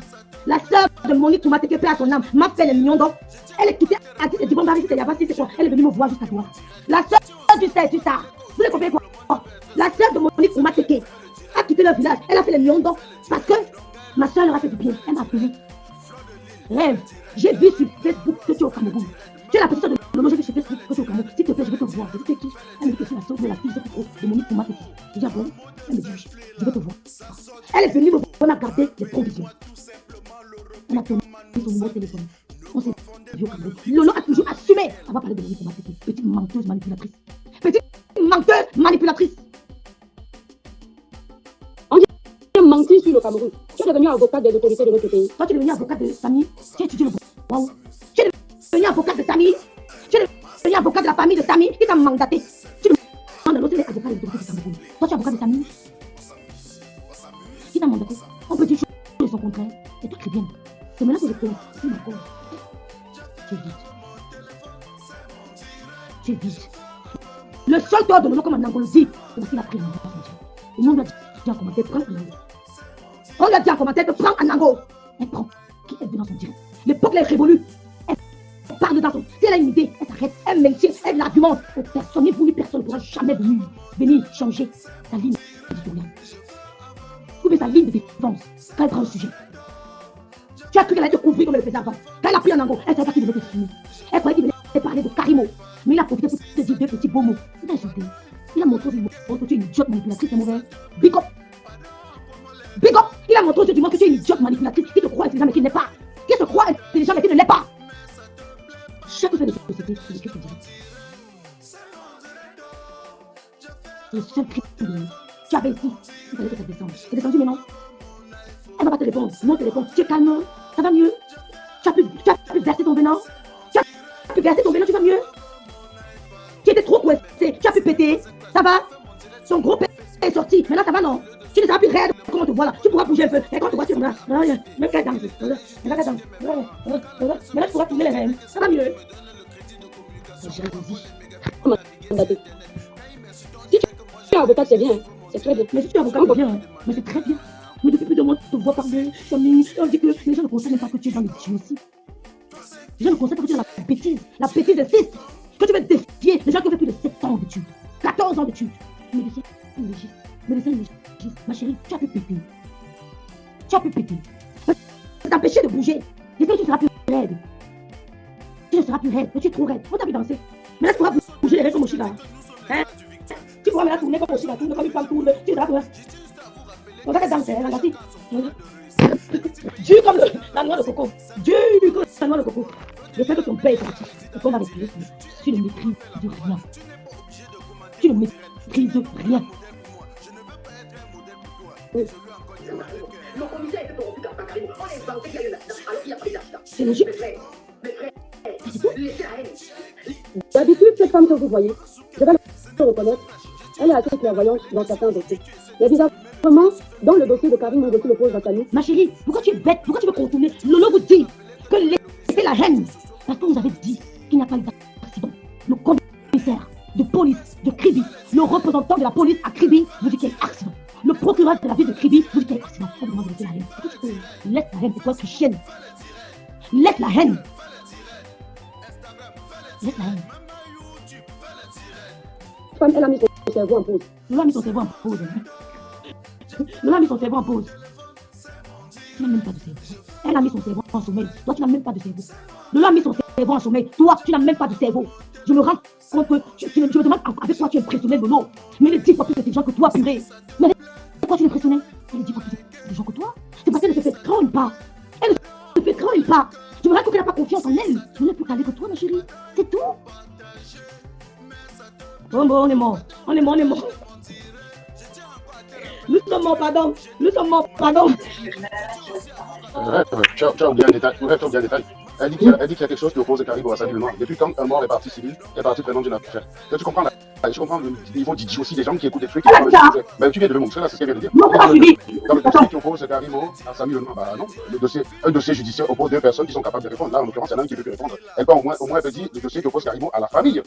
La sœur de Monique Koumaté, paix à son âme, m'a fait les millions d'or. Elle est quittée à dit bon, Marie, c'était là-bas, c'est quoi? Elle est venue me voir jusqu'à toi. La sœur du ça. Vous avez compris quoi? La sœur de Monique Koumaté a quitté leur village. Elle a fait les millions d'or parce que ma soeur leur a fait du bien. Elle m'a appelé. Rêve, j'ai vu sur Facebook que tu es au Cameroun. Tu es la petite soeur de Lolo, j'ai vu sur Facebook que tu es au Cameroun. S'il te plaît, je veux te voir. Je dis qui? Elle me dit que c'est la soeur de la fille de Monique Koumaté. Je dis ah bon? Elle me dit oui, je veux te voir. Elle est venue me voir, on a gardé les provisions. On a tenu son numéro de téléphone. On s'est vu au Cameroun. Lolo a toujours assumé. On va parler de Monique Koumaté. Petite menteuse manipulatrice. Petite menteuse manipulatrice. Mentir sur le Cameroun. Tu es devenu avocat des autorités de notre pays. Toi, tu es devenu avocat de Samy. Tu étudies le droit. Tu es devenu avocat de Samy. Tu es devenu avocat de la famille de Samy qui t'a mandaté. Tu demandes l'autre, c'est avocat des autorités du Cameroun. Toi, tu es avocat de Samy. Qui t'a mandaté? On peut dire de son contraire. C'est toi très bien. C'est maintenant que je confirme encore. Tu es vide. Tu es vide. Le seul tort de Lolo comme un angolosie, c'est parce qu'il a pris un engagement. Et nous, on lui a dit en commentaire, prends un ango. On lui a dit en commentaire de prendre un ango. Elle prend. Qui est dans son direct. L'époque est révolue. Elle parle dans son... Si elle a une idée, elle s'arrête, elle maintient, elle l'argumente. Personne n'est voulu, personne ne pourra jamais venir changer sa ligne éditoriale. Ou bien sa ligne de défense quand elle prend un sujet. Tu as cru qu'elle allait te couvrir comme elle le faisait avant. Quand elle a pris un ango, elle savait pas qu'il devait te filmer. Elle croyait qu'il devait parler de Karimo. Mais il a profité pour te dire deux petits beaux mots. Il a insulté. Il a montré que tu es une idiote manipulatrice, c'est mauvais. Big up. Big up. Il a montré du monde que tu es une idiote manipulatrice qui te croit intelligent mais qui ne l'est pas. Qui se croit intelligent mais qui ne l'est pas. Chaque fait de société, c'est le Christ direct. C'est le seul Christ direct. Tu avais ici. Il fallait que ça descende. C'est descendu maintenant. Elle va pas te répondre. Non, te répondre. Tu es calme. Ça va mieux. Tu as pu verser ton venin. Tu as pu verser ton venin, tu vas mieux. Tu étais trop coincé. Tu as pu péter. Ça va. Son gros père est sorti. Maintenant, ça va, non? Tu ne seras plus raide. Comment on te voit là? Tu pourras bouger un peu. Et quand on te voit, tu vas. Même qu'elle danse. Maintenant, tu pourras tourner les rênes. Ça va mieux. Comment mandater? Si tu es avocat, c'est bien. C'est très bien. Mais si tu es avocat, c'est bien. Mais c'est très bien. Mais depuis plus de mois, tu te vois parler. On dit que les gens ne constatent même pas que tu es dans les tuyaux aussi. Les gens ne constatent pas que tu es dans la bêtise. La bêtise de 6. Que tu veux défier les gens qui ont fait plus de 7 ans d'études. 14 ans d'études. Médecin légiste. Ma chérie, tu as pu péter. Tu as pu péter. Ça t'empêcher de bouger. J'espère que tu seras plus raide. Tu ne seras plus raide. Tu es trop raide. On t'a vu danser. Mais là, tu pourras bouger les raides comme Oshiga. Hein? Tu pourras maintenant tourner comme Oshiga. Tourner comme une femme tourne. Tu seras plus raide. On va danser. Regarde. Dur comme la noix de coco. Dur comme la noix de coco. J'espère que ton père est sorti. Et qu'on va respirer. Tu ne maîtrises rien. Tu ne maîtrises rien. C'est logique. C'est tout. D'habitude, cette femme que vous voyez, je vais la reconnaître. Elle est assez clairvoyante dans certains dossiers. Mais bizarrement, dans le dossier de Karim Mongo qui le pose dans sa ma chérie, pourquoi tu es bête? Pourquoi tu veux contourner? Lolo vous dit que laissez la haine. Parce que vous avez dit qu'il n'y a pas eu d'accident. Le commissaire de police de Kribi, le représentant de la police à Kribi, vous dit qu'il y a eu accident. Le procureur de la ville de Kribi vous dit qu'il y a eu accident. On demande de laisser la haine. Pourquoi tu peux laisser la haine? C'est toi qui chienne. Laisse la haine. Vous êtes la haine. Femme, elle a mis son cerveau en pause. Lola a mis son cerveau en pause. Lola a mis son cerveau en pause. Tu n'as même pas de cerveau. Elle a mis son cerveau en sommeil. Toi, tu n'as même pas de cerveau. Lola a mis son cerveau en sommeil. Toi, tu n'as même pas de cerveau. Je me rends compte que je me demande avec quoi tu impressionnais Lolo. Mais il est 10 fois plus intelligent que toi, purée. Mais avec quoi tu l'impressionnais? Elle est 10 fois plus intelligent que toi. C'est parce qu'elle ne se fait trop pas. Elle ne se fait trop pas. Je me rends compte qu'elle n'a pas confiance en elle. Je n'ai plus calé que toi, ma chérie. C'est tout. Oh, bon, on est mort. On est mort, on est mort. Nous sommes morts, pardon. Nous sommes morts, pardon. Tu as oublié un détail. Elle dit qu'il y a quelque chose qui oppose Karim Bouassani le noir. Depuis quand un mort est parti civil, est parti prénom d'une affaire. Tu comprends là? Tu comprends le niveau d'idiotie aussi des gens qui écoutent des trucs qui parlent de ben, tu viens de le montrer là, c'est ce qu'elle vient de dire. Non, c'est pas suivi. Dans le dossier qui oppose Karim Bouassani le noir, bah non. Un dossier judiciaire oppose deux personnes qui sont capables de répondre. Là, en l'occurrence, il y en a un qui peut plus répondre. Elle peut au moins elle peut dire le dossier qui oppose Karim à la famille.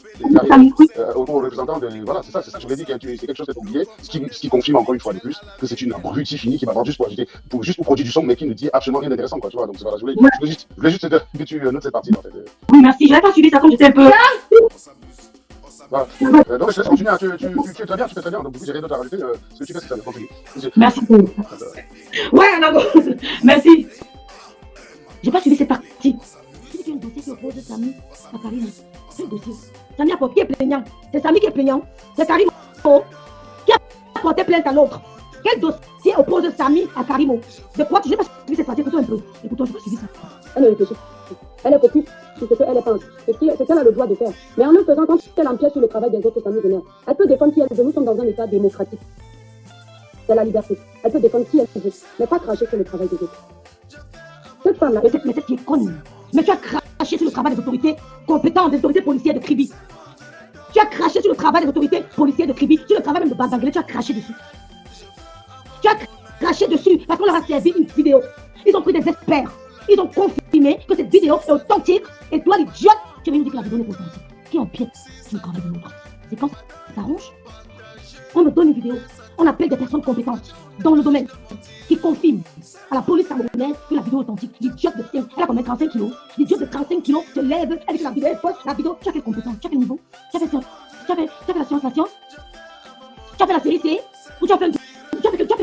Aux représentants de. Voilà, c'est ça. Je l'ai dit que c'est quelque chose d'être oublié. Ce qui confirme encore une fois de plus que c'est une abrutie finie qui va vendre juste pour ajouter, juste pour produire du son, mais qui ne dit absolument rien d'intéressant, quoi. Tu vois, donc voilà, je voulais juste que tu notes cette partie. Oui, merci. Je n'avais pas suivi ça comme j'étais un peu. Voilà. Donc je te laisse continuer. Tu fais très bien. Donc j'ai rien d'autre à rajouter. Ce que tu fais, c'est ça. Continue. Merci. Ouais, d'accord. Merci. J'ai pas suivi cette partie. C'est un dossier qui oppose Samy à Karim. C'est un dossier. Samy qui est plaignant. C'est Samy qui est plaignant. C'est Karim qui a porté plainte à l'autre. Quel dossier oppose Samy à Karimo? De quoi tu n'as pas suivi cette partie? Écoute-toi un peu. Écoute-toi, je n'ai pas suivi ça. Elle ne réfléchit. Elle est focus sur ce qu'elle pense, ce qu'elle a le droit de faire. Mais en le faisant, quand elle empiète sur le travail des autres, ça nous énerve. Elle peut défendre qui elle veut. Nous sommes dans un état démocratique. C'est la liberté. Elle peut défendre qui elle veut, mais pas cracher sur le travail des autres. Cette femme-là, mais cette qui est conne. Mais tu as craché sur le travail des autorités compétentes, des autorités policières de Kribi. Tu as craché sur le travail des autorités policières de Kribi, sur le travail même de Bandanglais, tu as craché dessus. Tu as craché dessus parce qu'on leur a servi une vidéo. Ils ont pris des experts. Ils ont confirmé que cette vidéo est authentique. Et toi, l'idiote, tu viens nous dire que la vidéo n'est pas authentique. Qui empiète sur le travail de l'autre? C'est quand ça t'arrange? On me donne une vidéo. On appelle des personnes compétentes dans le domaine qui confirment à la police camerounaise que la vidéo est authentique. L'idiote de elle a combien 35 kilos. L'idiote de 35 kilos se lève, elle dit que la vidéo est fausse. La vidéo, tu as quelle compétence? Tu as quel niveau? Tu as fait la science? Tu as fait la série C? Ou tu as fait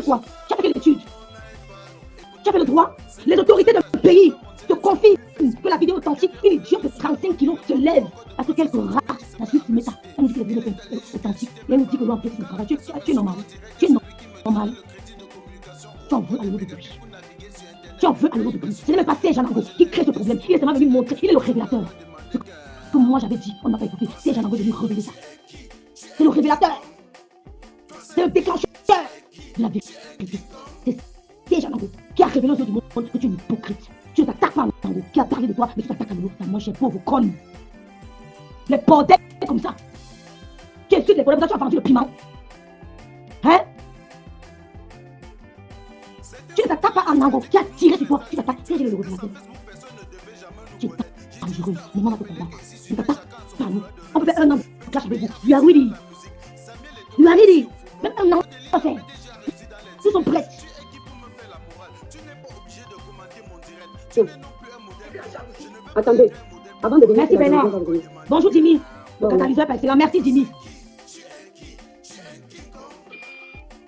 quoi? Tu as fait quelle étude? Tu as fait le droit? Les autorités de pays te confirment que la vidéo est authentique. Une idiote de 35 kilos se lève parce que quelques rats la suite met ça. Elle nous dit que la vidéo est authentique. Et elle nous dit que l'on empiète sur le travail. Tu es normal. Tu es normal. Tu en veux à l'eau de pluie. Tu en veux à l'eau de pluie. Ce n'est même pas Serge Anango qui crée ce problème. Il est seulement venu montrer. Il est le révélateur. Ce que moi j'avais dit, on n'a pas écouté. Serge Anango est venu révéler ça. C'est le révélateur. C'est le déclencheur de la vérité. C'est Serge Anango qui a révélé aux yeux du monde que tu es une hypocrite. Tu ne t'attaques pas à Anango qui a parlé de toi, mais tu t'attaques à l'autre. Moi, j'ai pauvre conne. Les bordels comme ça. Qui est sûr des problèmes, tu as vendu le piment. Hein? Tu ne t'attaques pas à Anango qui a tiré sur toi. Tu t'attaques. C'est le révélateur. Tu es dangereux. Mais on va te combattre. Tu t'attaques pas à nous. On peut faire un an de clash avec vous. You are ready. You are ready. Même un an, on va faire. Ils sont prêts. Attendez, avant de venir. Merci Bernard. Bonjour Jimmy. Le catalyseur par excellence. Merci Jimmy.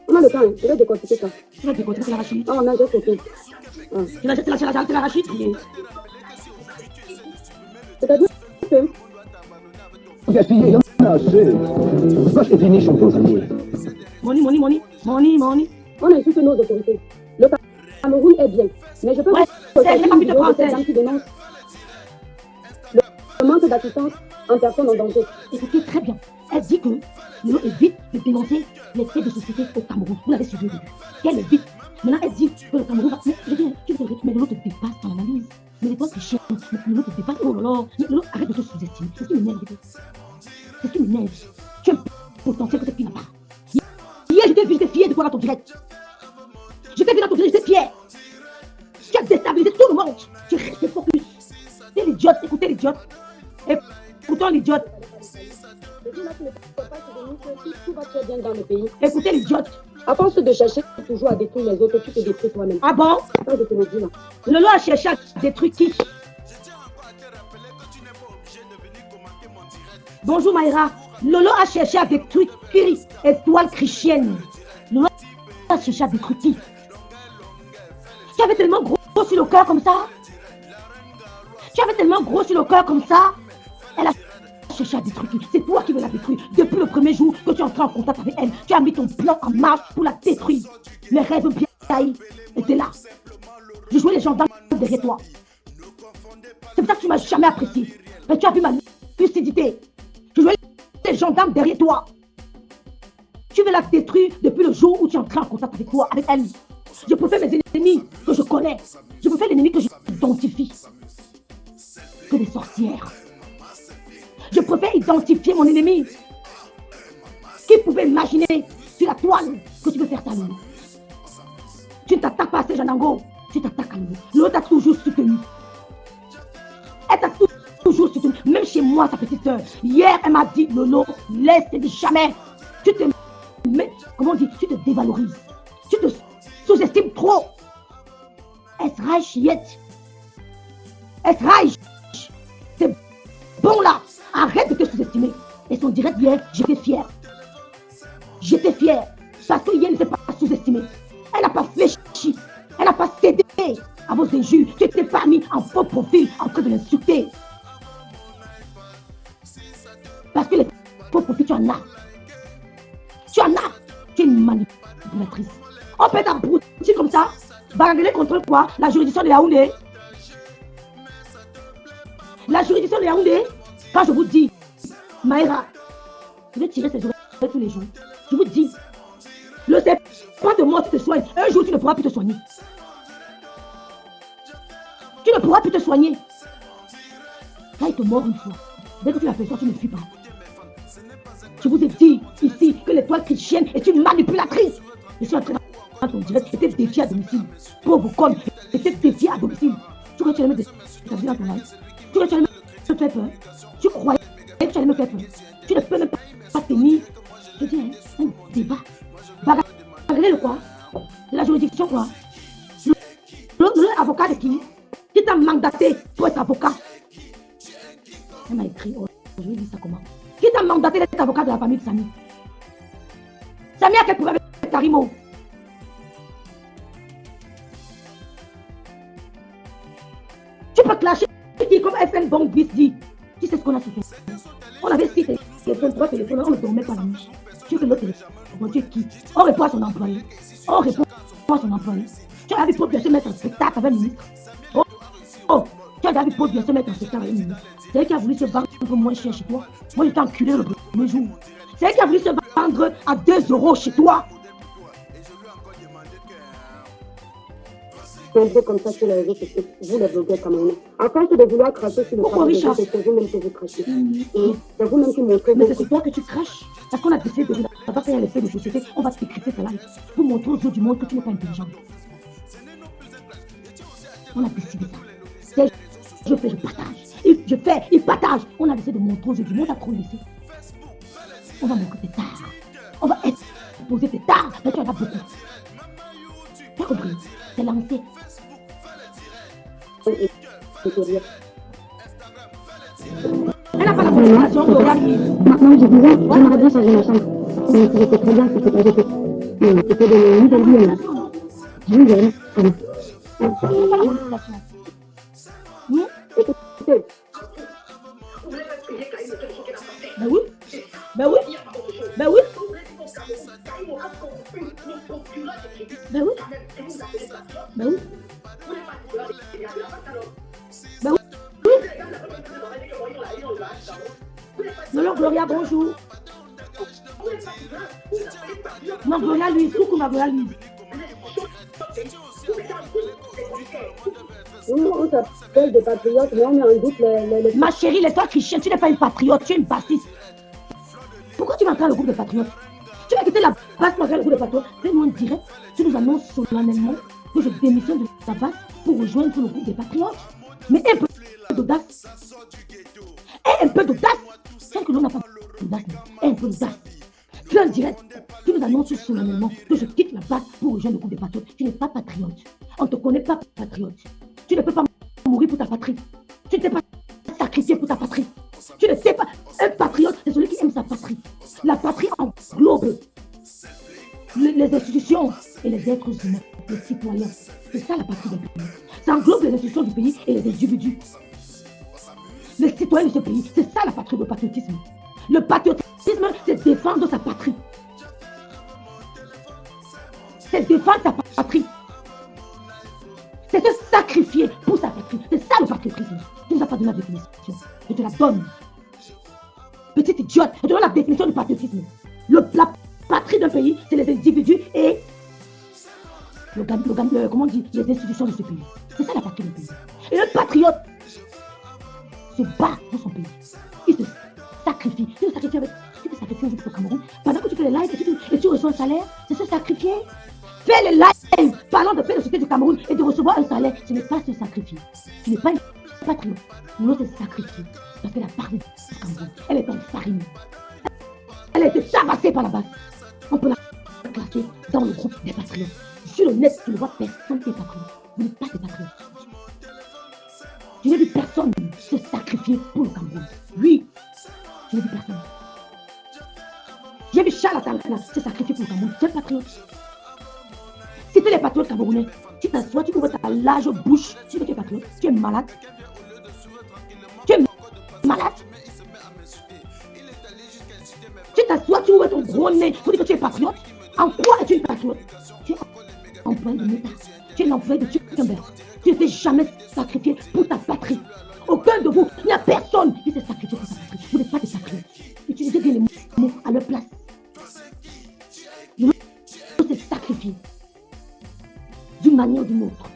On a le temps, je vais décortiquer ça. Tu vas décortiquer l'arachide. Oh, on a juste fait. C'est l'arachide. C'est-à-dire que. Gaspiller, on a assez. Pourquoi je finis sur vos amis? Money. On insulte nos autorités. Le Cameroun est bien. Mais je peux pas qui dénonce le manque d'assistance en personnes en danger. Écoutez très bien. Elle dit que l'eau évite de dénoncer les faits de société au Cameroun. Vous l'avez suivi au début. Elle évite. Maintenant, elle dit que le Cameroun va. Mais je dis, mais l'eau te dépasse dans l'analyse. Mais les fois, c'est cher. Mais l'eau te dépasse. Oh là là. Mais l'eau, arrête de te sous-estimer. C'est ce qui m'énerve. C'est ce qui m'énerve. Tu as un potentiel que cette fille n'a pas. Hier, j'étais fier de toi dans ton direct. J'étais fier dans ton direct, j'étais fier. Tu as déstabilisé tout le monde. Tu es resté focus. C'est l'idiote. Écoutez l'idiote. Écoutons l'idiote. Tout va très bien dans le pays. Écoutez l'idiote. À force de chercher toujours à détruire les autres, tu te détruis toi-même. Ah bon? Ça, je te le dis là. Le lot a cherché à détruire qui? Bonjour Maïra. Lolo a cherché à détruire Étoile chrétienne. Lolo a cherché à détruire qui? Tu avais tellement gros sur le cœur comme ça. Tu avais tellement gros sur le cœur comme ça. Elle a cherché à détruire. C'est toi qui veux la détruire. Depuis le premier jour que tu es entré en contact avec elle, tu as mis ton plan en marche pour la détruire. Les rêves bien étaient là. Je jouais les gendarmes derrière toi. C'est pour ça que tu m'as jamais apprécié. Mais tu as vu ma lucidité. Je jouais les gendarmes derrière toi. Tu veux la détruire depuis le jour où tu es entré en contact avec toi, avec elle. Je préfère mes ennemis que je connais. Je préfère les ennemis que j'identifie que des sorcières. Je préfère identifier mon ennemi. Qui pouvait imaginer sur la toile que tu veux faire ta Lolo? Tu ne t'attaques pas à Sejanango, tu t'attaques à Lolo. Lolo t'a toujours soutenu. Elle t'a toujours soutenu. Même chez moi, sa petite soeur. Hier, elle m'a dit, Lolo, laisse jamais. Tu te mets, comment on dit, tu te dévalorises. Tu te sous-estimes trop. Es reich jetzt. Es reich. C'est bon là. Arrête de te sous-estimer. Et son direct hier, j'étais fière. J'étais fière. Parce que hier, ne s'est pas sous-estimée. Elle n'a pas fléchi. Elle n'a pas cédé à vos injures. Tu n'étais pas mis en faux profil en train de l'insulter. Parce que les faux profils, tu en as. Tu en as. Tu es une manipulatrice. On peut t'abrutir comme ça. Bagarrer contre quoi? La juridiction de Yaoundé. La juridiction de Yaoundé. Quand je vous dis, Maïra, je vais tirer ses oreilles tous les jours. Je vous dis, le serpent de mort te soigne. Un jour, tu ne pourras plus te soigner. Tu ne pourras plus te soigner. Quand il te mord une fois, dès que tu l'aperçois, tu ne fuis pas. Je vous ai dit ici que l'étoile chrétienne est une manipulatrice. Je suis en train de ton direct, j'étais défié à domicile. Pauvre con, j'étais défié à domicile. Tu crois que tu allais me déstabiliser dans ton live? Tu crois que tu allais me faire peur? Tu croyais que tu allais me faire peur? Tu ne peux même pas tenir. Je dis, un débat. Bagarrer le quoi? La juridiction quoi? Le avocat de qui? Qui t'a mandaté pour être avocat? Elle m'a écrit, oh, je lui ai dit ça comment? Qui t'a mandaté d'être avocat de la famille de Samy? Samy a quel problème avec Karimo? Tu peux clasher comme FN Bong Bis dit. Tu sais ce qu'on a fait? On avait 6 téléphones, 3 téléphones, on ne dormait pas la nuit. Tu veux que l'autre téléphone, tu es qui? On répond à son employé. On répond à son employé. Tu as vu Paul bien se mettre en spectacle avec le ministre. Oh, tu as vu Paul bien se mettre en spectacle avec le ministre. C'est elle qui a voulu se vendre moins cher chez toi. Moi, j'étais enculé le premier jour. C'est elle qui a voulu se vendre à 2 € chez toi. C'est un peu comme ça sur les réseaux sociaux, vous les blogueurs camerounais. À force de vouloir cracher sur le travail, c'est vous-même que vous crachez. Et c'est vous-même qui montrez. Mais c'est toi que tu craches. Parce qu'on a décidé de vous avoir fait un effet de société, on va t'écrire ta live pour montrer aux yeux du monde que tu n'es pas intelligent. On a décidé ça. Je fais, je partage. Je fais, il partage. On a décidé de montrer aux yeux du monde, on a trop laissé. On va montrer tes tares. On va exposer tes tares. Mais tu en as beaucoup. Tu as compris? C'est lancé. Elle n'a pas la motivation de regarder. Maintenant, je disais, j'aimerais bien changer ma chambre. Mais c'était très bien, c'était pas jeté. Mais c'était de nouvelles vies, là. Je vous dirais, comment? Écoutez. Ben oui. Ben oui. Ben oui. Ben oui. Ben oui. Ben oui. Non, Gloria, bonjour. Non, Gloria, lui, coucou ma Gloria, lui. On s'appelle des patriotes, mais on met en doute les... Ma chérie, l'étoile chrétienne, tu n'es pas une patriote, tu es une bassiste. Pourquoi tu m'entends le groupe de patriotes? Tu vas quitter la base pour faire le groupe de patriotes. Fais-nous en direct, tu nous annonces solennellement que je démissionne de ta base pour rejoindre le groupe des patriotes. Mais un peu d'audace. Un peu d'audace. C'est que l'on n'a pas d'audace. Un peu d'audace. Tu es en direct, tu nous annonces solennellement que je quitte la base pour rejoindre le groupe des patriotes. Tu n'es pas patriote. On ne te connaît pas patriote. Tu ne peux pas mourir pour ta patrie. Tu ne t'es pas sacrifié pour ta patrie. Tu ne sais pas. Un patriote, c'est celui qui aime sa patrie. La patrie englobe les institutions et les êtres humains, les citoyens. C'est ça la patrie d'un pays. Ça englobe les institutions du pays et les individus. Les citoyens de ce pays, c'est ça la patrie, le patriotisme. Le patriotisme, c'est défendre sa patrie. C'est défendre sa patrie. C'est se sacrifier pour sa patrie. C'est ça le patriotisme. Tu ne nous as pas donné la définition. Je te la donne. Petite idiote, je te donne la définition du patriotisme. La patrie d'un pays, c'est les individus et comment on dit, les institutions de ce pays. C'est ça la patrie d'un pays. Et le patriote se bat pour son pays. Il se sacrifie. Tu te sacrifies au Cameroun. Pendant que tu fais les lives et tu reçois un salaire, c'est se sacrifier. Fais les lives parlant de paix de société du Cameroun et de recevoir un salaire. Ce n'est pas se sacrifier. Tu n'es pas un patriote. Non, c'est se sacrifier. Parce que la part du Cameroun, elle est en farine. Elle a été tabassée par la base. On peut la classer dans le groupe des patriotes. Sur le net, tu ne vois personne qui est patriote. Vous n'êtes pas des patriotes. Je n'ai vu personne se sacrifier pour le Cameroun. Oui, je n'ai vu personne. J'ai vu Charles Atangana se sacrifier pour le Cameroun. Tu es patriote. Si tu es les patriotes camerounais, tu t'assois, tu ouvres ta large bouche, tu es patriote, tu es malade. Tu es malade. Tu t'assois, tu ouvres ton gros nez pour dire que tu es patriote. En quoi es-tu une patriote? Tu es employé de l'État. Tu es l'employé de Zuckerberg. Tu ne t'es jamais sacrifié pour ta patrie. Aucun de vous, il n'y a personne qui s'est sacrifié pour sa patrie. Vous n'êtes pas des patriotes. Utilisez bien les mots à leur place. Vous s'est sacrifié d'une manière ou d'une autre.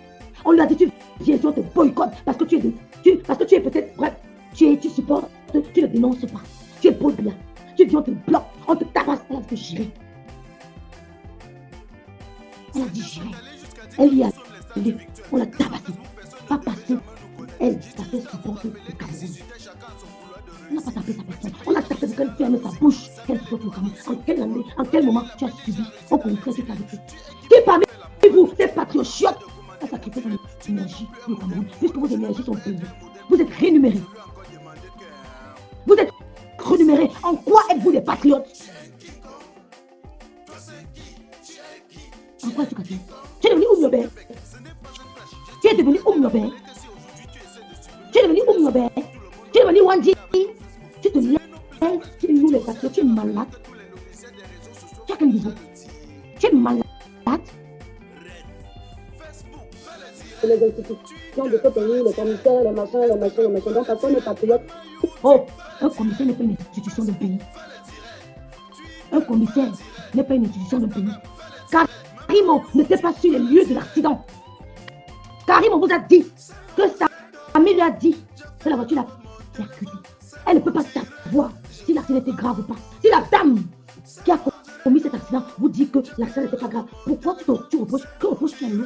On lui a dit, tu viens, on te boycotte parce que tu es peut-être, bref, tu supportes, tu ne dénonces pas. Tu es beau bien. Tu viens, on te bloque, on te tabasse. Elle a dit que j'irai. Elle a dit j'irai. Elle y a allé. On l'a tabassée. Pas parce que elle tapait supporter le Cameroun. On n'a pas tapé sa personne. On a tapé parce qu'elle ferme sa bouche. Qu'elle supporte le Cameroun. En quel moment tu as subi au contraire cette vérité? Qui parmi vous, ces patriotes chiottes, a sacrifié son énergie pour le Cameroun, puisque vos énergies sont payées. Vous êtes rémunérés. Vous êtes rémunérés. En quoi êtes-vous des patriotes? En quoi es-tu cassé? Tu es devenu Oumyobé. Tu es devenu Oumyobé. Tu es devenu Oumyobé. Tu es devenu Wandi. Tu te lèves, tu nous les patriotes, tu es malade. Tu as quel niveau? Tu es malade. Les institutions de ce pays, les commissaires, les machins. Donc, personne n'est patriote. Oh, un commissaire n'est pas une institution d'un pays. Un commissaire n'est pas une institution d'un pays. Karimo n'était pas sur les lieux de l'accident. Karimo vous a dit que sa famille lui a dit que la voiture l'a percuté. Elle ne peut pas savoir si l'accident était grave ou pas. Si la dame qui a commis cet accident vous dit que l'accident n'était pas grave, pourquoi tu reproches? Que reproches-tu à Lolo?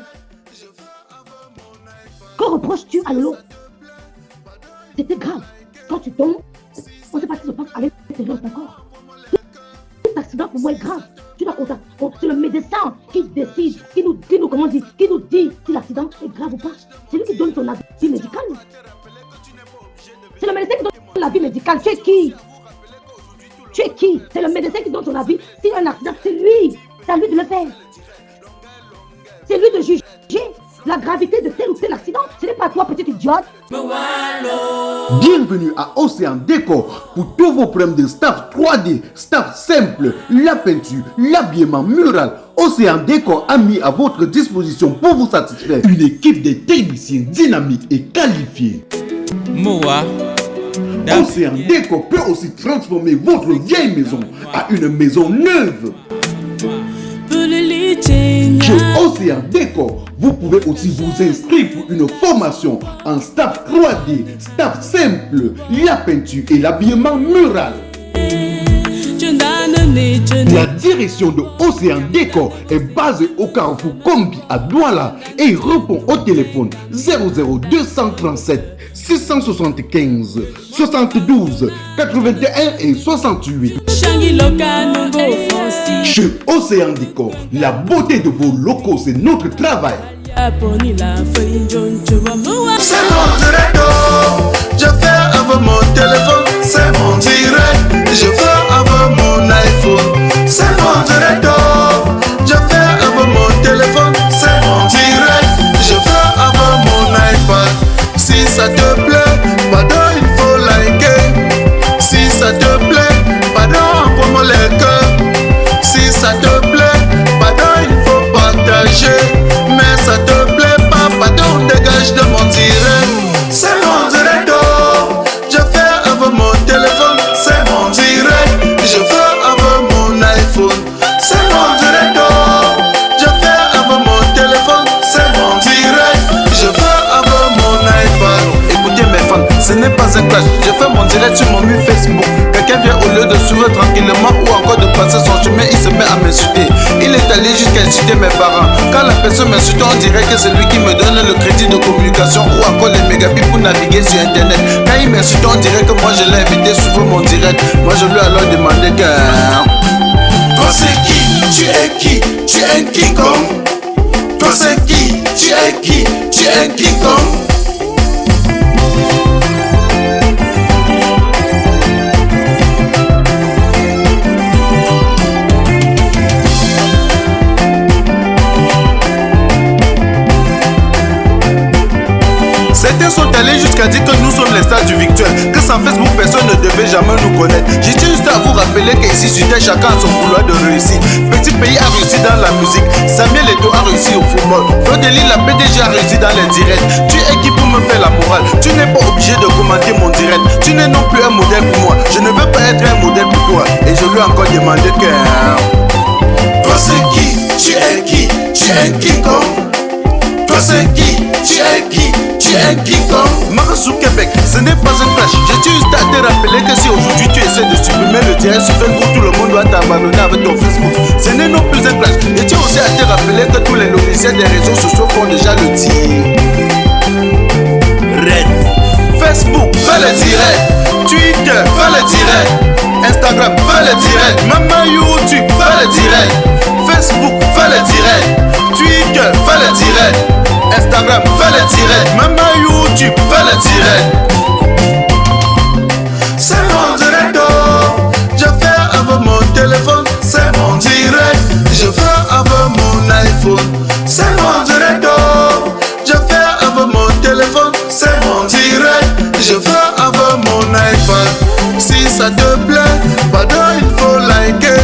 Que reproches-tu à Lolo? C'était grave. Quand tu tombes, on ne sait pas ce qui se passe à l'intérieur de ton corps. Tout accident pour moi est grave. Tu dois compter. C'est le médecin qui décide, qui nous dit si l'accident est grave ou pas. C'est lui qui donne son avis médical. C'est le médecin qui donne l'avis médical. Tu es qui? Tu es qui? C'est le médecin qui donne son avis. Si un accident, c'est lui. C'est à lui de le faire. C'est lui de juger la gravité de tel ou tel accident. Ce n'est pas toi, petite idiote. Bienvenue à Océan Décor pour tous vos problèmes de staff 3D, staff simple, la peinture, l'habillement mural. Océan Décor a mis à votre disposition pour vous satisfaire une équipe de techniciens dynamiques et qualifiés. Océan Décor peut aussi transformer votre vieille maison à une maison neuve. Chez Océan Décor, vous pouvez aussi vous inscrire pour une formation en staff 3D, staff simple, la peinture et l'habillement mural. La direction de Océan Décor est basée au carrefour Kombi à Douala et répond au téléphone 00237 675 72 81 et 68. Chez Océan Décor, la beauté de vos locaux, c'est notre travail. C'est mon directeur, je fais avec mon téléphone. c'est mon direct. Je veux avoir mon iPhone, c'est mon direct. Je fais avoir mon téléphone, c'est mon direct. Je veux avoir mon iPad. Si ça te plaît, pardon, il faut liker. Si ça te plaît, pardon, envoie-moi les cœurs. Si ça te plaît, pardon, il faut partager. Mais ça te plaît pas, pardon, dégage de mon direct. C'est mon direct. Je fais avoir mon téléphone, c'est mon direct. Je veux avoir mon iPhone, c'est mon direct. Je fais avoir mon téléphone, c'est mon direct. Je veux avoir mon iPad. Écoutez mes fans, ce n'est pas un clash. Je fais mon direct sur mon mur Facebook. Quelqu'un vient au lieu de suivre tranquillement ou encore de passer son chemin, il se met à m'insulter. Il est allé jusqu'à insulter mes parents. Quand la personne m'insulte, on dirait que c'est lui qui me donne le crédit de communication ou encore les mégabits pour naviguer sur internet. Quand il m'insulte, on dirait que moi je l'ai invité sur mon direct. Moi je lui ai alors demandé que... Toi c'est qui? Tu es qui? Tu es un King Kong. Toi c'est qui? Tu es qui? Tu es un King Kong. Certains sont allés jusqu'à dire que nous sommes les stars du virtuel, que sans Facebook personne ne devait jamais nous connaître. J'ai juste à vous rappeler qu'ici sur Terre chacun a son couloir de réussite. Petit pays a réussi dans la musique, Samuel Eto'o a réussi au football, Frodeli la PDG a réussi dans les directs. Tu es qui pour me faire la morale? Tu n'es pas obligé de commenter mon direct. Tu n'es non plus un modèle pour moi. Je ne veux pas être un modèle pour toi. Et je lui ai encore demandé que... Toi c'est qui? Tu es qui? Tu es un King Kong. Toi c'est qui? Tu es qui? Tu es un King Kong. Marasou Québec, ce n'est pas un clash. J'ai juste à te rappeler que si aujourd'hui tu essaies de supprimer le direct sur Facebook, tout le monde doit t'abandonner avec ton Facebook. Ce n'est non plus un clash. Et tu aussi à te rappeler que tous les logiciels des réseaux sociaux font déjà le tir. Red. Facebook, fais le direct. Twitter, fais le direct. Instagram, fais le direct. Même YouTube, fais le direct. Facebook, fais le direct. Twitter, fais le direct. Instagram, fais le direct. Même YouTube, fais le direct. C'est mon direct. Je fais avoir mon téléphone, c'est mon direct. Je veux avoir mon iPhone, c'est mon direct. Je fais avoir mon téléphone, c'est mon direct. Je veux avoir mon iPad. Si ça te plaît, pardon, il faut liker.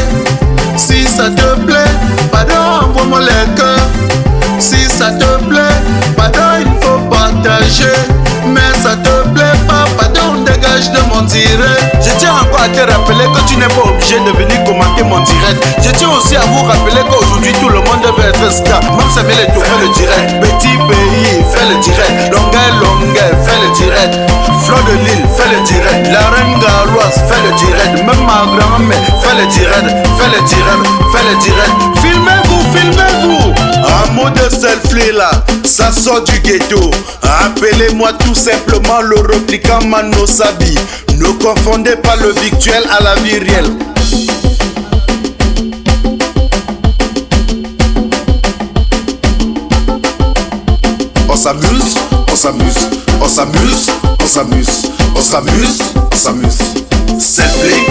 Si ça te plaît, pardon, envoie-moi les cœurs. Si ça te plaît, pardon, il faut partager. Mais ça te plaît pas, pardon, dégage de mon direct. Je tiens encore à te rappeler que tu n'es pas obligé de venir commenter mon direct. Je tiens aussi à vous rappeler qu'aujourd'hui tout le monde veut être star. Même Samuel Eto'o fait le direct. Petit pays fait le direct. Longueur fait le direct. Fleur de Lille fait le direct. La reine Galoise fait le direct. Même ma grand-mère fait le direct. Fait le direct, fait le direct. Filmez-vous, filmez-vous. Un mot de selfie là, ça sort du ghetto. Appelez-moi tout simplement le replicant Mano Sabi. Ne confondez pas le virtuel à la vie réelle. On s'amuse, on s'amuse, on s'amuse, on s'amuse, on s'amuse, on s'amuse. Selfie.